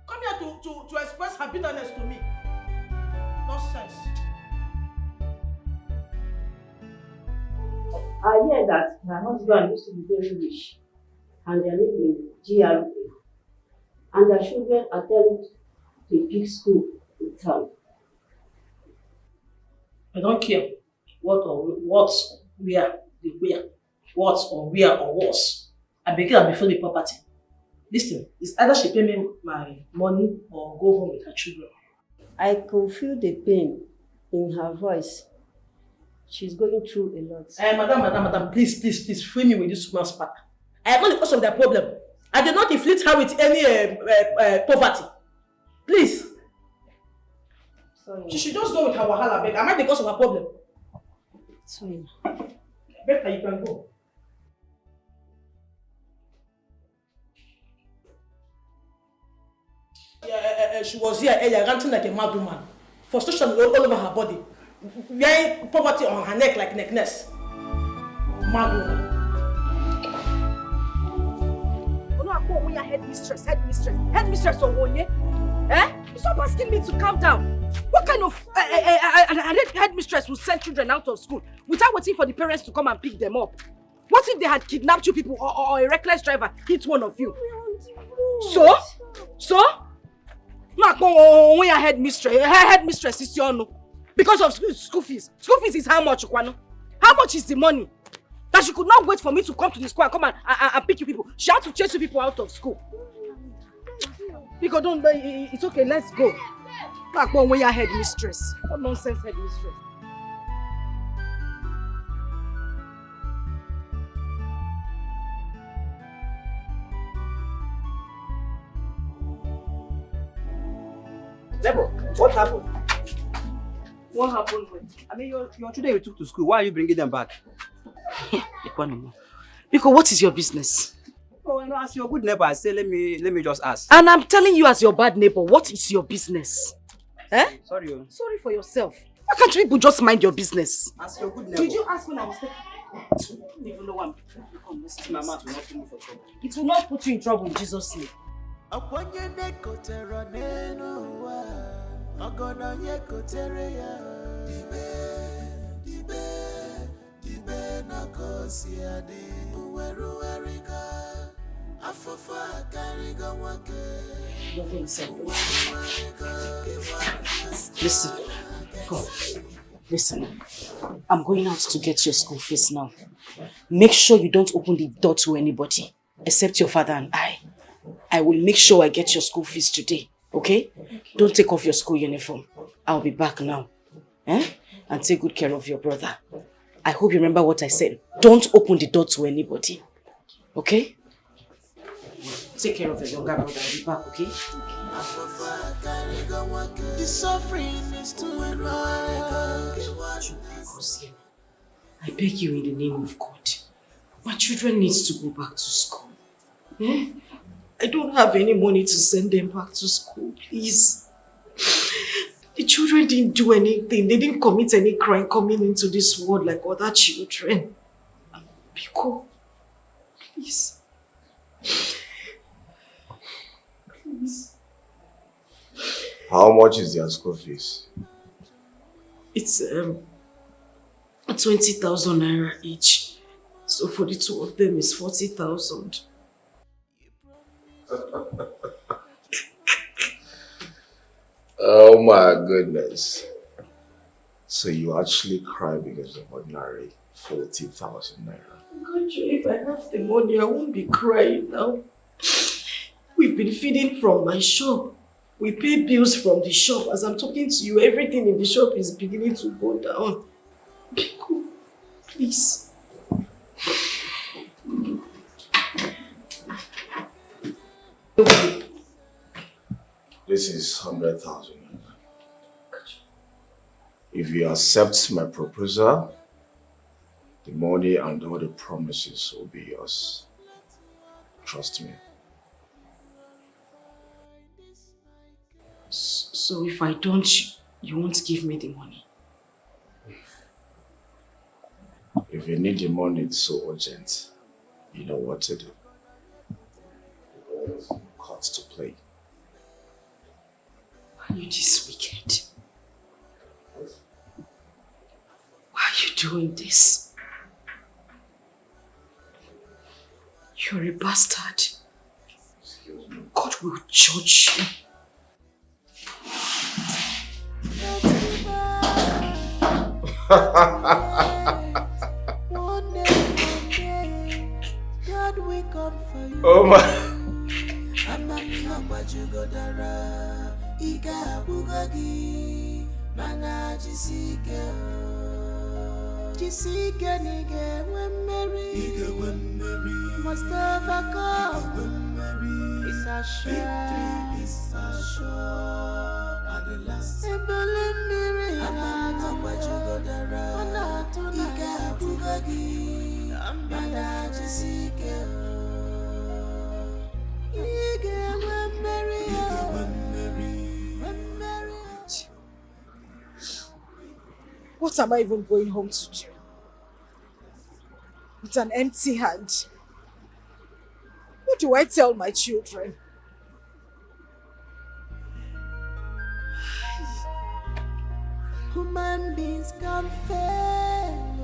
Come here to express her bitterness to me. Nonsense. I hear that her husband used to be very rich and they live in GRA and their children attend a big school in town. I don't care what, where they wear, what or where or what. I begin and before the property. Listen, it's either she pay me my money or go home with her children. I can feel the pain in her voice. She's going through a lot. Madam, please, free me with this woman's part. I am not the cause of their problem. I did not inflict her with any poverty. Please. Sorry. She should just go with her wahala, beg. Am I the cause of her problem? Sorry. Better you can go. She was here earlier ranting like a mad woman. Frustration all over her body. Wearing poverty on her neck like necklace. Mad woman. You know, headmistress or Wonye? You stop asking me to calm down. What kind of headmistress will send children out of school without waiting for the parents to come and pick them up? What if they had kidnapped you people or a reckless driver hit one of you? So? When your headmistress is your no. Because of school fees. School fees is how much, Kwano? How much is the money? That she could not wait for me to come to the school and come and pick you people. She had to chase you people out of school. Because it's okay, let's go. When your headmistress. What nonsense headmistress. Debo, what happened? What happened with? I mean, your children you took to school, why are you bringing them back? Because what is your business? Oh, you know, as your good neighbor, I say, let me just ask. And I'm telling you as your bad neighbor, what is your business? Sorry. Sorry for yourself. Why can't you people just mind your business? As your good neighbor. Did you ask when I was taking? I don't even know what my mouth will not put me for trouble. It will not put you in trouble in Jesus' name. Listen, I'm going out to get your school fees now. Make sure you don't open the door to anybody, except your father and I. I will make sure I get your school fees today, okay? Don't take off your school uniform. I'll be back now. And take good care of your brother. I hope you remember what I said. Don't open the door to anybody, okay? Take care of your younger brother. I'll be back, okay? The suffering is too much. I beg you in the name of God. My children need to go back to school. I don't have any money to send them back to school, please. The children didn't do anything. They didn't commit any crime coming into this world like other children. Biko, please. Please. How much is their school fees? It's 20,000 naira each. So for the two of them, it's 40,000. Oh my goodness. So you actually cry because of ordinary 40,000 naira. God, if I have the money, I won't be crying now. We've been feeding from my shop. We pay bills from the shop. As I'm talking to you, everything in the shop is beginning to go down. Biko, please. This is 100,000. If you accept my proposal, the money and all the promises will be yours. Trust me. So if I don't, you won't give me the money? If you need the money, it's so urgent. You know what to do. Cards to play. Why are you this wicked? Why are you doing this? You're a bastard. God will judge you. Oh my. What am I even going home to do? With an empty hand. What do I tell my children? Human beings can fail,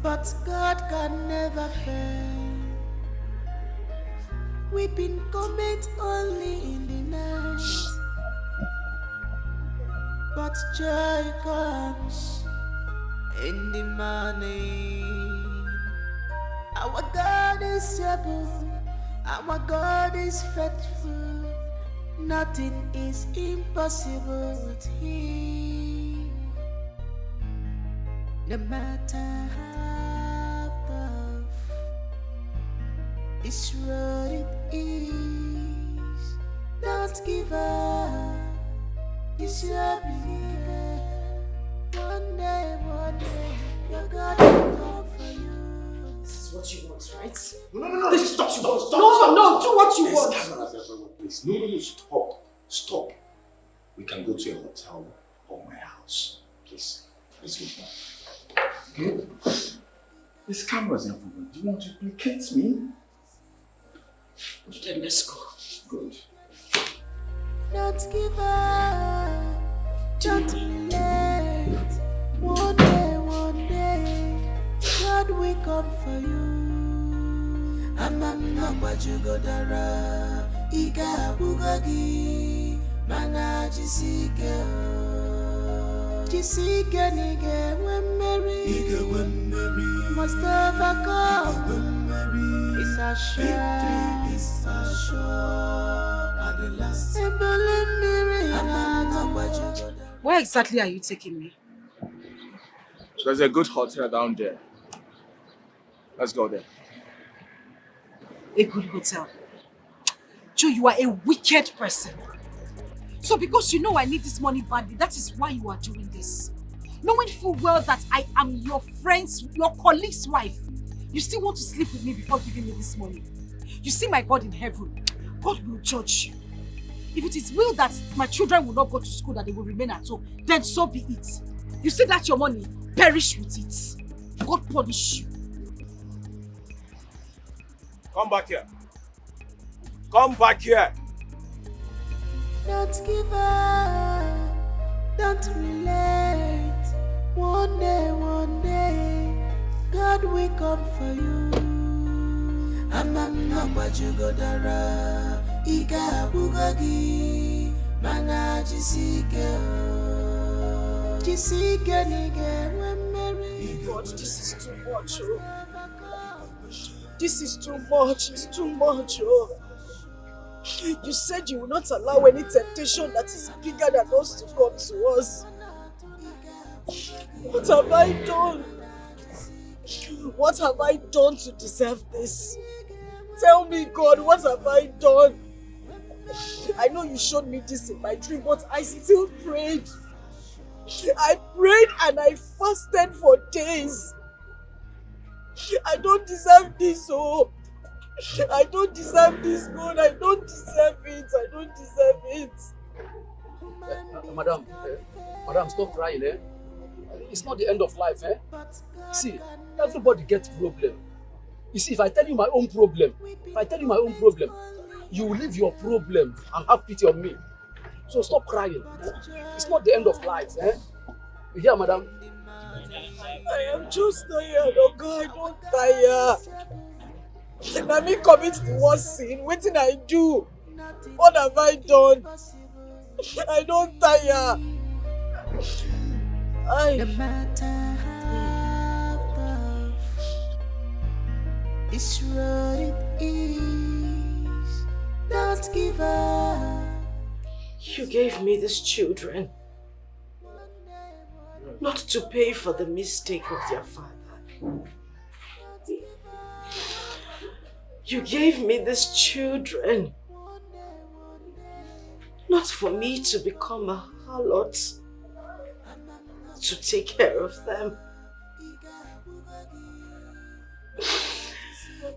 but God can never fail. Weeping comet only in the night, but joy comes in the morning. Our God is able, our God is faithful. Nothing is impossible with Him. No matter how tough this road it is, don't give up. It's your belief. One day, your God will come for you. This is what you want, right? No. This is Stop. No, do what you want. Cameras everywhere, please. No, stop. We can go to a hotel or my house. Please, let's go back. Okay? There's cameras everywhere. Do you want to implicate me? Then let's go. Good. Don't give up. Don't relent. One day, God will come for you. Iga bugagi mana jisike nige wemmeri must overcome. It's a shame at the last. Where exactly are you taking me? There's a good hotel down there. Let's go there. A good hotel. Joe, you are a wicked person. So because you know I need this money badly, that is why you are doing this. Knowing full well that I am your friend's, your colleague's wife, you still want to sleep with me before giving me this money. You see my God in heaven, God will judge you. If it is will that my children will not go to school, that they will remain at home, then so be it. You see that your money, perish with it. God punish you. Come back here. Come back here. Don't give up. Don't relent. One day, God will come for you. Iga bugagi mana jisike nige wemmeri. God, this is too much. Oh. This is too much. It's too much. Oh. You said you will not allow any temptation that is bigger than us to come to us. What have I done? What have I done to deserve this? Tell me, God, what have I done? I know you showed me this in my dream, but I still prayed. I prayed and I fasted for days. I don't deserve this, oh. I don't deserve this, God. I don't deserve it. I don't deserve it. Madam, stop crying, eh? It's not the end of life, eh? See, everybody gets problem. You see, if I tell you my own problem, you will leave your problem and have pity on me. So stop crying. It's not the end of life, eh? You hear, madam? I am just tired, oh God, I don't tire. Let me commit the worst sin. What did I do? What have I done? I don't tire. No matter how tough this road it is, don't give up. You gave me these children not to pay for the mistake of their father. You gave me these children not for me to become a harlot, to take care of them.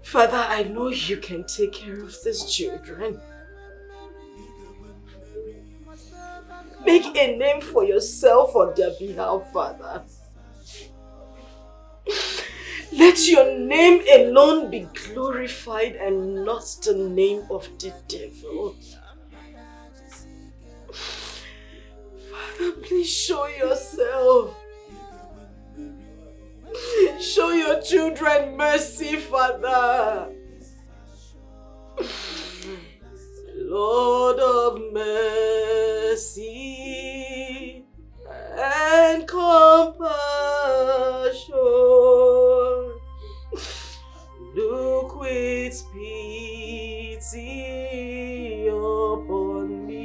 Father, I know you can take care of these children. Make a name for yourself on their behalf, Father. Let your name alone be glorified and not the name of the devil. Father, please show yourself. Show your children mercy, Father. Lord of mercy and compassion, look with pity upon me.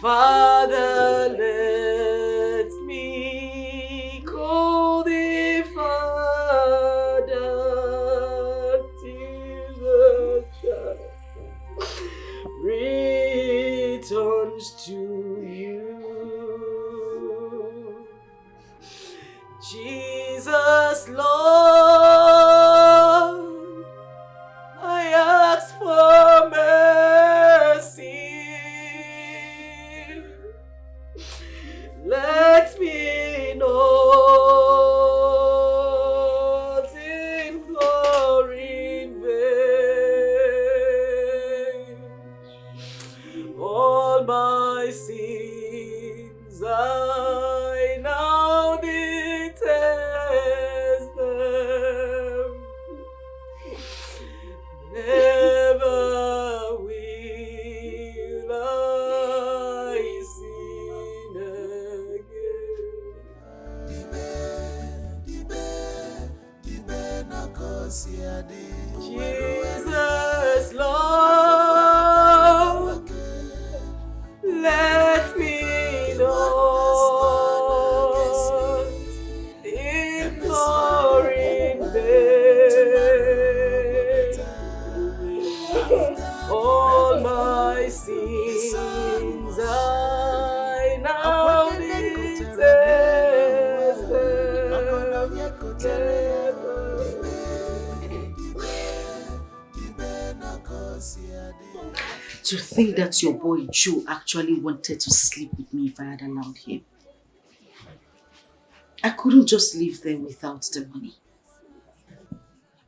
Father, let me call thee Father till the child returns to you. Jesus, Lord, I ask for mercy. Let me not implore in vain. All my sins I now detest them. Never will I sin again. Jesus, Lord, let me not implore in vain. All my sins I now detest To think that your boy Joe actually wanted to sleep with me if I had allowed him. I couldn't just leave there without the money.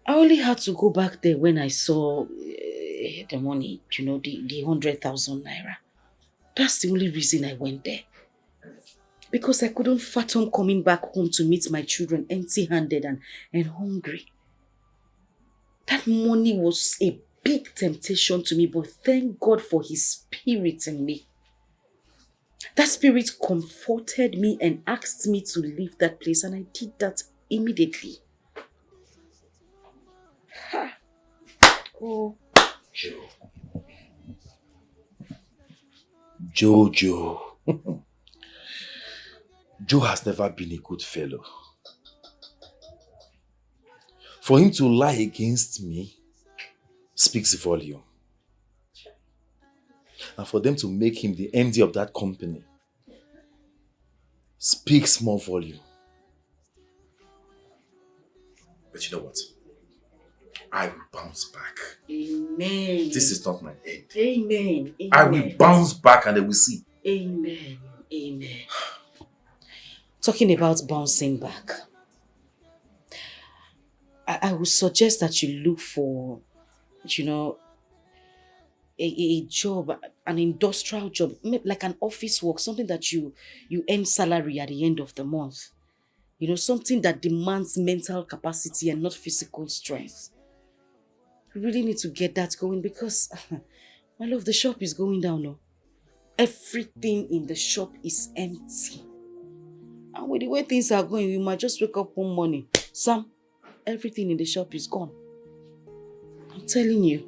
I only had to go back there when I saw the money, you know, the 100,000 naira. That's the only reason I went there. Because I couldn't fathom coming back home to meet my children empty-handed and hungry. That money was a big temptation to me, but thank God for His Spirit in me. That Spirit comforted me and asked me to leave that place, and I did that immediately. Ha. Oh. Jojo. Joe has never been a good fellow. For him to lie against me speaks volume. And for them to make him the MD of that company speaks more volume. But you know what? I will bounce back. Amen. This is not my end. Amen. Amen. I will bounce back and they will see. Amen. Amen. Talking about bouncing back, I would suggest that you look for, a job, an industrial job, like an office work, something that you earn salary at the end of the month. Something that demands mental capacity and not physical strength. We really need to get that going because, my love, the shop is going down now. Everything in the shop is empty. And with the way things are going, we might just wake up one morning. Sam, everything in the shop is gone. I'm telling you.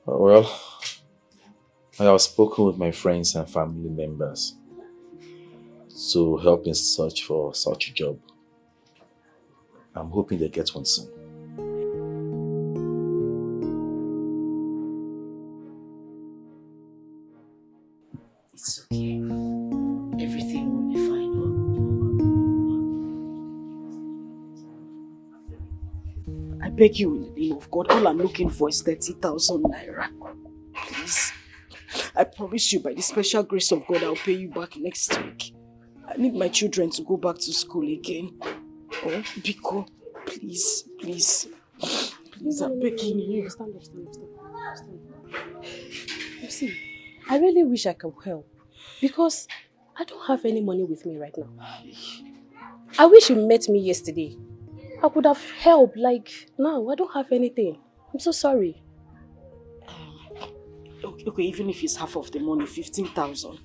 Well, I have spoken with my friends and family members to help me search for such a job. I'm hoping they get one soon. It's okay. Everything will be fine. I beg you in the name of God, all I'm looking for is 30,000 naira. Please. I promise you by the special grace of God, I'll pay you back next week. I need my children to go back to school again. Oh, Biko, please, please. Please, I'm begging you. Stand. You see, I really wish I could help because I don't have any money with me right now. I wish you met me yesterday. I could have helped, like, now I don't have anything. I'm so sorry. Okay, even if it's half of the money, 15,000.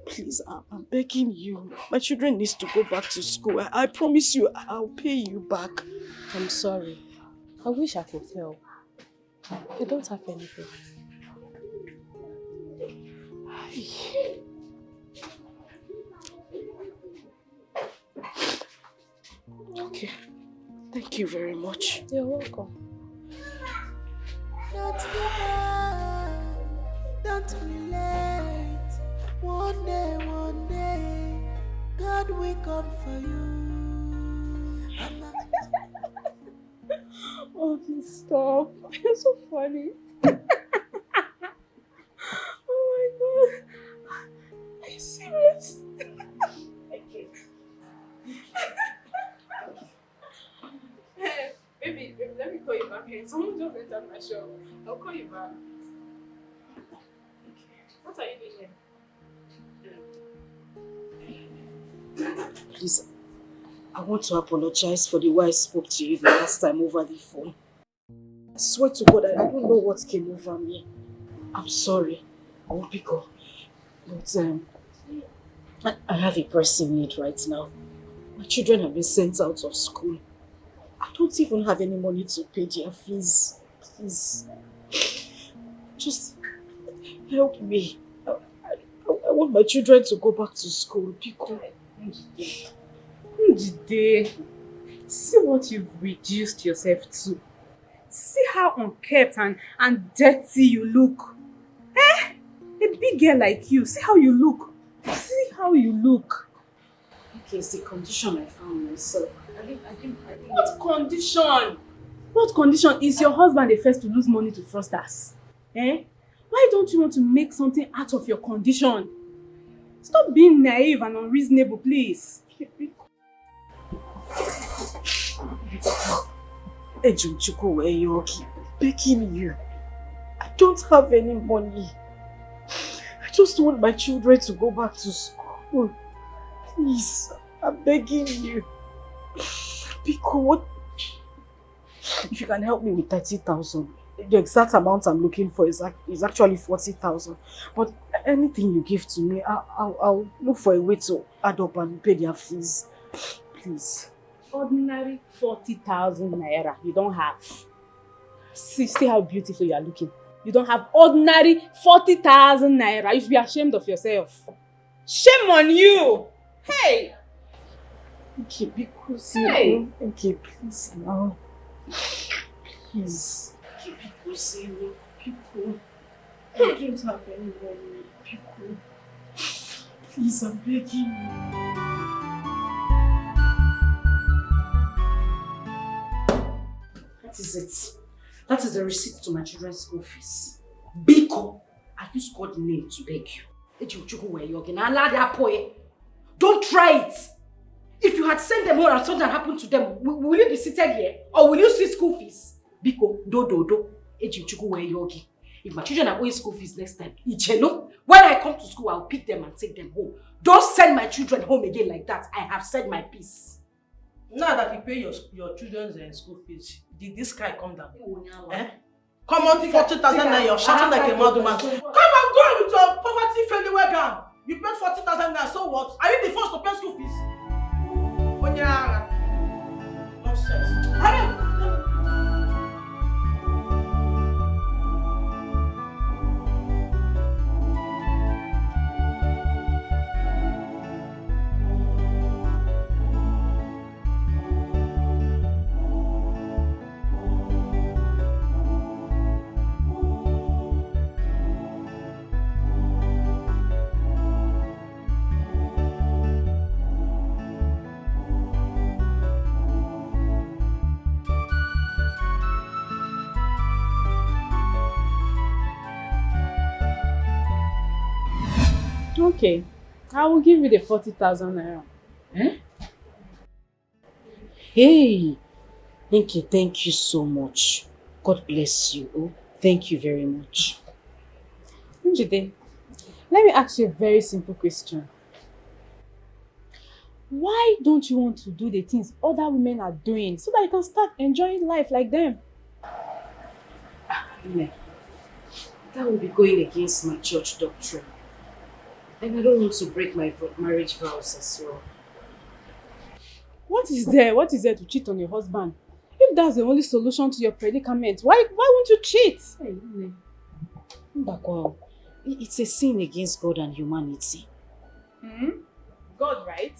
Please, I'm begging you. My children need to go back to school. I promise you, I'll pay you back. I'm sorry. I wish I could help. I don't have anything. Okay. Thank you very much. You're welcome. Don't give up, don't relent. One day, God will come for you. Oh, please stop. You're so funny. Oh my God. Are you serious? Okay. Hey, baby, let me call you back here. Someone just entered my shop. I'll call you back. Okay. What are you doing here? Please, I want to apologize for the way I spoke to you the last time over the phone. I swear to God, I don't know what came over me. I'm sorry. I won't pick up. But I have a pressing need right now. My children have been sent out of school. I don't even have any money to pay their fees. Please. Just help me. I want my children to go back to school. Pico. Njide, see what you've reduced yourself to. See how unkept and dirty you look. A big girl like you, see how you look. See how you look. Okay, it's the condition I found myself. I didn't. What condition? What condition is your husband the first to lose money to fraudsters? Why don't you want to make something out of your condition? Stop being naive and unreasonable, please. Ejunchuko, where you okay? Begging you. I don't have any money. I just want my children to go back to school. Please, I'm begging you. Because what? If you can help me with 30,000, the exact amount I'm looking for is actually 40,000. But anything you give to me, I'll look for a way to add up and pay their fees. Please. ordinary 40,000 naira you don't have. See how beautiful you are looking. You don't have ordinary 40,000 naira. You should be ashamed of yourself. Shame on you! Hey! Okay, because Hey! Okay, please now. Please. Okay, because people. I don't have any money. People. Please, I'm begging you. That is it. That is the receipt to my children's school fees. Biko, I used God's name to beg you. Don't try it. If you had sent them home and something happened to them, will you be seated here? Or will you see school fees? Biko, do. If my children are going school fees next time, when I come to school, I'll pick them and take them home. Don't send my children home again like that. I have said my piece. Now that you pay your children's school fees, did this guy come down? Eh? Come on, 40,000 naira, you're shouting like a mad woman. Come and go with your poverty friendly wagon. You paid 40,000 naira, so what? Are you the first to pay school fees? Nonsense. Hurry! Okay, I will give you the 40,000 naira. Eh? Hey, Inky, thank you so much. God bless you. Oh, thank you very much. Njide, let me ask you a very simple question. Why don't you want to do the things other women are doing so that you can start enjoying life like them? That will be going against my church doctrine. And I don't want to break my marriage vows as well. What is there to cheat on your husband? If that's the only solution to your predicament, why won't you cheat? Hey, Mbakwa, it's a sin against God and humanity. God, right?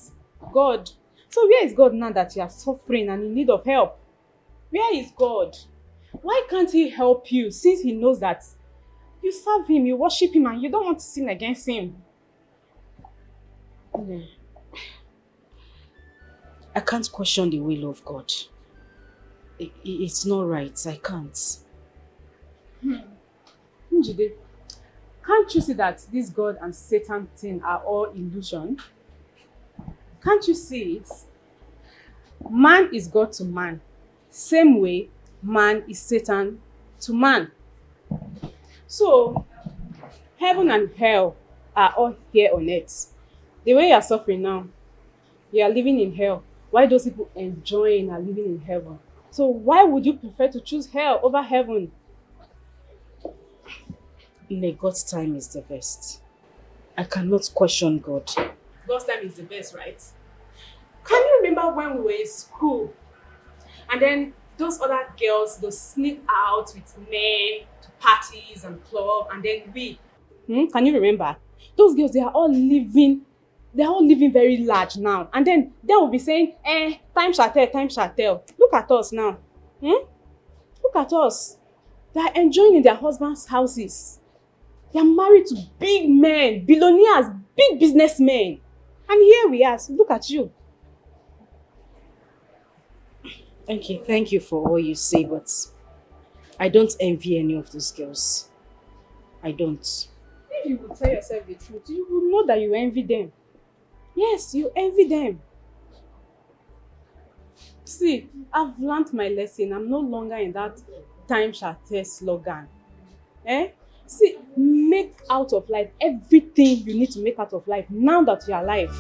God. So where is God now that you are suffering and in need of help? Where is God? Why can't he help you since he knows that you serve him, you worship him, and you don't want to sin against him? I can't question the will of God. It's not right. I can't. Njide, can't you see that this God and Satan thing are all illusion? Can't you see it? Man is God to man. Same way, man is Satan to man. So, heaven and hell are all here on earth. The way you are suffering now, you are living in hell. Why those people enjoying are living in heaven? So why would you prefer to choose hell over heaven? God's time is the best. I cannot question God. God's time is the best, right? Can you remember when we were in school? And then those other girls, they sneak out with men to parties and clubs, and then we. Can you remember? Those girls, they are all living very large now. And then they will be saying, time shall tell, time shall tell. Look at us now. Look at us. They are enjoying in their husbands' houses. They are married to big men, billionaires, big businessmen. And here we are. So look at you. Thank you for all you say, but I don't envy any of those girls. I don't. If you would tell yourself the truth, you would know that you envy them. Yes, you envy them. See, I've learned my lesson. I'm no longer in that time shall tell slogan. See, make out of life everything you need to make out of life now that you're alive.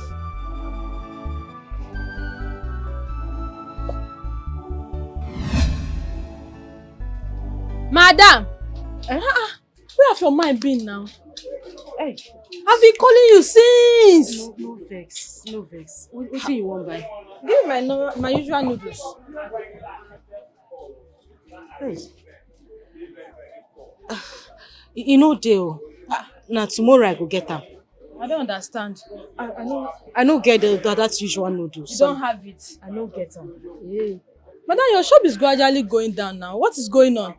Madam! Where have your mind been now? Hey. I've been calling you since. No vex. No vex. What do you want buy? Give me my usual noodles. Hey. You know deal. Now tomorrow I go get them. I don't understand. I don't get that usual noodles. You don't have it. I don't get them. Yeah. But then your shop is gradually going down now. What is going on?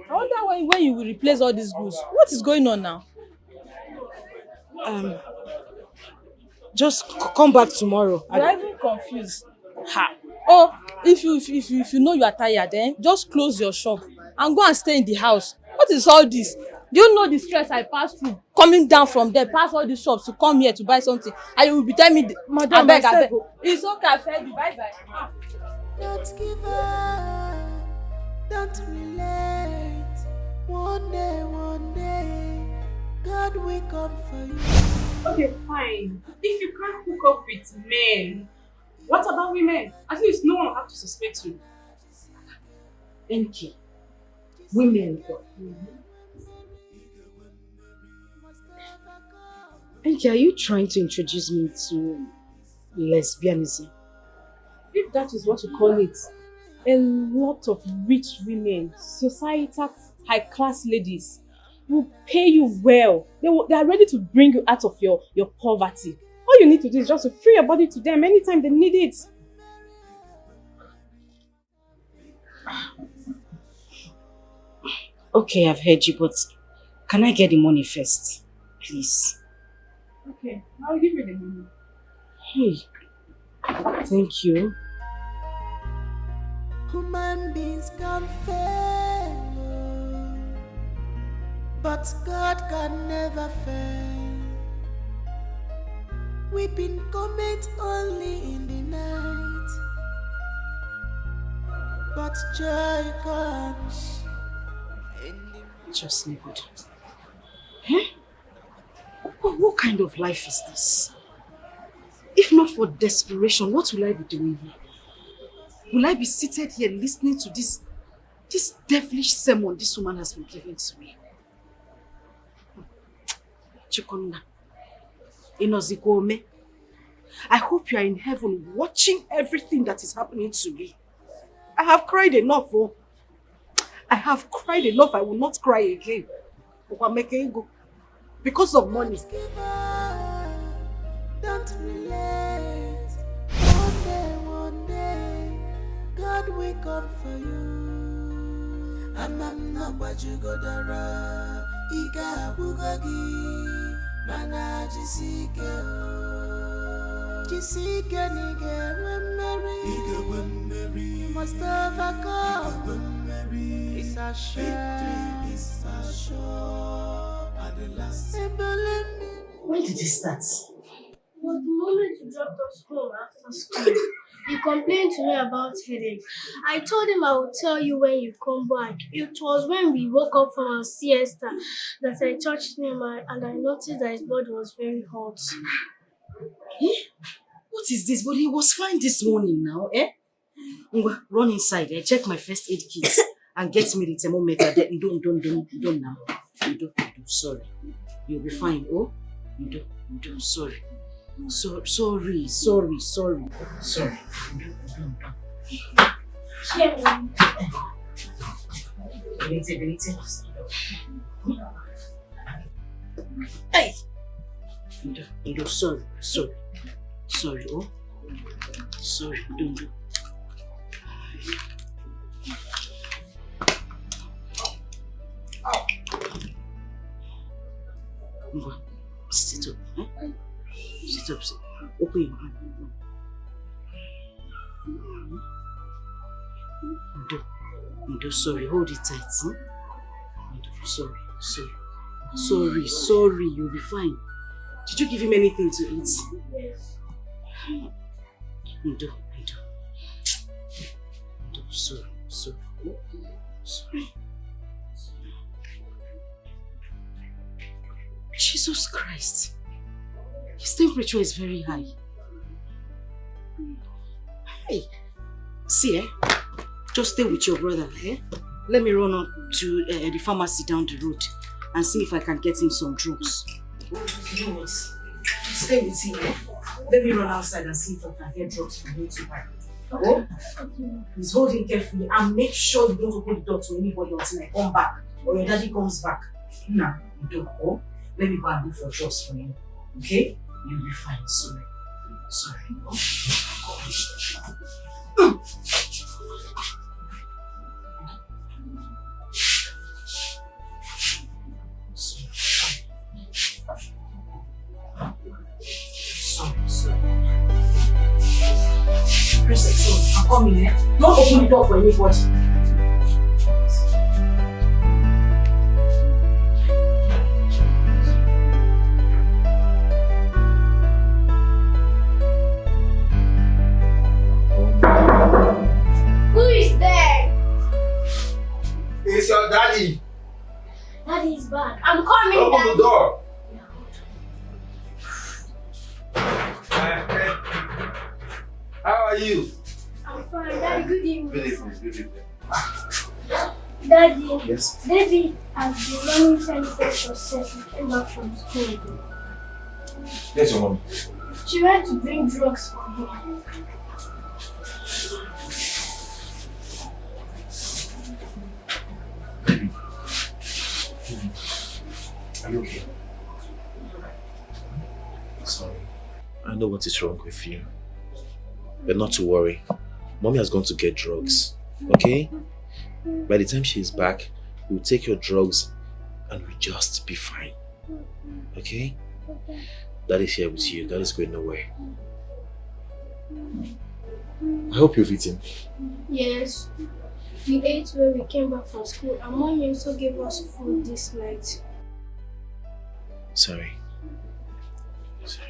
I wonder when you will replace all these goods. What is going on now? Just come back tomorrow. I'm even confused. Ha. Oh, if you know you are tired, then just close your shop and go and stay in the house. What is all this? Do you know the stress I passed through coming down from there, past all these shops to come here to buy something, and you will be telling me, Madam, I beg. It's okay, I fed you. Bye. Don't give up, don't relate. One day, God will come for you. Okay, fine. If you can't hook up with men, what about women? At least no one will have to suspect you. Enki. Women. Enki, are you trying to introduce me to lesbianism? If that is what you call it, a lot of rich women, societal high-class ladies will pay you well. They are ready to bring you out of your poverty. All you need to do is just to free your body to them anytime they need it. Okay, I've heard you, but can I get the money first? Please. Okay, I'll give you the money. Hey, thank you. Human beings can fail, but God can never fail. Weeping comes only in the night, but joy comes in the Just Nollywood. Huh? What kind of life is this? If not for desperation, what will I be doing here? Will I be seated here listening to this devilish sermon this woman has been giving to me? Chukonna, Inozikome, I hope you are in heaven watching everything that is happening to me. I have cried enough, oh. I have cried enough. I will not cry again. Because of money. Don't relate. One day, God will come for you. I'm not what you go dara. Ika bugogi, mana jisike. Jisike nige when Mary. You must have a come. It's a shame. Victory is a sure. At the last. When did it start? But the moment you dropped us home after school, he complained to me about headache. I told him I would tell you when you come back. It was when we woke up from our siesta that I touched him and I noticed that his body was very hot. Eh? What is this? But he was fine this morning now, eh? Run inside, check my first aid kit and get me the thermometer. Don't now. You do. Sorry. You'll be fine, oh? You do. Sorry. Sorry. Hey! You do. Sorry, oh? Sorry, don't do. Sit up, eh? Sit up. Open your hand. Do. Sorry, hold it tight, huh? Sorry, you'll be fine. Did you give him anything to eat? Yes. Do. Sorry. Jesus Christ. His temperature is very high. Hey, see, just stay with your brother, eh? Let me run up to the pharmacy down the road and see if I can get him some drugs. You know what? Stay with him. Let me run outside and see if I can get drugs for him to buy. Oh? Please hold him carefully and make sure you don't open the door to anybody until I come back or your daddy comes back. Nah, you don't. Oh? Let me go and look for drugs for you. Okay? You'll be fine. Sorry. Sorry. Oh? Sorry. Press it. I'm coming here. Don't open the door for anybody. Who is there? It's your daddy. Daddy is back. I'm coming. Open Daddy. the door. How are you? I'm fine. Daddy, good evening. Good evening. Good evening. Daddy, Yes. David has been running 10 for sex and came back from school. Yes, your mom. She went to bring drugs for him. Are you okay? Sorry. I know what is wrong with you. But not to worry. Mommy has gone to get drugs. Okay? By the time she is back, we'll take your drugs and we'll just be fine. Okay? Dad is here with you. Dad is going nowhere. I hope you've eaten. Yes. We ate when we came back from school and Mommy also gave us food this night. Sorry. Sorry.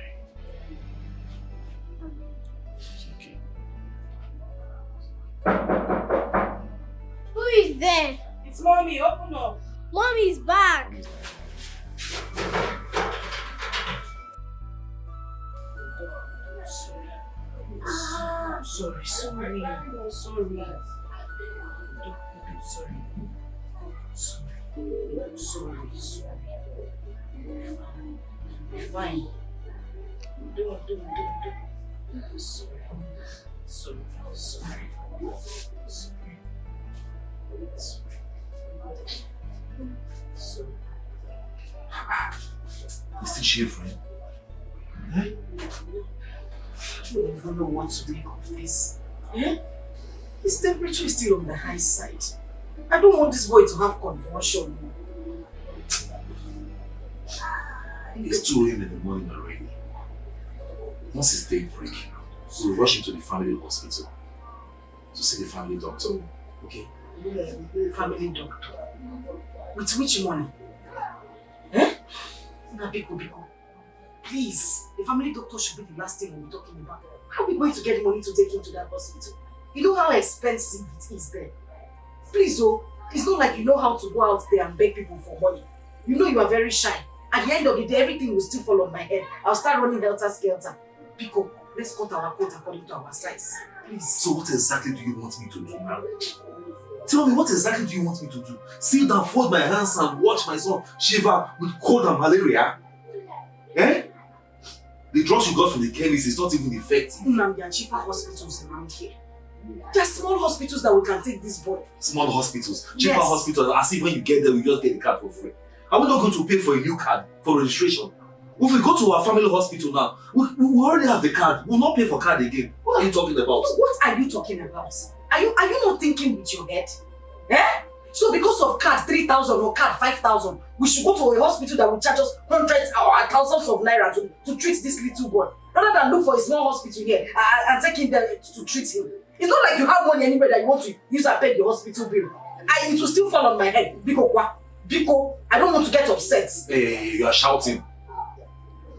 Who is there? It's Mommy, open up. Mommy is back. Sorry. Fine. Don't. Sorry. Is this your friend? I don't even know what to make of this. His temperature is still on the high side. I don't want this boy to have convulsion. It's 2 a.m. in the morning already. Once it's daybreak, so we rush him to the family hospital to see the family doctor. Okay? Family doctor. With which money? Biko. Please, the family doctor should be the last thing we'll be talking about. How are we going to get money to take him to that hospital? You know how expensive it is there. Please, it's not like you know how to go out there and beg people for money. You know you are very shy. At the end of the day, everything will still fall on my head. I'll start running helter-skelter. Biko, let's cut our coat according to our size. Please. So what exactly do you want me to do now? Tell me, what exactly do you want me to do? Sit down, fold my hands and watch my son shiver with cold and malaria? The drugs you got from the chemist is not even effective. There are cheaper hospitals around here. There are small hospitals that we can take this boy. Small hospitals? Cheaper hospitals, as if when you get there, we just get the card for free. Are we not going to pay for a new card for registration? If we go to our family hospital now, we already have the card. We will not pay for card again. What are you talking about? What are you talking about? Are you not thinking with your head? So because of card 3,000 or card 5,000, we should go to a hospital that will charge us hundreds or thousands of naira to treat this little boy, rather than look for a small hospital here and take him there to treat him. It's not like you have money anywhere that you want to use and pay the hospital bill. It will still fall on my head. Biko, I don't want to get upset. Hey, you are shouting.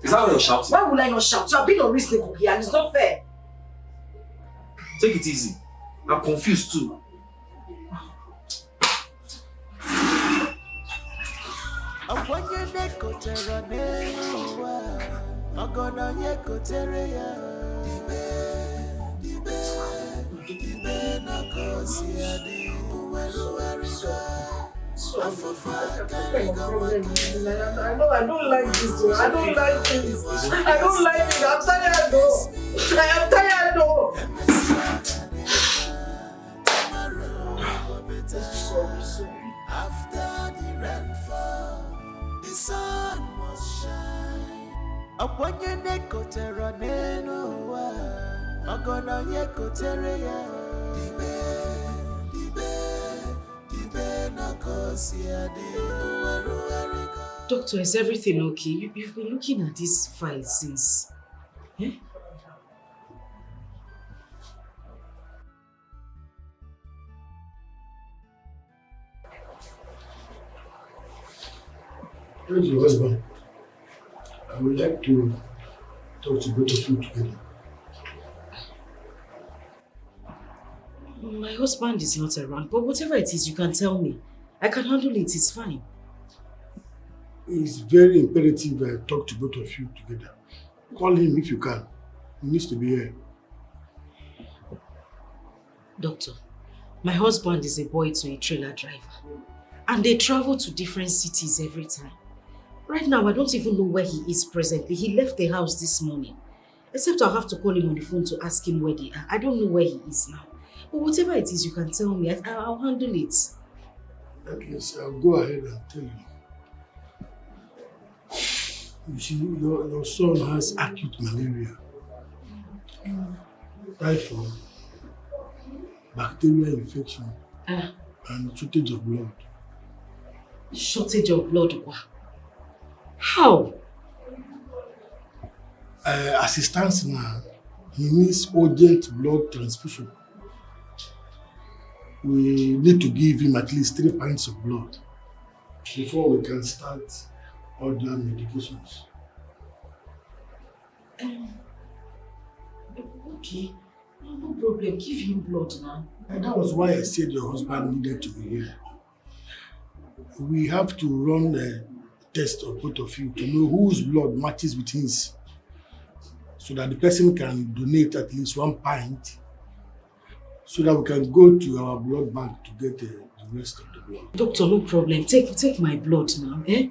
Is that why you're shouting? Why would I not shout? You are being unreasonable here and it's not fair. Take it easy. I'm confused too. I don't like this. I don't like this. I don't like it. I'm tired though. I am tired though. Sorry. After the rainfall, the sun must shine. Akwanye neko tera neno wa, magona yeko tere ya. Dibe na kosi ade uweru. Doctor, is everything okay? You've been looking at this file since. Eh? Where's your husband? I would like to talk to both of you together. My husband is not around, but whatever it is, you can tell me. I can handle it, it's fine. It's very imperative I talk to both of you together. Call him if you can. He needs to be here. Doctor, my husband is a boy to a trailer driver. And they travel to different cities every time. Right now, I don't even know where he is presently. He left the house this morning. Except I'll have to call him on the phone to ask him where they are. I don't know where he is now. But whatever it is, you can tell me. I'll handle it. Okay, so I'll go ahead and tell you. You see, your son has acute malaria, typhoid, bacterial infection, and shortage of blood. Shortage of blood? How? As it stands now, he needs urgent blood transfusion. We need to give him at least 3 pints of blood before we can start other medications. Okay, no problem. Give him blood now. And that was why I said your husband needed to be here. We have to run a test of both of you to know whose blood matches with his, so that the person can donate at least 1 pint, so that we can go to our blood bank to get the rest of the blood. Doctor, no problem. Take my blood now. Eh?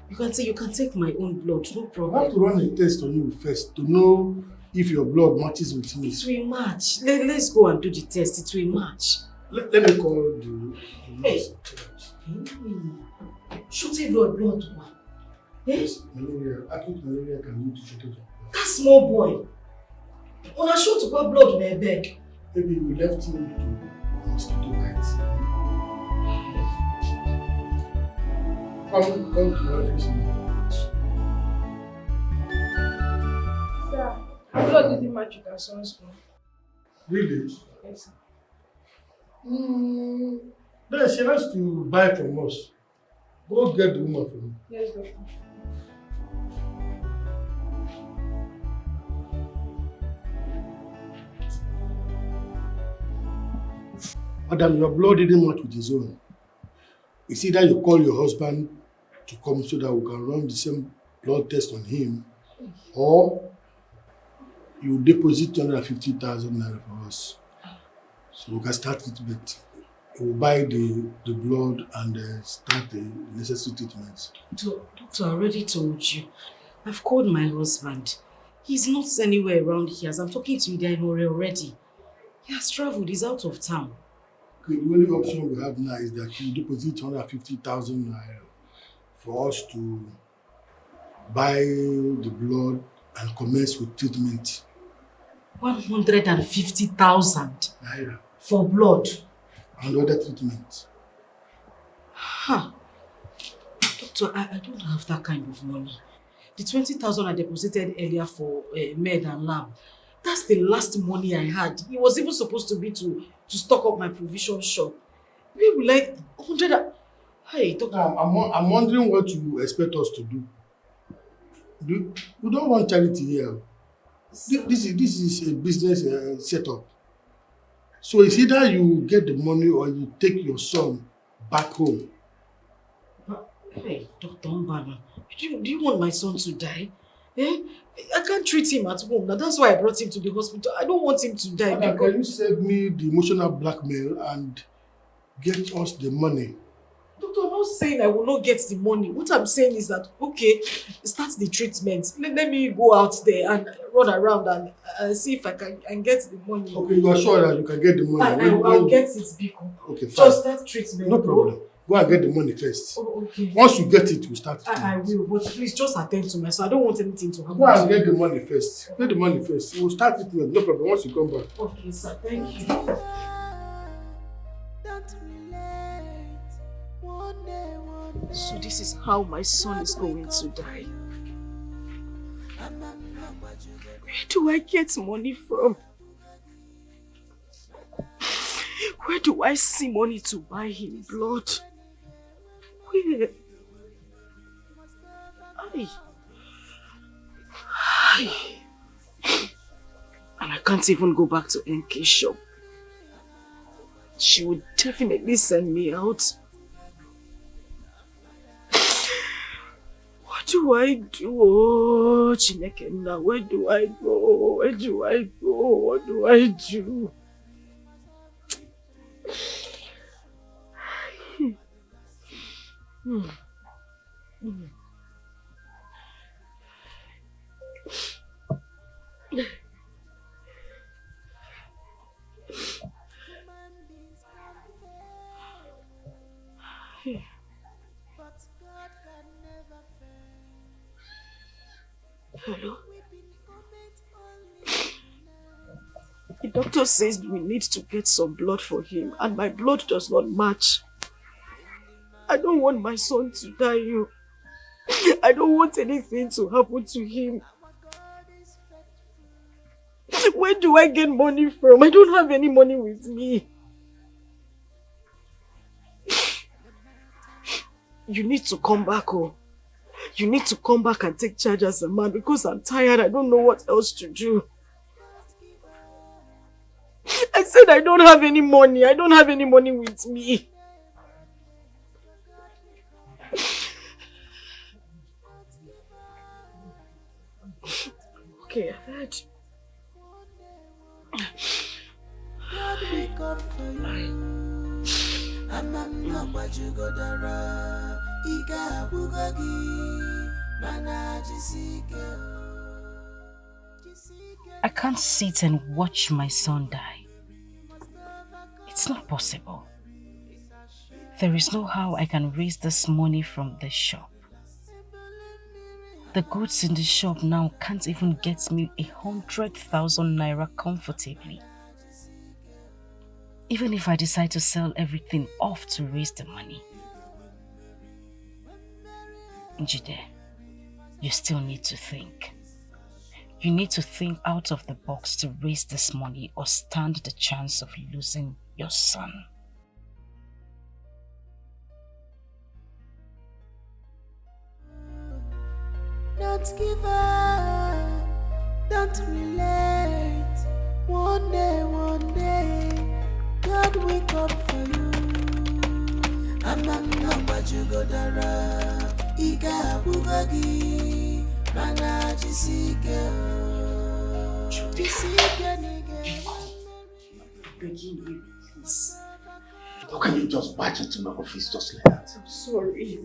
You can take my own blood. No problem. I have to run a test on you first to know if your blood matches with his. It will match. Let's go and do the test. It will match. Let me call the nurse. Shortage of blood. Yes, malaria. Acute malaria can lead to shortage of blood. That small boy. On a short of blood in my bed. Maybe we left him to mosquito bites. Come to my office. Sir, our blood didn't match with our son's blood. Really? Yes, sir. Then she has to buy from us. Go get the woman for me. Yes, doctor. Madam, your blood didn't match with his own. It's either you call your husband to come so that we can run the same blood test on him, or you deposit 250,000 naira for us. So we can start treatment. We'll buy the blood and start the necessary treatments. Doctor, I already told you. I've called my husband. He's not anywhere around here. As I'm talking to you, they're in Ore already. He has traveled. He's out of town. Okay, the only option we have now is that you deposit 250,000 naira for us to buy the blood and commence with treatment. 150,000 naira for blood and other treatment. Huh. Doctor, I don't have that kind of money. The 20,000 I deposited earlier for med and lab, that's the last money I had. It was even supposed to be to stock up my provision shop. Maybe like 100. Hey, doctor. I'm wondering what you expect us to do. We don't want charity here. This is a business setup. So it's either you get the money or you take your son back home. Hey, Dr. Mbana, do you want my son to die? Eh? I can't treat him at home. Now that's why I brought him to the hospital. I don't want him to die. Can you save me the emotional blackmail and get us the money? Doctor, I'm not saying I will not get the money. What I'm saying is that, okay, start the treatment. Let me go out there and run around and see if I can get the money. Okay, you are sure that you can get the money? I'll get it, Biko. Okay, fine. Just start treatment. No problem. Go and get the money first. Oh, okay. Once you get it, we'll start. I will, but please just attend to me. So I don't want anything to happen. Go and get the money first. Get the money first. We'll start it. No problem. Once you come back. Okay, sir. Thank you. So this is how my son is going to die. Where do I get money from? Where do I see money to buy him blood? Where? And I can't even go back to NK's shop. She would definitely send me out. What do I do? Oh, Chineke, now where do I go? Where do I go? What do I do? Hello? The doctor says we need to get some blood for him, and my blood does not match. I don't want my son to die. I don't want anything to happen to him. Where do I get money from? I don't have any money with me. You need to come back, oh. You need to come back and take charge as a man because I'm tired. I don't know what else to do. I said I don't have any money. I don't have any money with me. Okay, I've heard. I can't sit and watch my son die. It's not possible. There is no how I can raise this money from the shop. The goods in the shop now can't even get me 100,000 naira comfortably. Even if I decide to sell everything off to raise the money. Njide, you still need to think. You need to think out of the box to raise this money or stand the chance of losing your son. Don't give up, don't relent. One day, God will come for you. I'm not what you go dara. Iga bugagi, mana jisike. Begging you, please. How can you just barge into my office just like that? I'm sorry.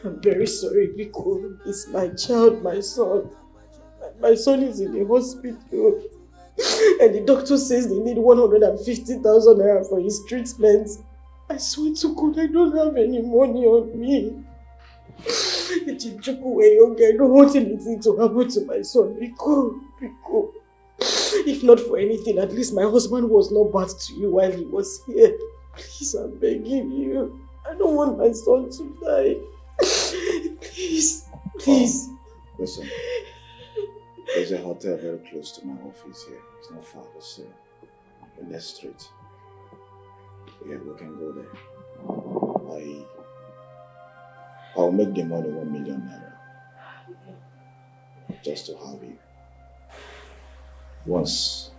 I'm very sorry because it's my child, my son. My son is in the hospital. And the doctor says they need 150,000 naira for his treatment. I swear to God, I don't have any money on me. I don't want anything to happen to my son. Biko. If not for anything, at least my husband was not bad to you while he was here. Please, I'm begging you. I don't want my son to die. Please. Listen, there's a hotel very close to my office here. It's not far, it's in the street. Yeah, we can go there. I'll make the money 1 million naira. Just to have you. Once,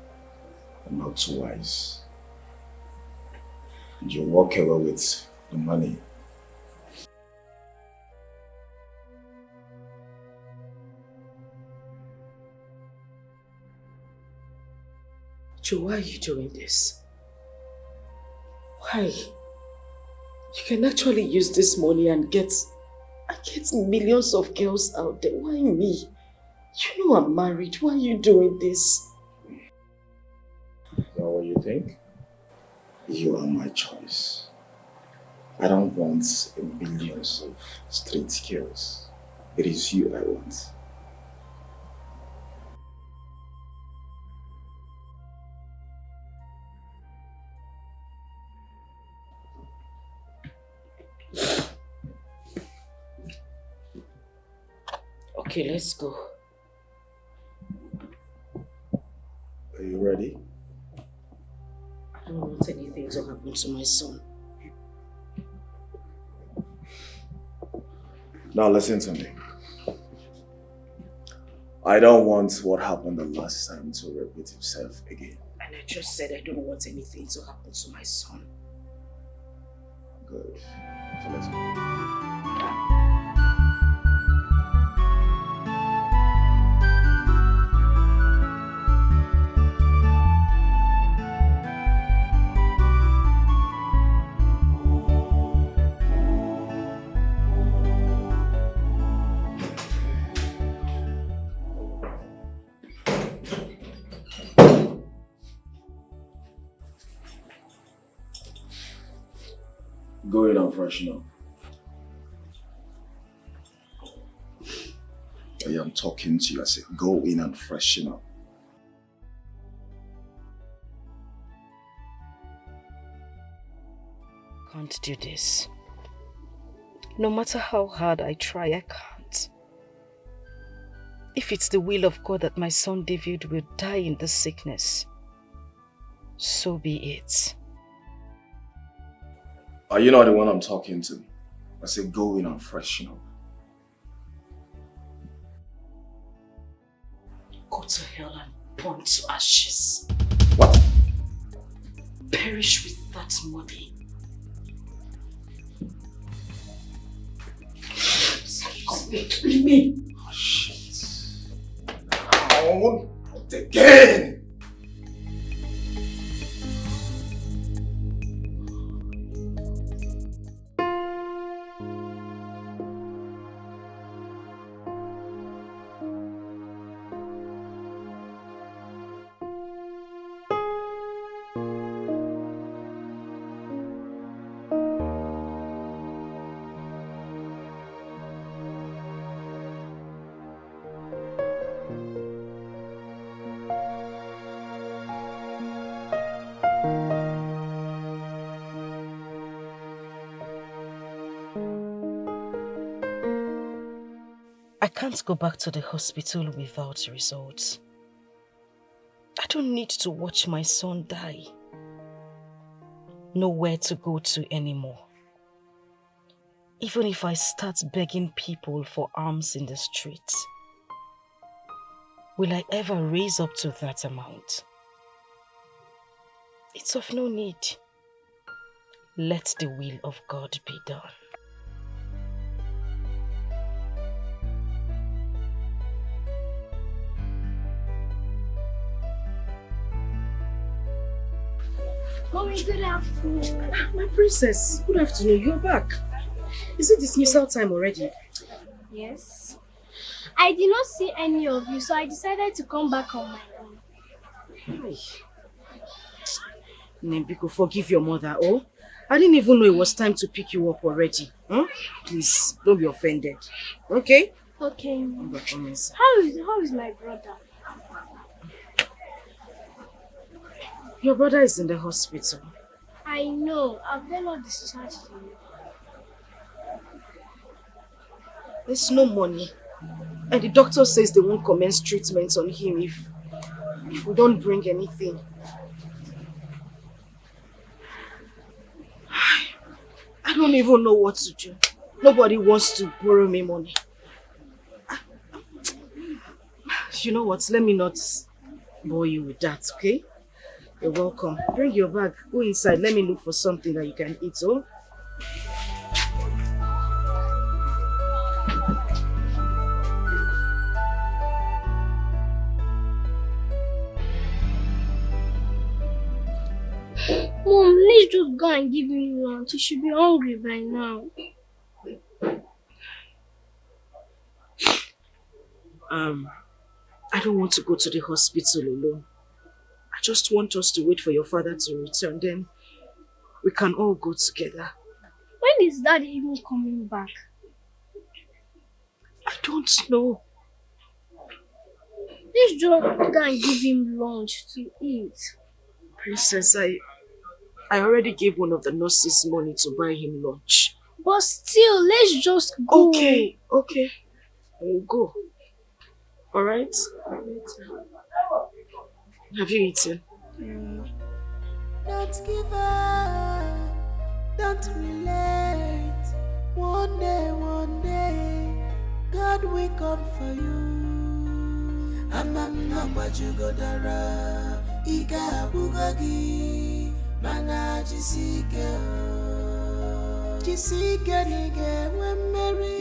and not twice. And you walk away with the money. Joe, why are you doing this? Why? You can actually use this money and get millions of girls out there. Why me? You know I'm married. Why are you doing this? Is that what you think? You are my choice. I don't want millions of street girls. It is you I want. Okay, let's go. Are you ready? I don't want anything to happen to my son. Now listen to me. I don't want what happened the last time to repeat itself again. And I just said I don't want anything to happen to my son. Good. So let's go. Go in and freshen up. I am talking to you. I said, go in and freshen up. Can't do this. No matter how hard I try, I can't. If it's the will of God that my son David will die in this sickness, so be it. Are you not the one I'm talking to? I said, go in and freshen up. Go to hell and burn to ashes. What? Perish with that money. Come here, leave me. Oh, shit. Now, not again. I can't go back to the hospital without results. I don't need to watch my son die. Nowhere to go to anymore. Even if I start begging people for alms in the streets, will I ever raise up to that amount? It's of no need. Let the will of God be done. Mommy, good afternoon. My princess, good afternoon. You're back. Is it dismissal time already? Yes. I did not see any of you, so I decided to come back on my own. Nembiko, forgive your mother, oh? I didn't even know it was time to pick you up already. Please, don't be offended. Okay? Okay. How is my brother? Your brother is in the hospital. I know. I've not discharged him. There's no money. And the doctor says they won't commence treatment on him if we don't bring anything. I don't even know what to do. Nobody wants to borrow me money. You know what? Let me not bore you with that, okay? You're welcome. Bring your bag. Go inside. Let me look for something that you can eat, oh? Mom, please just go and give him lunch. He should be hungry by now. I don't want to go to the hospital alone. I just want us to wait for your father to return, then we can all go together. When is Daddy even coming back? I don't know. Let's just go and give him lunch to eat. Princess, I already gave one of the nurses money to buy him lunch. But still, let's just go. Okay. We'll go. Alright? Have you eaten? Don't give up, don't relate. One day, God will come for you. I'm not what you got Ika Bugagi, Mana Jisike Nige, when Mary,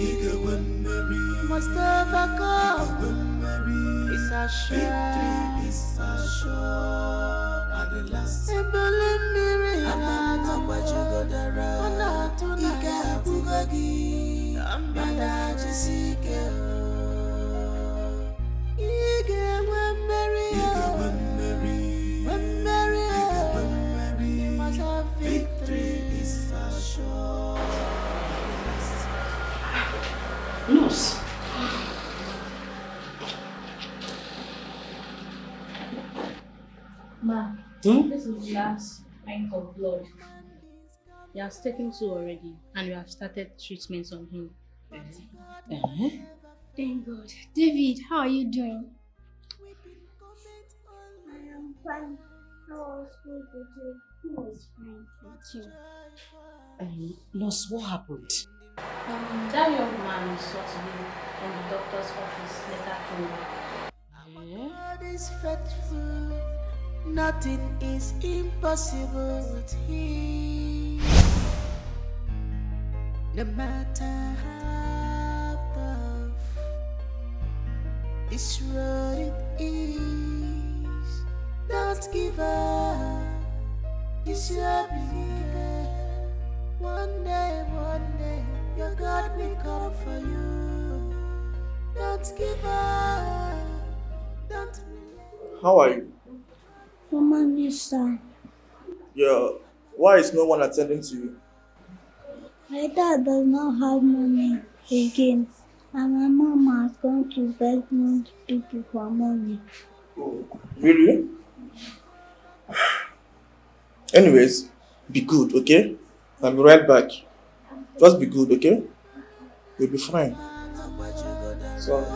must overcome. It's a shame, it's a show. At the last, I'm not what you got Ika Bugagi, Mana Jisike. When Mary, must have victory is assured. Nurse. Ma, this is the last pint of blood. He has taken 2 already, and we have started treatment on him. Thank God. David, how are you doing? I am fine. How was school today? It was fine, thank you. Nurse, what happened? That young man sought to be from the doctor's office later came. God is faithful. Nothing is impossible with Him. No matter how tough this road it is, don't give up. It's your beginning. One day, your God will come for you. Don't give up. Don't. How are you? Mama, mister. Yeah. Why is no one attending to you? My dad does not have money again, and my mom has gone to Bedmont people for money. Oh, really? Anyways, be good, okay? I'll be right back. Just be good, okay? You'll be fine. Sorry.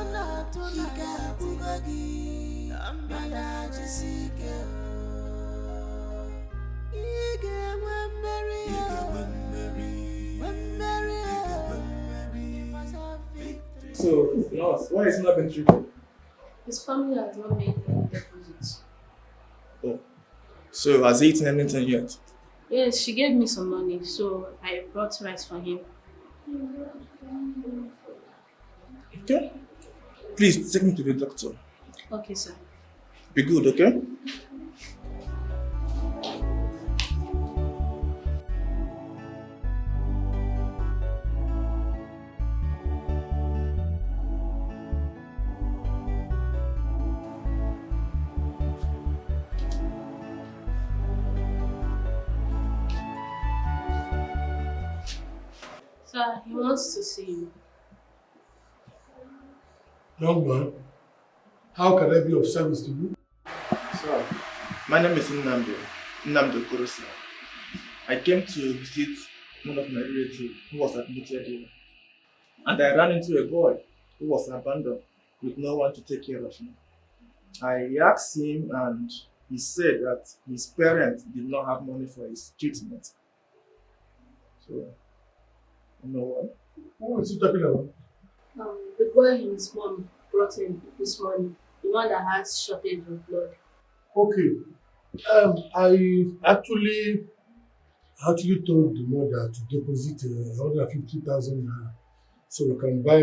So, nurse, why is he not been treated? His family has not made any deposits. Oh. So, has he eaten anything yet? Yes, she gave me some money, so I brought rice for him. Okay? Please, take me to the doctor. Okay, sir. Be good, okay? Sir, he wants to see you. Young man, how can I be of service to you? Sir, my name is Nnamdi Okorosa. I came to visit one of my relatives who was admitted here. And I ran into a boy who was abandoned with no one to take care of him. I asked him and he said that his parents did not have money for his treatment. So, you know what? What is he talking about? The boy his mom brought him this morning, the one that has shortage of blood. Okay. I actually told the mother to deposit 150,000 naira so we can buy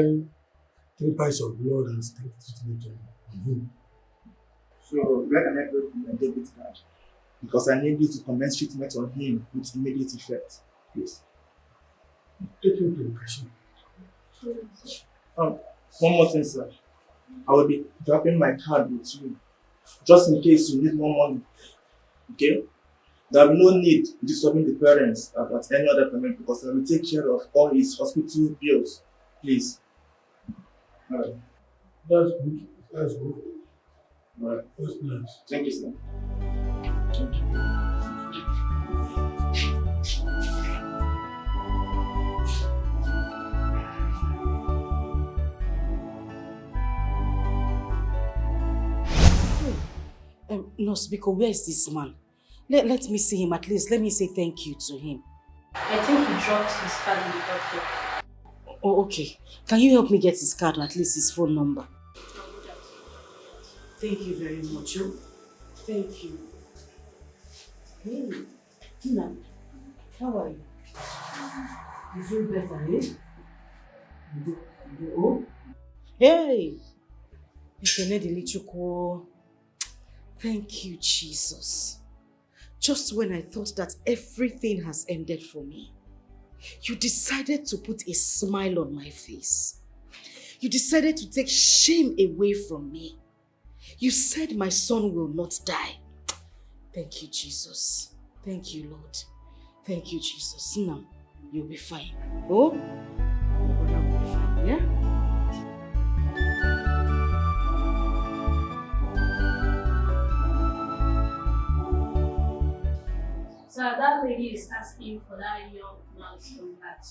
3 pints of blood and start treatment on him. So, where can I put my debit card? because I need you to commence treatment on him with immediate effect. Please. Take him to the person. One more thing, sir. I will be dropping my card with you, just in case you need more money. Okay? There will be no need disturbing the parents about any other payment because I will take care of all his hospital bills. Please. Alright. That's good. That's good. Alright. That's nice. Thank you, sir. Thank you. Nurse Biko, where is this man? Let me see him at least. Let me say thank you to him. I think he dropped his card in the doctor. Oh, okay. Can you help me get his card or at least his phone number? Thank you very much. Oh. Thank you. Hey, Tina, how are you? You feel better, eh? Oh, hey! Thank you, Jesus. Just when I thought that everything has ended for me, you decided to put a smile on my face. You decided to take shame away from me. You said my son will not die. Thank you, Jesus. Thank you, Lord. Thank you, Jesus. Now, you'll be fine. Oh? Your brother will be fine, yeah? So that lady is asking for that young man's contact.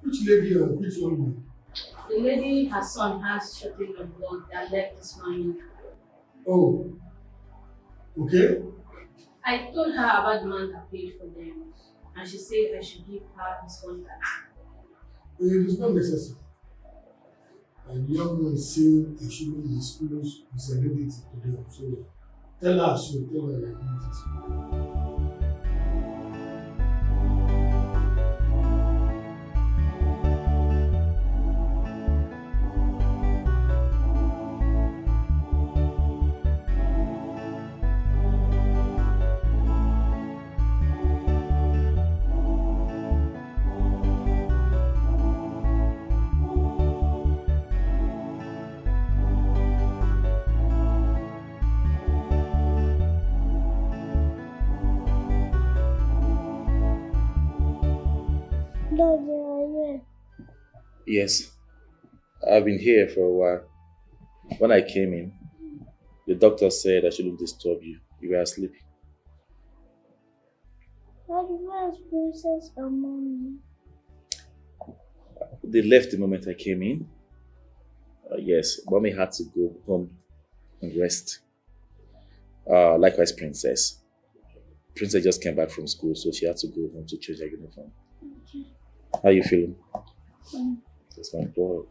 Which lady or which woman? The lady, her son has shortage of blood that left his man. Oh. Okay. I told her about the man that paid for them, and she said I should give her his contact. It is not necessary. And the young man said he shouldn't disclose his identity to them. So tell her so, tell her your identity. Yes, I've been here for a while. When I came in, the doctor said I shouldn't disturb you. You were asleep. Daddy, where's Princess and Mommy? They left the moment I came in. Yes, Mommy had to go home and rest. Likewise, Princess. Princess just came back from school, so she had to go home to change her uniform. Okay. How are you feeling? That's my boy.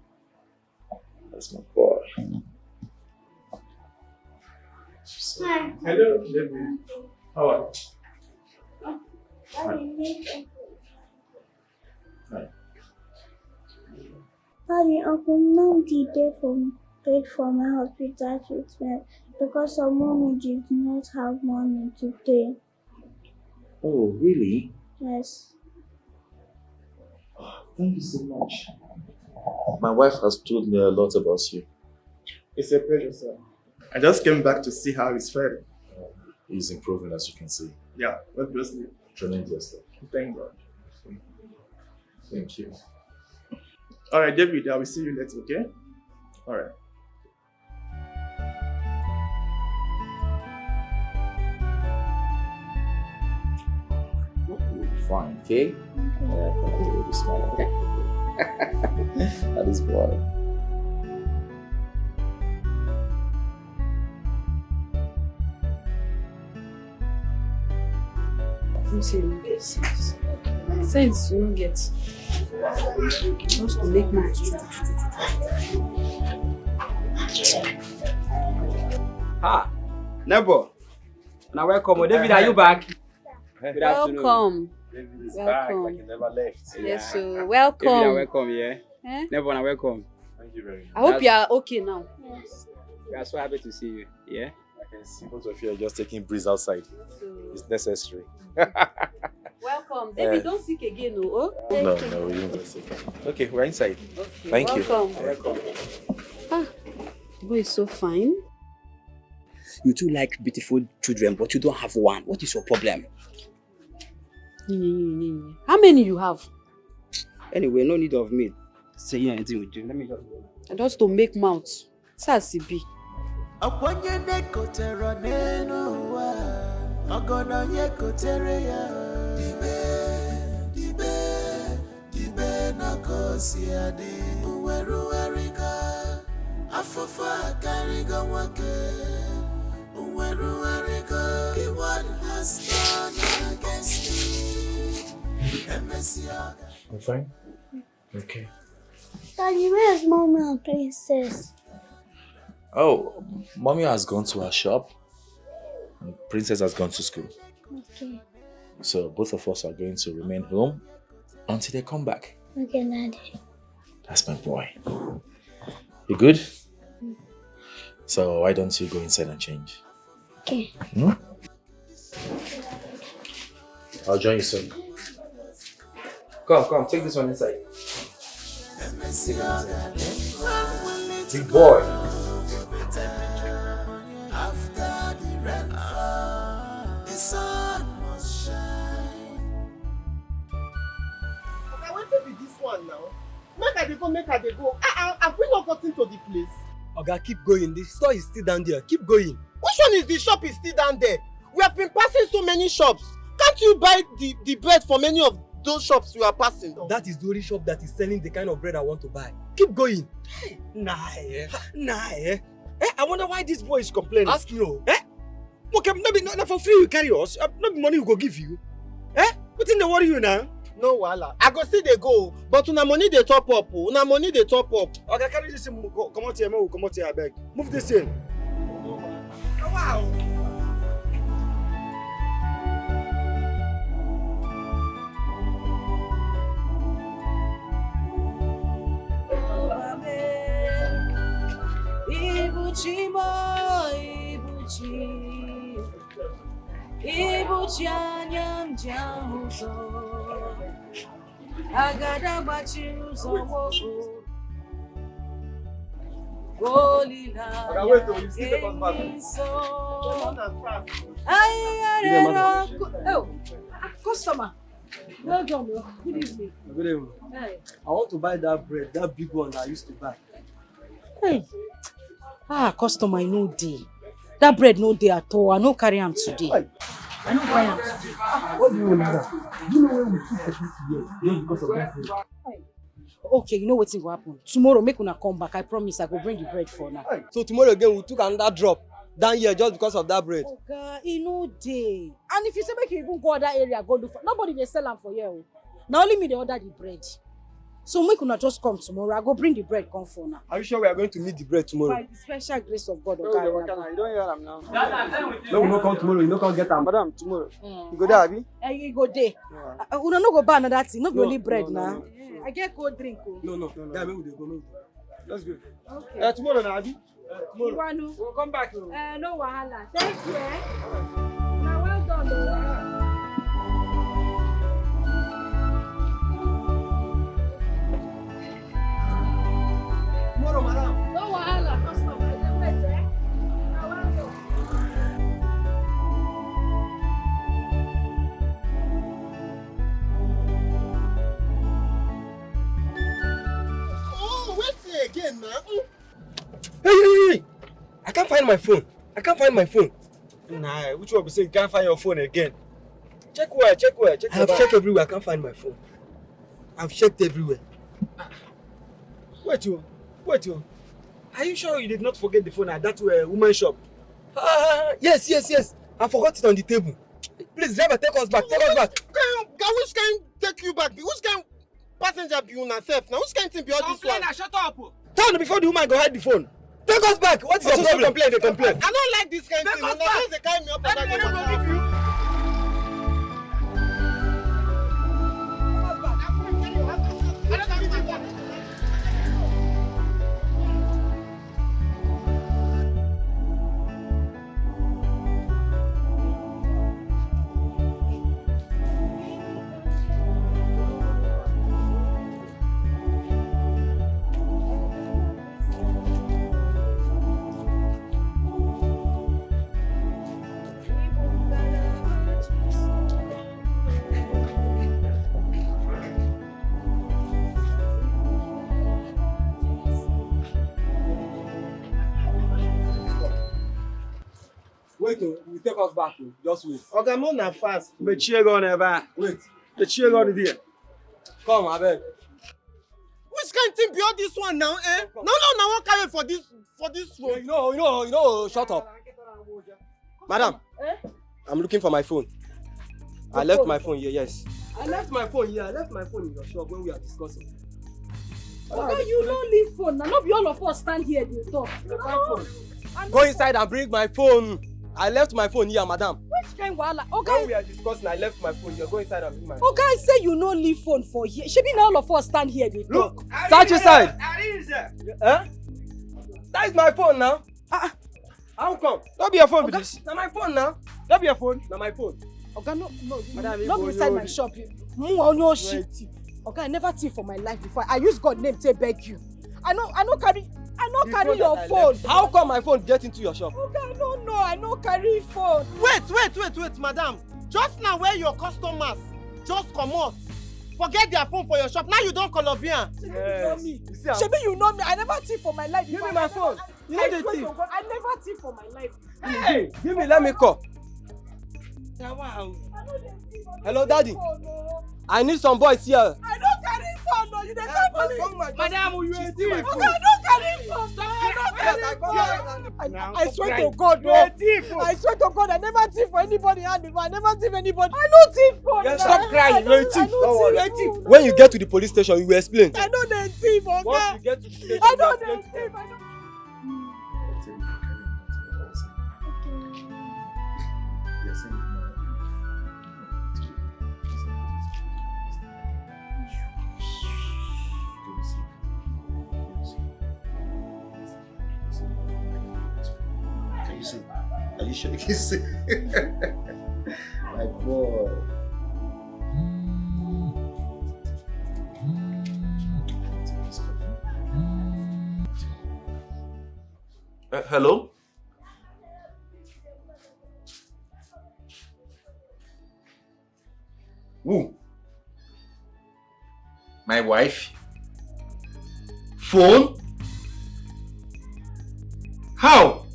That's my boy. Hi. Hello, baby. How are you? Hi. Daddy, Uncle Nam paid for my hospital treatment because some mommy did not have money to pay. Oh, really? Yes. Thank you so much. My wife has told me a lot about you. It's a pleasure, sir. I just came back to see how he's faring. He's improving, as you can see. Yeah, obviously. Tremendously. Thank God. Thank you. Alright, David, I will see you later, okay? Alright. Fine, okay? Okay, be smart, okay? That is boy. You say you get sense. Sense you don't get. Just to make my Ha! Neighbor. Now welcome. David, are you back? Good afternoon. Welcome. David is Welcome. back like he never left. Yes, so welcome. David, welcome, yeah. Eh? Neighbor, welcome. Thank you very much. I hope you are okay now. Yes. We are so happy to see you. Yeah? can see both of you are just taking breeze outside. It's necessary. Welcome. David, don't sick again, no? No, we didn't get sick. Okay, we're inside. Okay, Thank welcome. you. Welcome. Ah, the boy is so fine. You two like beautiful children, but you don't have one. What is your problem? How many you have? Anyway, no need of me saying anything with you. Let me just go. Just to make mouth. Sasibi. Akwanye nekotera neno wa Ogono yekotere ya Dibe na kosi ade Uweru erika Afofa kariga wake Uweru erika What has done against me I'm fine. Okay. Daddy, where's Mommy and Princess? Oh, Mommy has gone to her shop and Princess has gone to school. Okay. So both of us are going to remain home until they come back. Okay, Daddy. That's my boy. You good? So why don't you go inside and change? Okay. Hmm? I'll join you soon. Come, take this one inside. Big boy. After the rainfall, the sun must shine. Okay, what be this one now? Make her dey go. Have we not gotten to the place? Oga, keep going. The store is still down there. Keep going. Which one is the shop is still down there? We have been passing so many shops. Can't you buy the bread from any of those shops we are passing? That is the only shop that is selling the kind of bread I want to buy. Keep going. Nah, I wonder why this boy is complaining. Ask you. Okay, not for free you carry us. Not money we go give you. What in the worry you now? No wahala. I go still dey go, but una money dey top up. Una money dey top up. Okay, carry this in. Come out here, come out here, I beg. Move this in. Wow. Ibuchi anyam jamuzo agada gbachi ụzọ nwoke golila Oh, customer. Well done, bro. Good evening. Good evening. Hey. I want to buy that bread, that big one that I used to buy. Hey. Customer, no day. That bread no day at all. I no carry am today. I no buy am today. What do you mean that? Do you know when we took the here just because of that bread? Okay, you know what's going to happen? Tomorrow, make una come back. I promise I go bring the bread for now. So tomorrow again, we took another drop down here just because of that bread. Okay, no day. And if you say make you even go other area, go do for nobody they sell them for you. Now only me they order the bread. So make una just come tomorrow. I go bring the bread come for now. Are you sure we are going to meet the bread tomorrow? By the special grace of God. Okay, you don't hear them now. No, we no come tomorrow. You no come get them. Madam, tomorrow. You go there, Abi? You go there. Una no go buy another thing. No be only bread now. No. I get cold drink. No. That way we go. No. Let's go. Okay. Tomorrow now, Abi? Tomorrow. We'll come back. No wahala. Thank you. Now well done. Tomorrow, madam. No wahala. Customer. Wait, Now well done. Oh, wait again now. Hey! I can't find my phone. Nah, which one be say you can't find your phone again? Check where. I have checked everywhere. I can't find my phone. I've checked everywhere. Wait, you. Are you sure you did not forget the phone at that woman shop? Yes. I forgot it on the table. Please, driver, take us back. Which can take you back? Which can passenger be on herself? Now, which can thing be all this one? Shut up. Turn before the woman go hide the phone. Take us back. What's your problem? They complain. I don't like this kind of thing. Now, they carry me up and I go give you. wait, we take us back. Just wait. Okay, I'm on fast. But cheer on ever. Wait. The cheer on there. Come, I beg. Which kind of thing be all this one now, eh? No, one carry for this road. You know, shut up. Madam, I'm looking for my phone. I left my phone here, yes. I left my phone here. I left my phone in your shop when we are discussing. Okay, you don't leave phone. Now, not be all of us stand here and talk. Go inside and bring my phone. I left my phone here, madam. Which kind of wahala? Okay. When we are discussing, I left my phone here. Go inside and bring my phone. Okay, I say you no leave phone for here. Should be now all of us stand here and talk. Look, search inside. Eh? That is my phone now. How come? Don't be your phone with this. Now my phone now. Don't be your phone. Now my phone. Okay, no, madam, not inside my shop. No shit. Okay, I never thief for my life before. I use God name to beg you. I no carry your phone. How come my phone get into your shop? Okay, I don't know. I no carry phone. Wait, madam. Just now where your customers just come out. Forget their phone for your shop. Now you don't call up here. Yes. Shebi, you know me. I never thief for my life. Give me my phone. You know the thief. I never thief for my life. Hey, give me. Let me call. Wow. Hello, daddy. I need some boys here. I don't carry phone. No, you don't carry phone. Madam, you see my phone. I don't carry phone. I swear to God, no. I swear to God, I never thief for anybody hand before. I never thief anybody. I don't thief phone. Yeah, stop crying. You're a thief. Don't worry. When you get to the police station, you will explain. I know they thief, okay? Once you get to the station, I know they thief. Are you sure you can see? My boy. Hello? Who? My wife? Phone? How?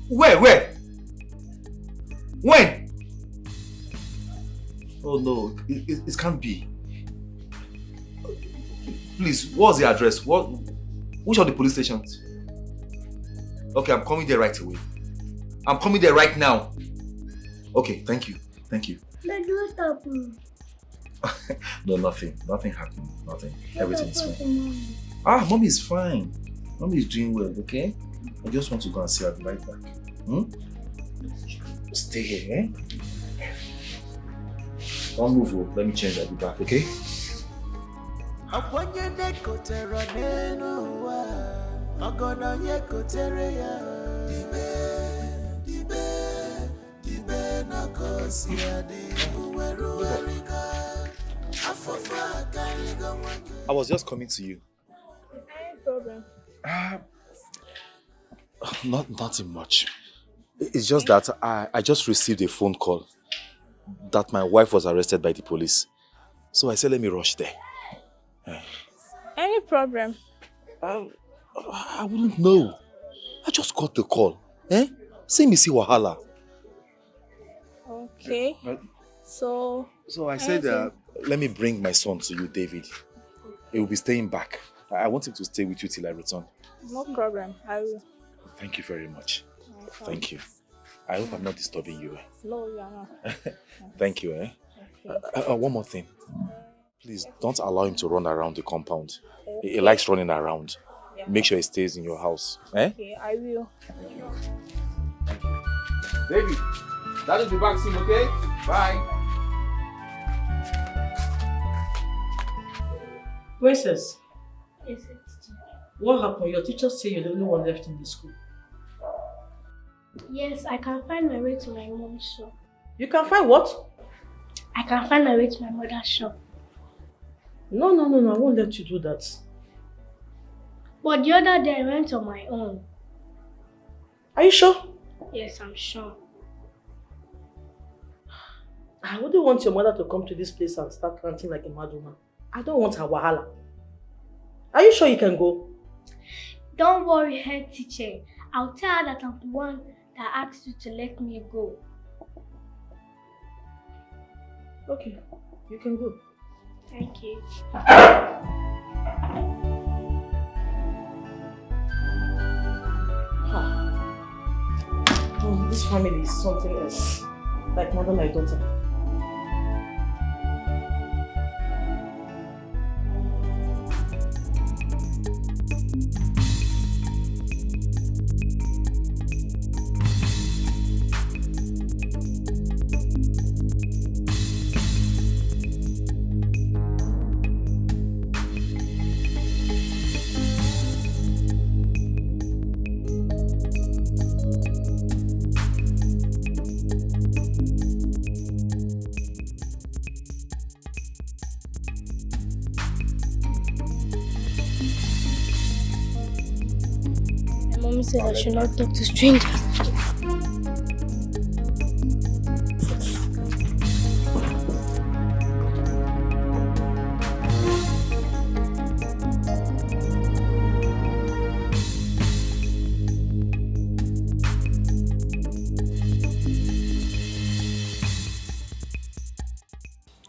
Where? When? Oh no, it can't be. Please, what's the address? Which of the police stations? Okay, I'm coming there right away. I'm coming there right now. Okay, thank you. Daddy, what happened? No, nothing. Nothing happened. Nothing. Everything is fine. Mommy is fine. Mommy is doing well, okay? I just want to go and see her. I'll be right back. Stay here, eh? Don't move. Let me change. I'll be back, okay? I was just coming to you. No problem. Nothing much. It's just that I just received a phone call that my wife was arrested by the police. So I said, let me rush there. Any problem? I wouldn't know. I just got the call. Say me see wahala. Okay. So I said, let me bring my son to you, David. He will be staying back. I want him to stay with you till I return. No problem. I will. Thank you very much. Thank you. I hope I'm not disturbing you. No, you are not. Thank you. Okay. One more thing. Please don't allow him to run around the compound. Okay. He likes running around. Yeah. Make sure he stays in your house. Okay, I will. David, that will be back soon, okay? Bye. Princess. Yes, teacher. What happened? Your teacher said you're the only one left in the school. Yes, I can find my way to my mom's shop. You can find what? I can find my way to my mother's shop. No, I won't let you do that. But the other day I went on my own. Are you sure? Yes, I'm sure. I wouldn't want your mother to come to this place and start ranting like a mad woman. I don't want her wahala. Are you sure you can go? Don't worry, head teacher. I'll tell her that I'm the one that asked you to let me go. Okay, you can go. Thank you. Oh, this family is something else. Like mother, like daughter. Mommy said I should not talk to strangers.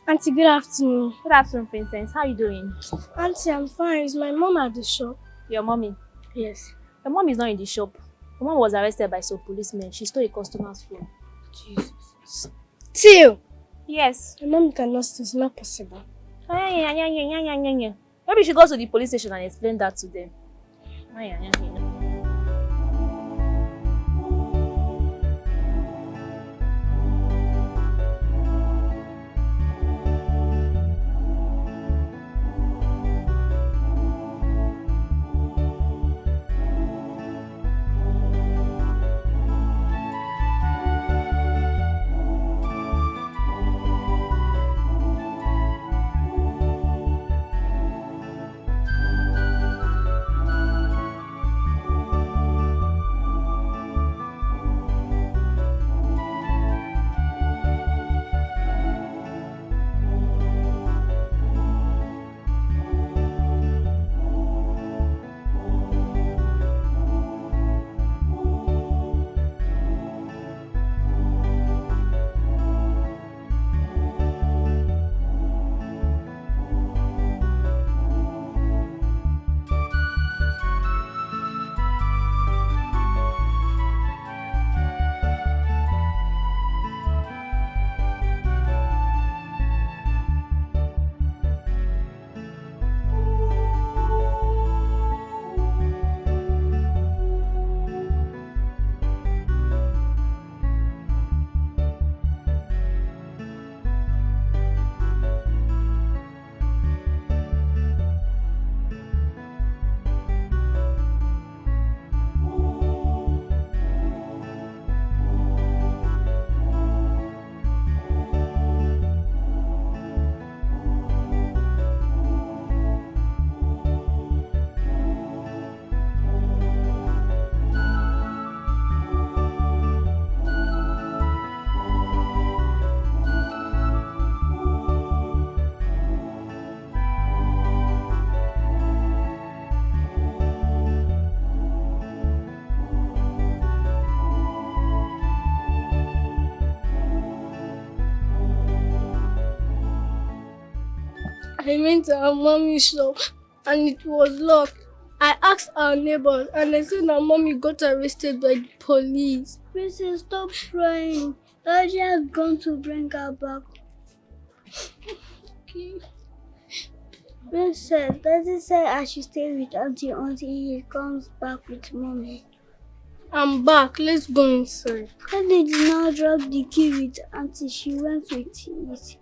Auntie, good afternoon. Good afternoon, Princess. How are you doing? Auntie, I'm fine. Is my mom at the shop? Your mommy? Yes. Your mom is not in the shop. Your mom was arrested by some policemen. She stole a customer's phone. Jesus. Till? Yes. My mom cannot steal. It's not possible. Maybe she goes to the police station and explain that to them. I went to our mommy's shop and it was locked. I asked our neighbors and they said our mommy got arrested by the police. Princess, stop crying. Daddy has gone to bring her back. Okay. Princess, Daddy said I should stay with Auntie until he comes back with mommy. I'm back. Let's go inside. Daddy did not drop the key with Auntie. She went with it.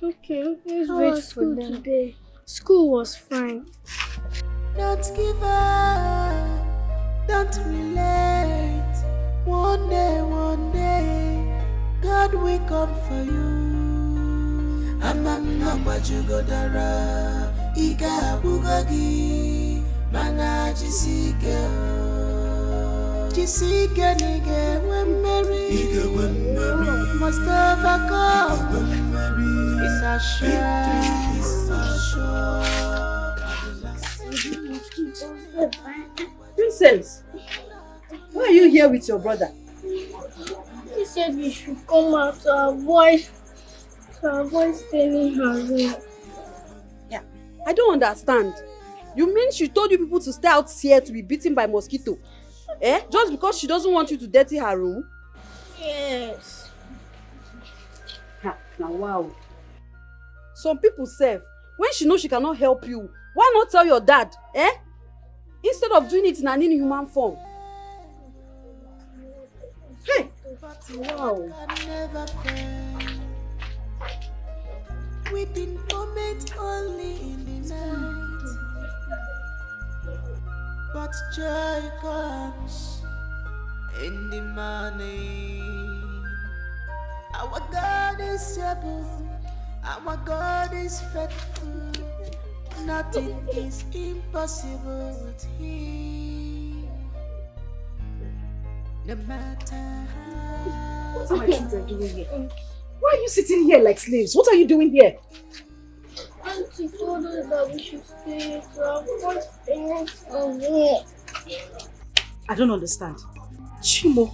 Okay, let's How wait was for school them. today? School was fine. Don't give up, don't relate. One day, God will come for you. Amam namba jugodara, iga bugogi, mana jisike nige wemmeri, must overcome. It's a sure. Princess, Why are you here with your brother? He said we should come out to avoid staying in her room. Yeah, I don't understand. You mean she told you people to stay out here to be beaten by mosquito? Eh? Just because she doesn't want you to dirty her room? Yes. Now wow. Some people say, when she knows she cannot help you, why not tell your dad? Eh? Instead of doing it in an inhuman form. Hey! Wow. Weeping moment only in the night, but joy comes in the morning. Our God is able, our God is faithful. Nothing is impossible with Him. No matter how. What are my children doing here? Why are you sitting here like slaves? What are you doing here? Auntie told us that we should stay to avoid staying away. I don't understand. Chimo.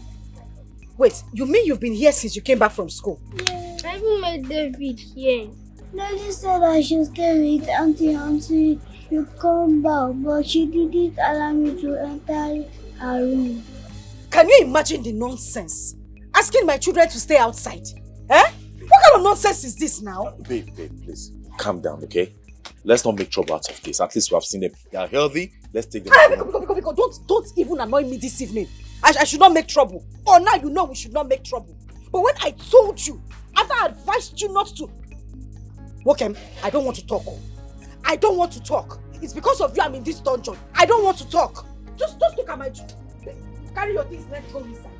Wait, you mean you've been here since you came back from school? Yeah, I even met David here. Daddy said I should stay with Auntie you come back, but she didn't allow me to enter her room. Can you imagine the nonsense? Asking my children to stay outside? Eh? What kind of nonsense is this now? Babe, please. Calm down, okay? Let's not make trouble out of this. At least we have seen them. They are healthy. Let's take them. Don't even annoy me this evening. I should not make trouble. Oh, now you know we should not make trouble. But when I told you, after I advised you not to... Wokem, I don't want to talk. I don't want to talk. It's because of you I'm in this dungeon. I don't want to talk. Just look at my... Carry your things, let's go inside.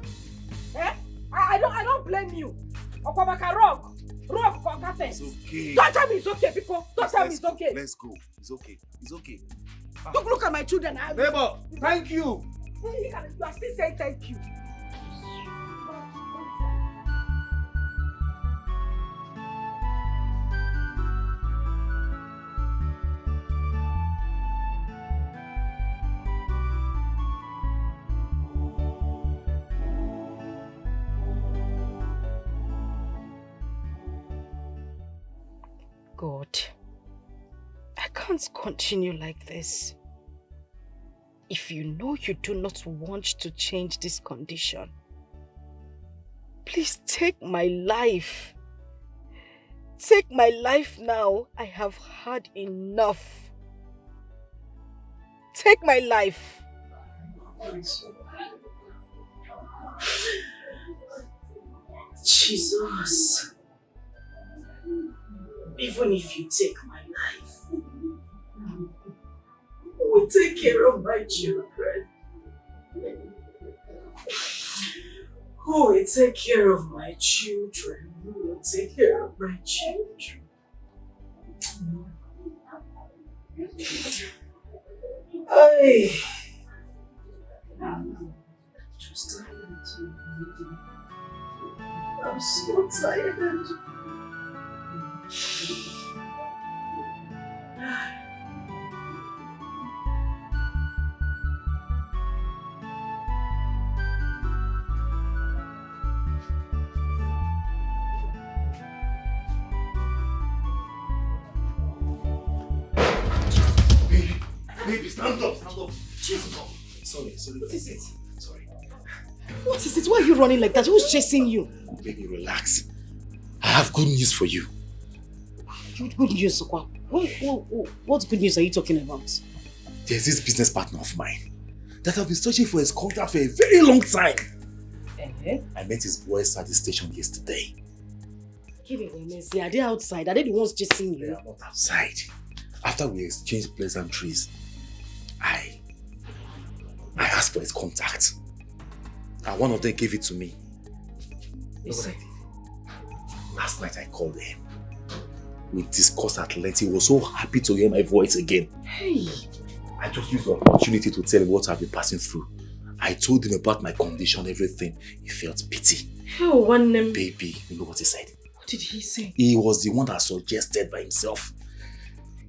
Eh? I don't blame you. Okwabaka rock for carpet. It's okay. Don't tell me it's okay, people. Don't tell me it's okay. Let's go. It's okay. It's okay. Look at my children. Neighbor, thank you. You are still saying thank you. God, I can't continue like this. If you know you do not want to change this condition, please take my life. Take my life now. I have had enough. Take my life. Jesus. Even if you take my life, who will take care of my children? Who will take care of my children? Who will take care of my children? I'm so tired. Baby, stand up. Jesus. Sorry. What is it? Sorry. What is it? Why are you running like that? Who's chasing you? Baby, relax. I have good news for you. Good news, Sokwa. What good news are you talking about? There's this business partner of mine that I've been searching for his contract for a very long time. I met his boys at the station yesterday. Are they outside? Are they the ones chasing you? They are not outside. After we exchanged pleasantries, I asked for his contact. And one of them gave it to me. Listen. Last night I called him. We discussed at length. He was so happy to hear my voice again. Hey! I just used the opportunity to tell him what I've been passing through. I told him about my condition, everything. He felt pity. Oh, one name. Baby, you know what he said? What did he say? He was the one that suggested by himself.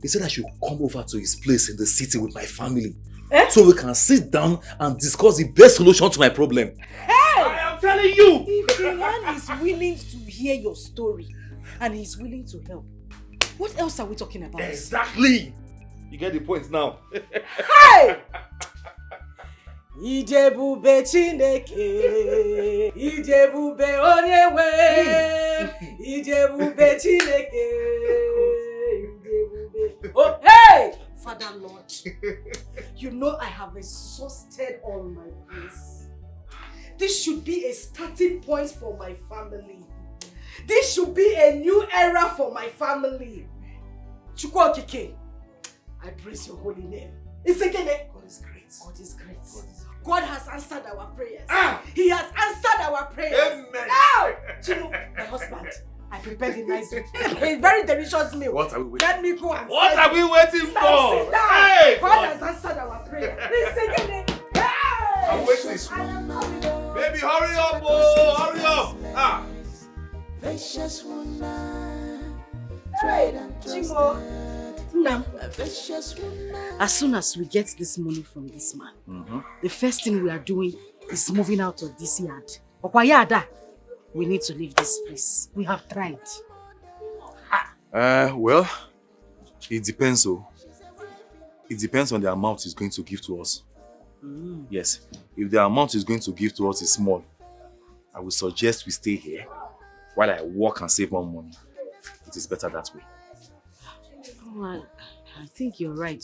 He said I should come over to his place in the city with my family so we can sit down and discuss the best solution to my problem. I am telling you! If the man is willing to hear your story and he's willing to help, what else are we talking about? Exactly! You get the point now. Hey! Ijebube Chineke, Ijebube Onyewe, Ijebube Chineke, Ijebube. Oh, hey! Father Lord, you know I have exhausted all my grace. This should be a starting point for my family. This should be a new era for my family. Chukwu Okike, I praise your holy name. It's again, God is great. God is great. God has answered our prayers. He has answered our prayers. Amen. Now, Chino, my husband, I prepared a nice meal. A very delicious meal. What are we waiting? Let me go and What are we waiting now for? sit down. Hey, God has answered our prayer. It's again. Hey! I'm waiting. Baby, hurry up, oh, hurry up. Ah. Vicious woman, Hey, Chimo. Now, As soon as we get this money from this man, the first thing we are doing is moving out of this yard. Okwayada, we need to leave this place. We have tried. Well, it depends. It depends on the amount he's going to give to us. Yes, if the amount he's going to give to us is small, I would suggest we stay here while I work and save more money. It is better that way. Oh, I think you're right.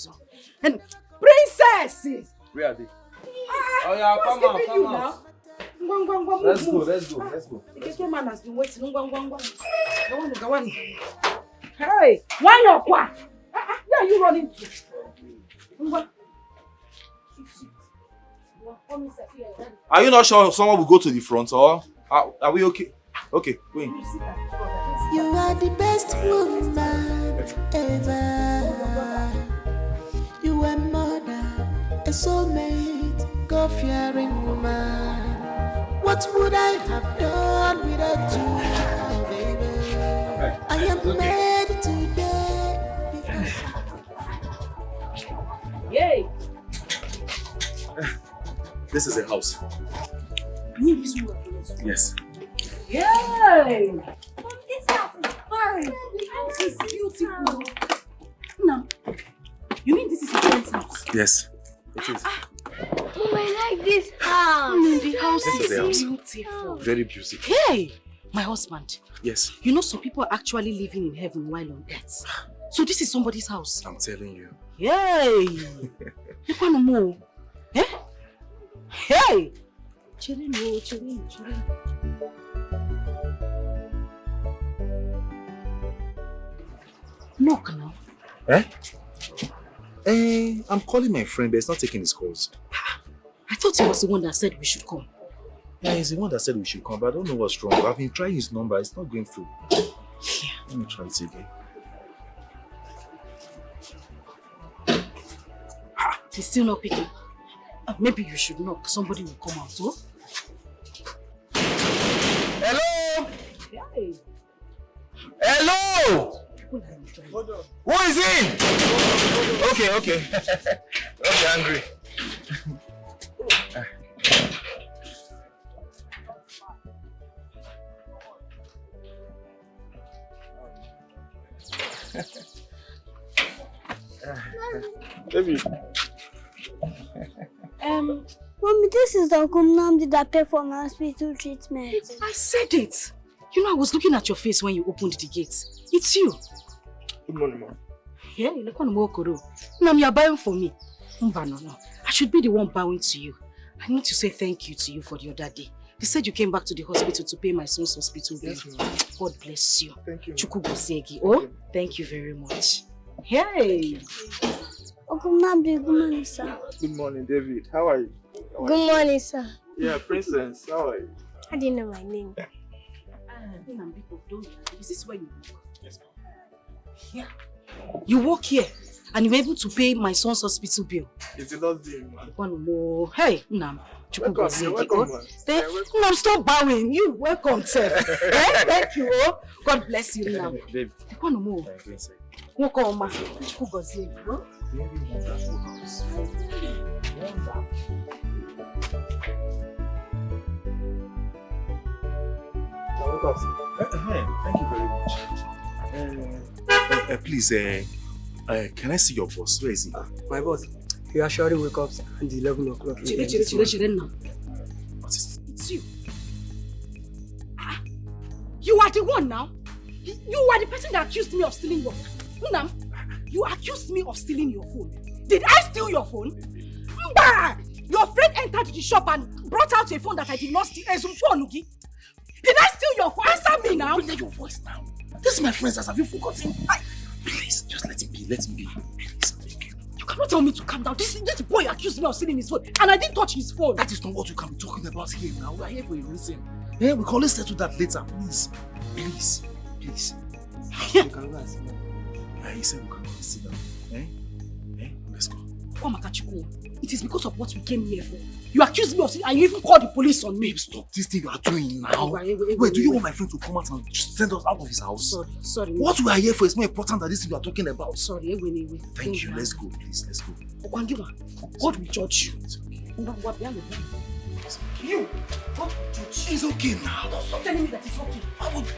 And princess! Where are they? Oh yeah, come on, come on. Let's go. The Keke man has been waiting. Go on. Hey, why not? Where are you running to? Are you not sure someone will go to the front, or are we okay? Okay, go in. you are the best woman ever. You are mother, a soulmate, God-fearing woman. What would I have done without you, oh baby? I am made today because Yay! This is a house. Yes. Yay! This house is fine. The house is beautiful. No. You mean this is a friend's house? Yes, it is. Mom, I like this house. The house This is the house. beautiful. Very beautiful. Hey, my husband. Yes. You know some people are actually living in heaven while on earth. So this is somebody's house. I'm telling you. Yay! You want to move? Eh? Hey! Chilling. Knock now. I'm calling my friend, but he's not taking his calls. I thought he was the one that said we should come. Yeah, he's the one that said we should come, but I don't know what's wrong. I've been trying his number, it's not going through. Let me try it again. He's still not picking. Maybe you should knock. Somebody will come out, oh? Hello? Hey. Hello? Who is in? Okay. Okay, angry. David. Mommy, this is the Uncle Nnamdi that paid for my hospital treatment. I said it. You know, I was looking at your face when you opened the gate. It's you. Good morning, Mom. Yeah, you look on Mokoro. No, you're bowing for me. No. I should be the one bowing to you. I need to say thank you to you for the other day. They said you came back to the hospital to pay my son's hospital bill. Yes, God bless you. Thank you. Chuku Gosegi. Oh, thank you very much. Hey. Uncle Nnamdi, good morning, sir. Good morning, David. How are you? Good morning, sir. Yeah, Princess. How are you? I didn't know my name. Is this where you work? Yes, ma'am. Yeah. You work here and you're able to pay my son's hospital bill. It's a lot deal, man. One more. Hey, Nam. Welcome, man. Nam, stop bowing. You welcome, sir. Thank you. Oh. God bless you, Nam. Dave. One more. Welcome, ma. very wonderful house. Wonderful. Thank you very much. Please, can I see your boss? Where is he? My boss, he actually wake up at 11 o'clock. Chile now. What is it? It's you. You are the one now. You are the person that accused me of stealing your phone. Unam, you accused me of stealing your phone. Did I steal your phone? Mba! Your friend entered the shop and brought out a phone that I did not steal. Did I steal your phone? Answer me now. Bring your voice now. This is my friend's house. Have you forgotten? Please, just let him be. Let him be. Please, thank you. You cannot tell me to calm down. This boy accused me of stealing his phone, and I didn't touch his phone. That is not what we can be talking about here now. We are here for a reason. Yeah, we can always settle that later. Please. Please. Please. You can go and sit down. He said we can go and sit down. Let's go. It is because of what we came here for. You accused me of stealing, and you even called the police on me. Babe, stop this thing you are doing now. Wait, do you want my friend to come out and just send us out of his house? Sorry. What we are here for is more important than this thing you are talking about. Sorry, Thank you. Let's go, please. Let's go. God will judge you. You! God will judge you. It's okay now. Don't stop telling me that it's okay.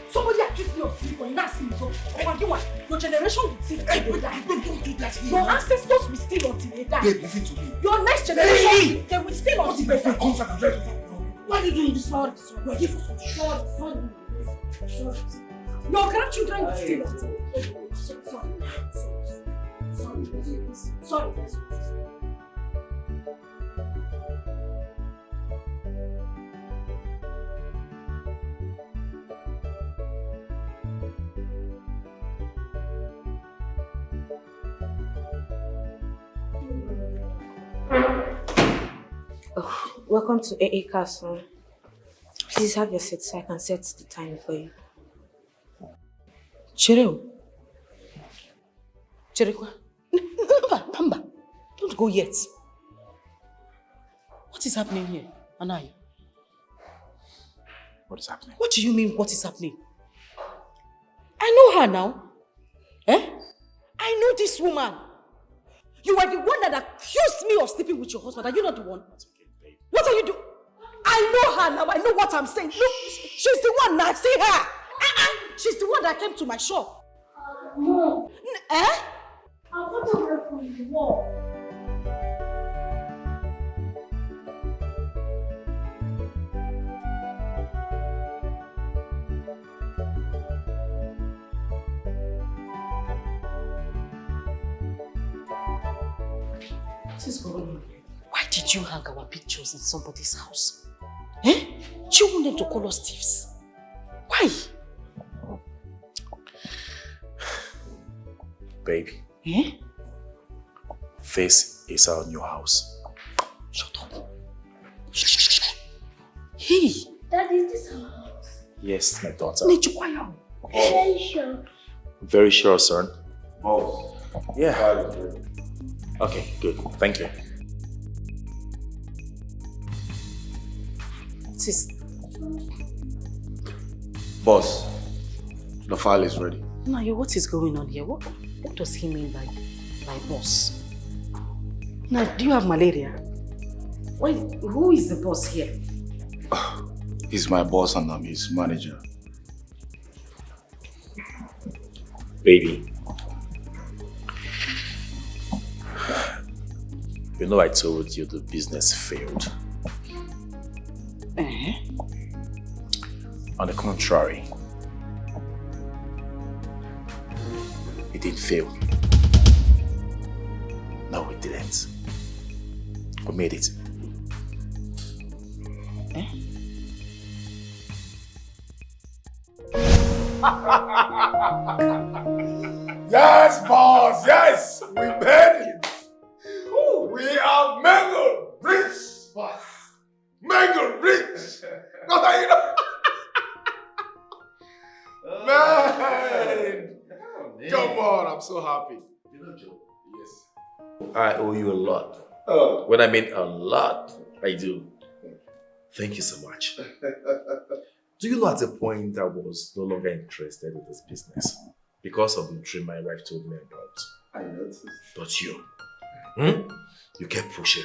Somebody accused me of stealing, and that's me. So, your generation will steal. Don't do that here. Your ancestors will steal until they die. Babe, listen to me. Your next generation, they will steal until they die. Why are you doing this? Sorry. We're here for something. Sorry. Your grandchildren will steal until they die. Sorry. Oh, welcome to AA Castle. Please have your seat so I can set the time for you. Chereo. Pamba, don't go yet. What is happening here, Anaya? What is happening? What do you mean, what is happening? I know her now. I know this woman. You are the one that accused me of sleeping with your husband. Are you not the one? What are you doing? I know her now. I know what I'm saying. Look, she's the one now. See her. She's the one that came to my shop. Mom. I got away from the wall. What is going on? Why did you hang our pictures in somebody's house? Do you want them to call us thieves? Why? Baby. This is our new house. Shut up. Hey. Dad, is this our house? Yes, my daughter. Very sure. Very sure, son. Boss. Yeah. Okay, good. Thank you. Boss, the file is ready. Nayo, what is going on here? What does he mean by boss? Now, do you have malaria? Wait, who is the boss here? He's my boss and I'm his manager. Baby. You know I told you the business failed. On the contrary, it didn't fail. No, it didn't. We made it. Yes, boss, yes! We made it! We are mega rich, boss! Mega rich! What are you doing? Man! Come on, I'm so happy. You know, Joe? Yes. I owe you a lot. When I mean a lot, I do. Thank you so much. Do you know at a point I was no longer interested in this business because of the dream my wife told me about? I noticed. But you, You kept pushing.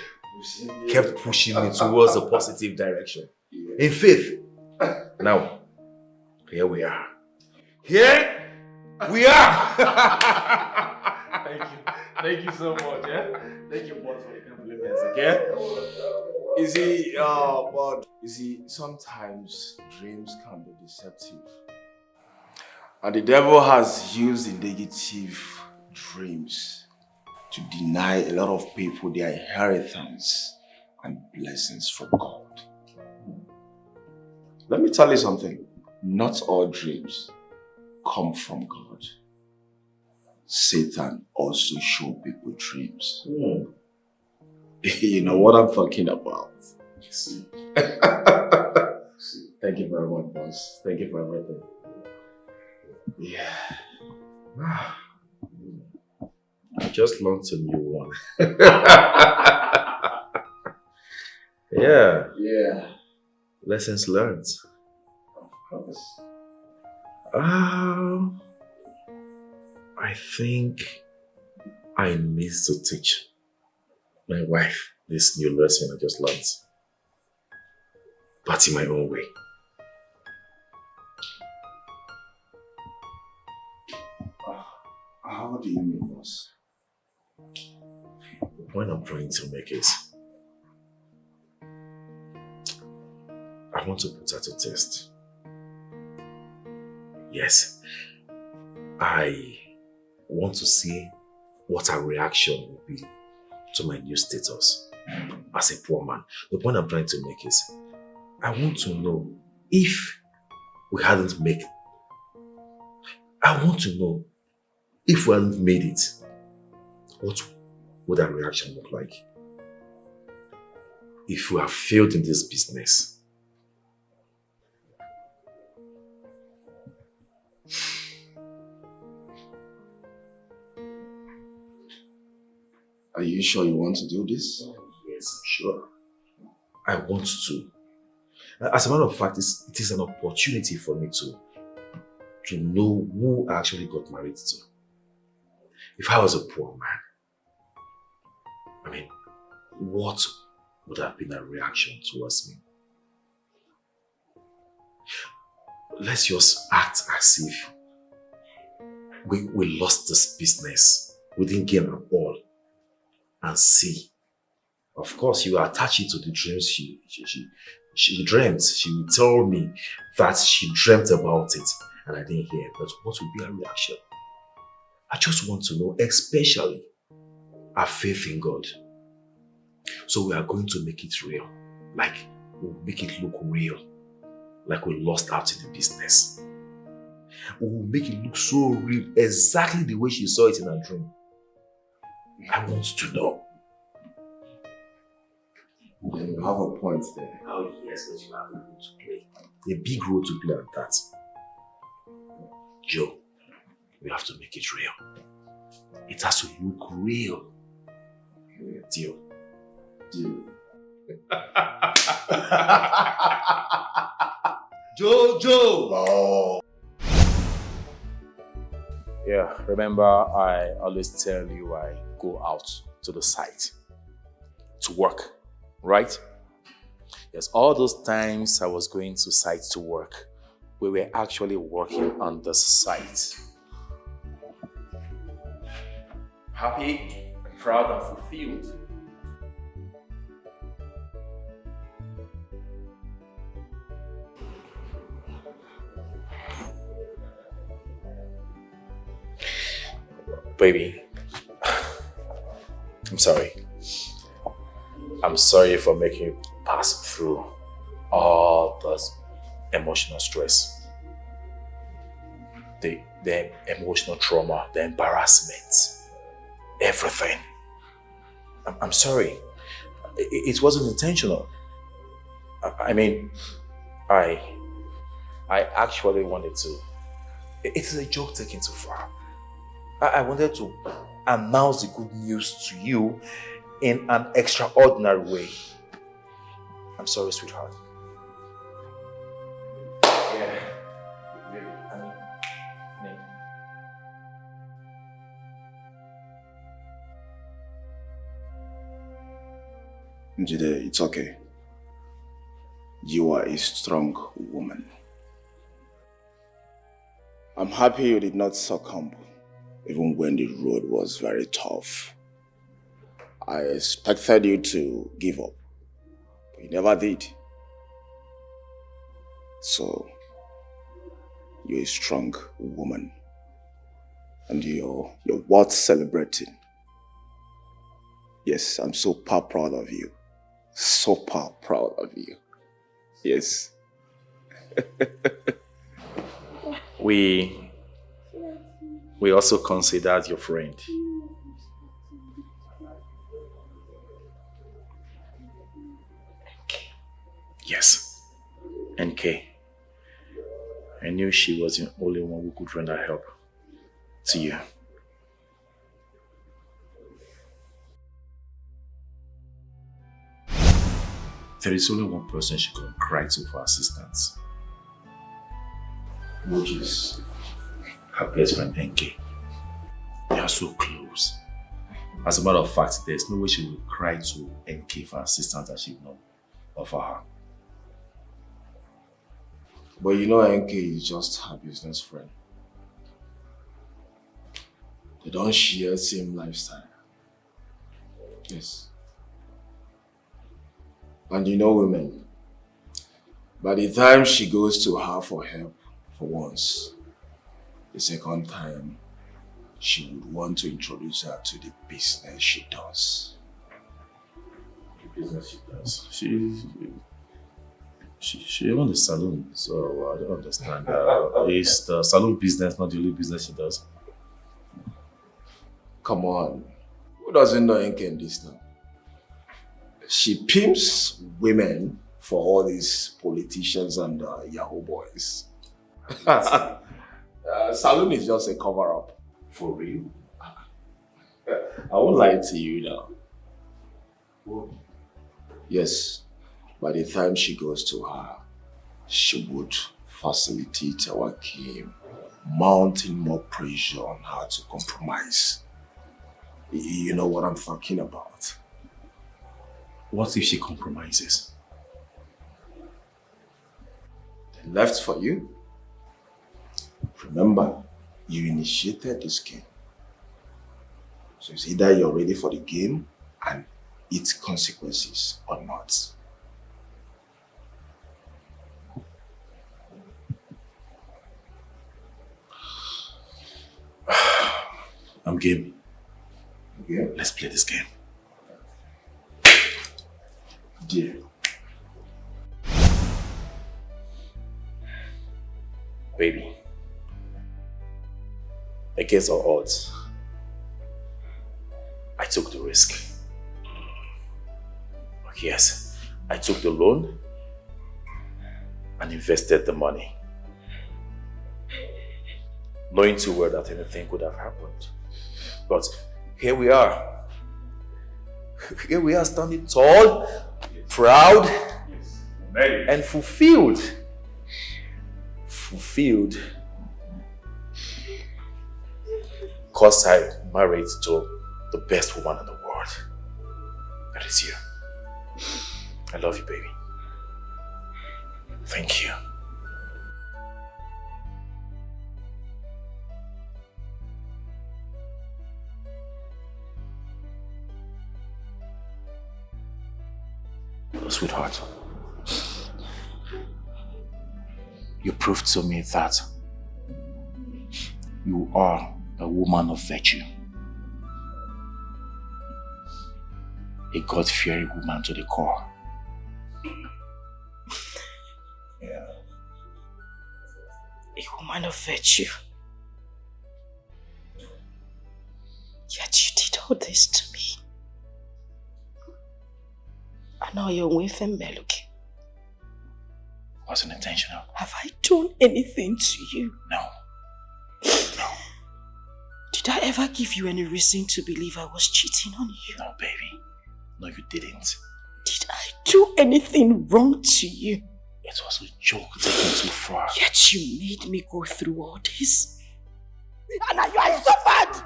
Kept pushing me towards a positive direction. In faith. Now, here we are. Here we are! Thank you. Thank you so much, yeah? Thank you both for the compliments, okay? You see, sometimes dreams can be deceptive. And the devil has used the negative dreams to deny a lot of people their inheritance and blessings from God. Let me tell you something. Not all dreams come from God. Satan also shows people dreams. You know what I'm talking about. Thank you very much, boss. Thank you for everything. Yeah. I just learned a new one. Yeah. Yeah. Lessons learned. Of course. I think I need to teach my wife this new lesson I just learned. But in my own way. How do you mean, boss? The point I'm trying to make is I want to put her to test. Yes, I want to see what her reaction will be to my new status as a poor man. The point I'm trying to make is I want to know if we hadn't made it. I want to know if we hadn't made it, what would our reaction look like? If we have failed in this business. Are you sure you want to do this? Yes, I'm sure. I want to. As a matter of fact, it is an opportunity for me to know who I actually got married to. If I was a poor man, I mean, what would have been a reaction towards me? Let's just act as if we lost this business. We didn't gain at all. And see. Of course, you attach it to the dreams she dreamt. She will tell me that she dreamt about it and I didn't hear. But what will be her reaction? I just want to know, especially our faith in God. So we are going to make it real. Like, we'll make it look real. Like we lost out in the business. We will make it look so real, exactly the way she saw it in her dream. I want to know. Then you have a point there. Oh yes, but you have a role to play. A big role to play on that. Joe, we have to make it real. It has to look real. Deal. Deal. Jojo! Oh. Yeah, remember I always tell you I go out to the site to work, right? Yes, all those times I was going to site to work, we were actually working on the site. Happy, proud, and fulfilled. Baby, I'm sorry. I'm sorry for making you pass through all this emotional stress. The emotional trauma, the embarrassment, everything. I'm sorry. It wasn't intentional. I mean, I actually wanted to. It's a joke taken too far. I wanted to announce the good news to you in an extraordinary way. I'm sorry, sweetheart. Yeah. I mean, Jide, it's okay. You are a strong woman. I'm happy you did not succumb, even when the road was very tough. I expected you to give up, but you never did. So, you're a strong woman, and you're worth celebrating. Yes, I'm so proud of you. So proud of you. Yes. We also considered your friend. Yes, NK. I knew she was the only one who could render help to you. There is only one person she can cry to for assistance, which is her best friend NK. They are so close. As a matter of fact, there's no way she will cry to NK for assistance that she will not offer her. But you know NK is just her business friend. They don't share the same lifestyle. Yes. And you know women, by the time she goes to her for help for once, the second time, she would want to introduce her to the business she does. The business she does? She owns a salon, so I don't understand. Is the salon business not the only business she does? Come on, who doesn't know NK in this town? She pimps women for all these politicians and Yahoo boys. Salon is just a cover-up. For real? I won't lie to you now. Whoa. Yes, by the time she goes to her, she would facilitate our game, mounting more pressure on her to compromise. You know what I'm talking about. What if she compromises? Then left for you. Remember, you initiated this game. So it's either you're ready for the game and its consequences or not. I'm game. Okay. Let's play this game. Dear. Baby. Against all odds, I took the risk. Yes, I took the loan and invested the money, knowing too well that anything could have happened. But here we are. Here we are standing tall, proud, and fulfilled. Fulfilled. Because I married to the best woman in the world. That is you. I love you, baby. Thank you. Sweetheart, you proved to me that you are a woman of virtue. A God-fearing woman to the core. Yeah. A woman of virtue. Yet you did all this to me. And now you're with him, Meluki. Wasn't intentional. Have I done anything to you? No. No. Did I ever give you any reason to believe I was cheating on you? No, baby. No, you didn't. Did I do anything wrong to you? It was a joke taken too far. Yet you made me go through all this. And I suffered!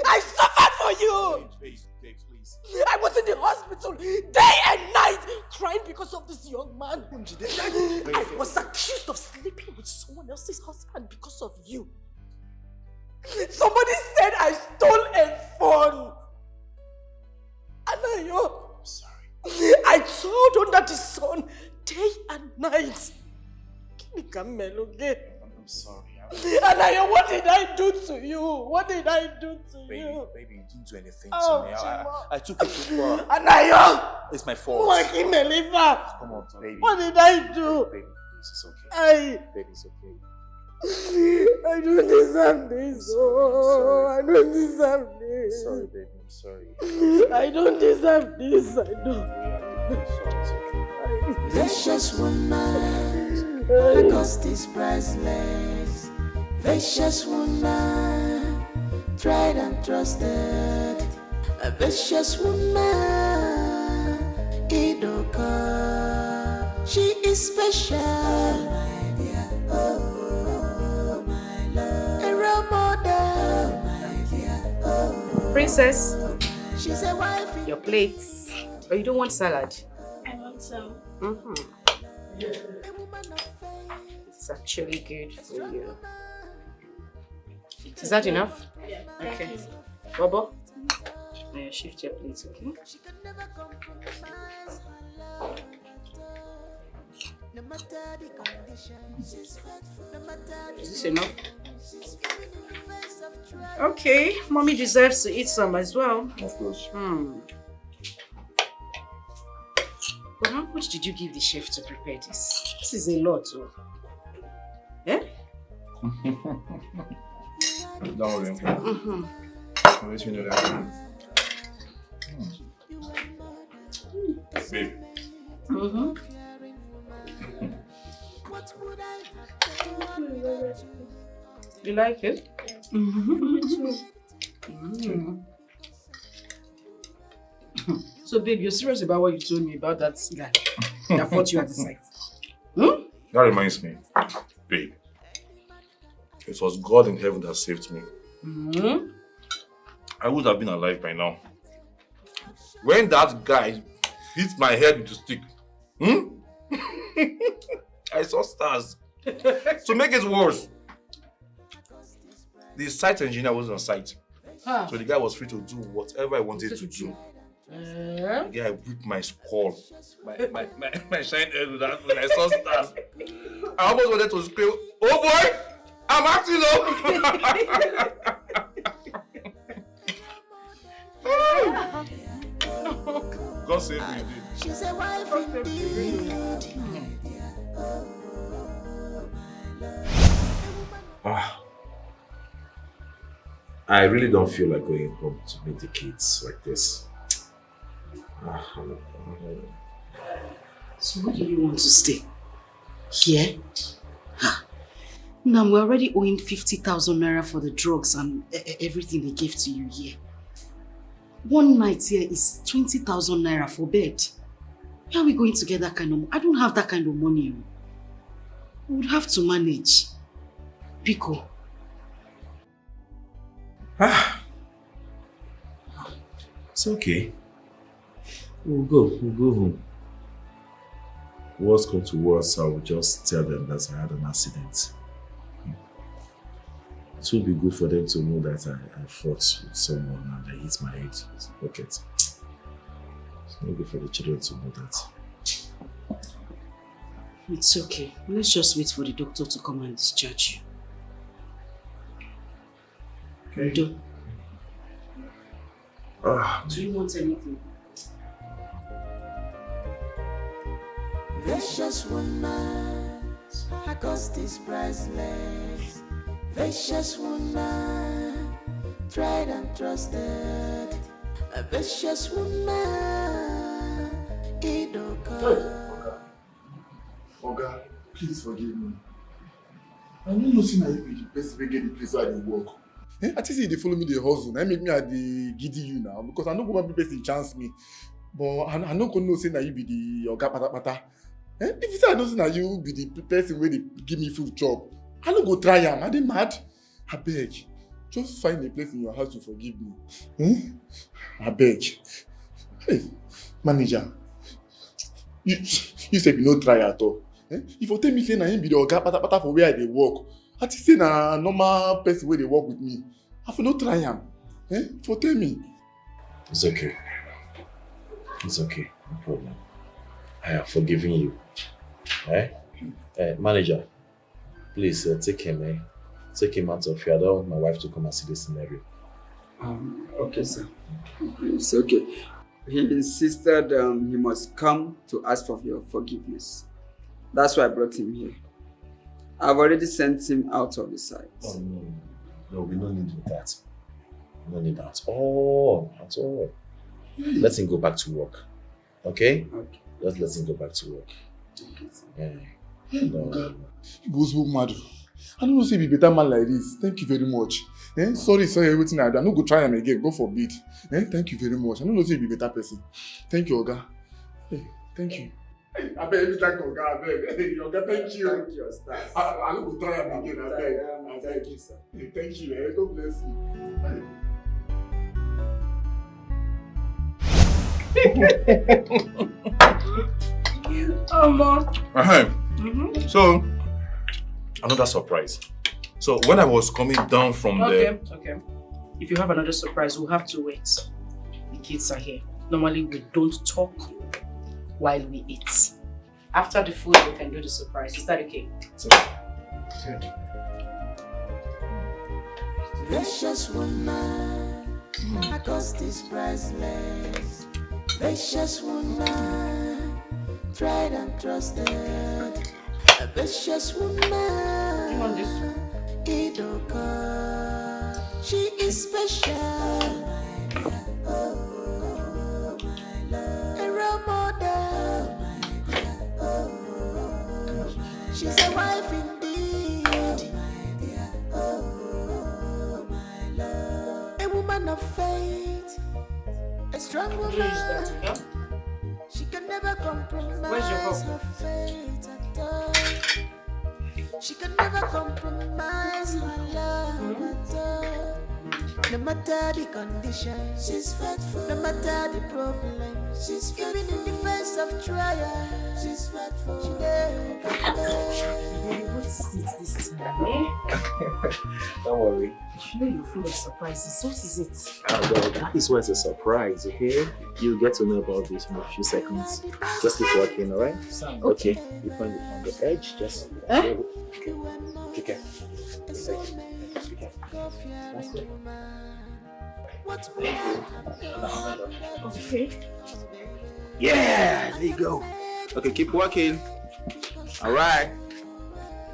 I suffered for you! Please. I was in the hospital hospital day and night crying because of this young man. I was accused of sleeping with someone else's husband because of you. Somebody said I stole a phone. Anayo, I'm sorry. I told under the sun day and night. I'm sorry. Anayo, what did I do to you? What did I do to you? Baby, you didn't do anything Oh, to me. I took it too far. Anayo! It's my fault. Come on, baby. What did I do? Baby, please, it's okay. Baby, it's okay. I don't deserve this. Oh, I don't deserve this. Sorry, baby, I'm sorry. I don't deserve this. I don't. Vicious woman, her cost is priceless. Vicious woman, tried and trusted. A vicious woman, Idoka. She is special, my dear. Oh, my love. A role model, my dear. Oh, Princess, she's a wife. your plates. Oh, you don't want salad? I want some. It's actually good for you. Is that enough? Yeah. Okay. Bobo, shift your plates, okay? Is this enough? Okay, mommy deserves to eat some as well. Of course. But how much did you give the chef to prepare this? This is a lot, oh. Eh? Don't worry. I'll let you know that. Babe. You like it? So, babe, you're serious about what you told me about that guy that fought you at the site? That reminds me, babe. It was God in heaven that saved me. I would have been alive by now. When that guy hit my head with a stick, I saw stars. To make it worse, the site engineer was on site. So the guy was free to do whatever I wanted to do. The guy whipped my skull. My shine head with that when I saw stars. I almost wanted to scream, "Oh boy! I'm acting up!" God save me, dude. She's a wife indeed. I really don't feel like going home to meet the kids like this. So where do you want to stay? Here? Now we're already owing 50,000 naira for the drugs and everything they gave to you here. One night here is 20,000 naira for bed. Where are we going to get that kind of money? I don't have that kind of money. We would have to manage. Pico. It's okay. We'll go home. Worst come to worst, I will just tell them that I had an accident. It will be good for them to know that I fought with someone and I hit my head with a bucket. It's not good for the children to know that. It's okay. Let's just wait for the doctor to come and discharge you. Okay. Do you want anything? Vicious woman, her cost is priceless. Vicious woman, tried and trusted. A vicious woman, Idoka. Oga, please forgive me. I don't know say na you be the person wey get the place where I dey work. I think say they follow me, they hustle. I make me at the giddy you now because I no go want people person chance me. But I no go know say na you be the oga patapata. If you say I know say na you be the person where they give me food chop, I no go try am. I dey mad. I beg, just find a place in your house to forgive me. I beg. Hey, Manager, you said you no try at all. Eh? If you tell me say na him be the oga pata for where I dey work, I think say na normal person wey dey work with me. I for no try am. Eh? If you tell me. It's okay. It's okay. No problem. I have forgiven you. Eh? Manager, please take him. Take him out of here. I don't want my wife to come and see this scenario. Okay, sir. It's okay. He insisted he must come to ask for your forgiveness. That's why I brought him here. I've already sent him out of the site. Oh, no. No, we don't need that. We don't need that at all. At all. Let him go back to work. Okay? Okay. Just let him go back to work. Okay. No. Goes mad. I don't know say be better man like this. Thank you very much. Sorry, everything I do. I'm not go try him again. God forbid. Thank you very much. I don't know say be better person. Thank you, Oga. Hey, thank you. I beg you thank Oga. I beg. Hey, Oga, thank you. Thank you, stars. I don't go try him again. I beg. Thank you, sir. Hey, thank you. God bless you. So, another surprise. So when I was coming down from Okay. If you have another surprise, we'll have to wait. The kids are here. Normally we don't talk while we eat. After the food, we can do the surprise. Is that okay? It's okay. Good. Precious woman, my cost is priceless. Precious woman, tried and trusted. A precious woman. You want this? Idoka, she is special. Oh, my love. A role model. She's a wife indeed. Oh, my love. A woman of faith. A strong woman. She can never compromise her faith at all. She can never compromise her love at all. No matter the condition, she's faithful. No matter the problem, she's faithful. Even in the face of trial, she's faithful. She what is it this time, eh? Don't worry. You know you're full of surprises. What is it? Well, that is why it's a surprise, okay? You'll get to know about this in a few seconds. Just keep working, alright? Okay. You find it on the edge, just... Okay. Take care. That's it. Okay. Yeah, there you go. Okay, keep working. Alright.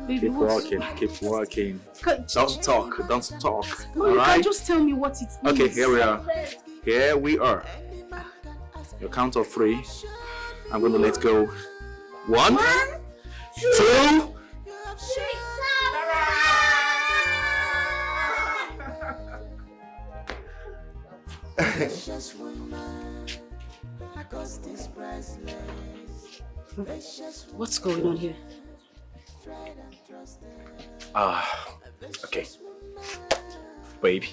Keep working, keep working. Don't talk. No, you alright? can just tell me what it is. Okay, here we are. Here we are. Your count of 3. I'm going to let go. 1, 2. What's going on here? Okay. Babe.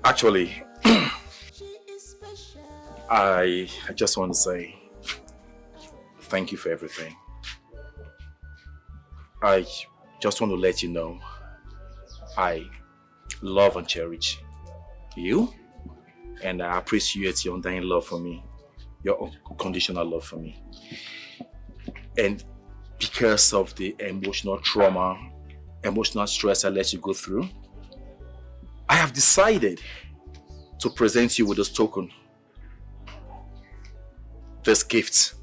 Actually, I just want to say thank you for everything. I just want to let you know I love and cherish you, and I appreciate your undying love for me, your unconditional love for me. And because of the emotional trauma, emotional stress I let you go through, I have decided to present you with this token, this gift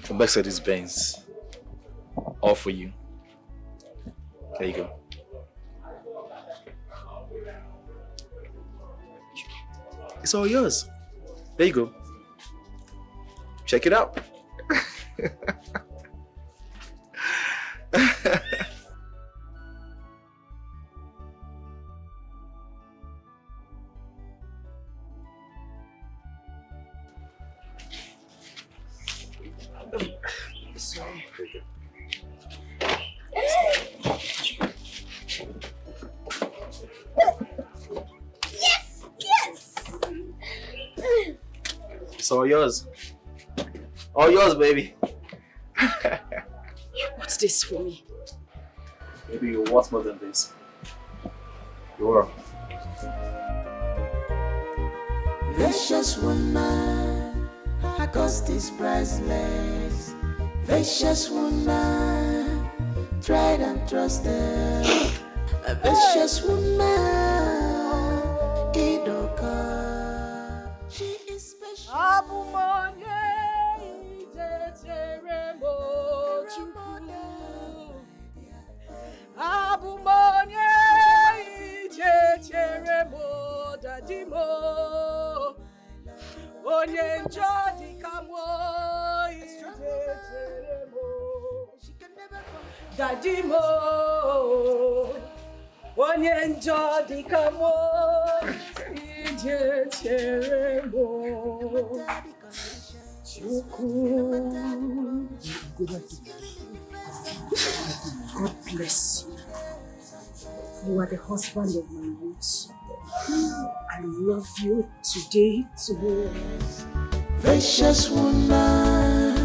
from Mercedes-Benz, all for you. There you go. It's all yours. There you go. Check it out. Sorry. It's all yours. All yours, baby. What's this for me? Maybe you want more than this. You are. Vicious woman, her cost is priceless. Vicious woman, tried and trusted. A vicious woman, Idoka. She is special. Abumonye ijecheremo dadimo onye njodi kamwo ijecheremo dadimo onye njodi kamwo ijecheremo Chuku. God bless you. You are the husband of my youth. I love you today, tomorrow. Vicious woman,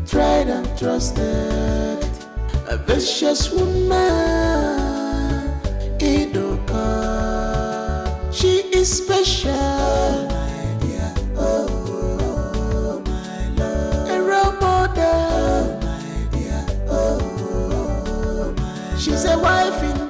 tried and trusted. A vicious woman, Idoka. She is special, my dear. Oh, my love. A role model, my dear. Oh, she's a wife in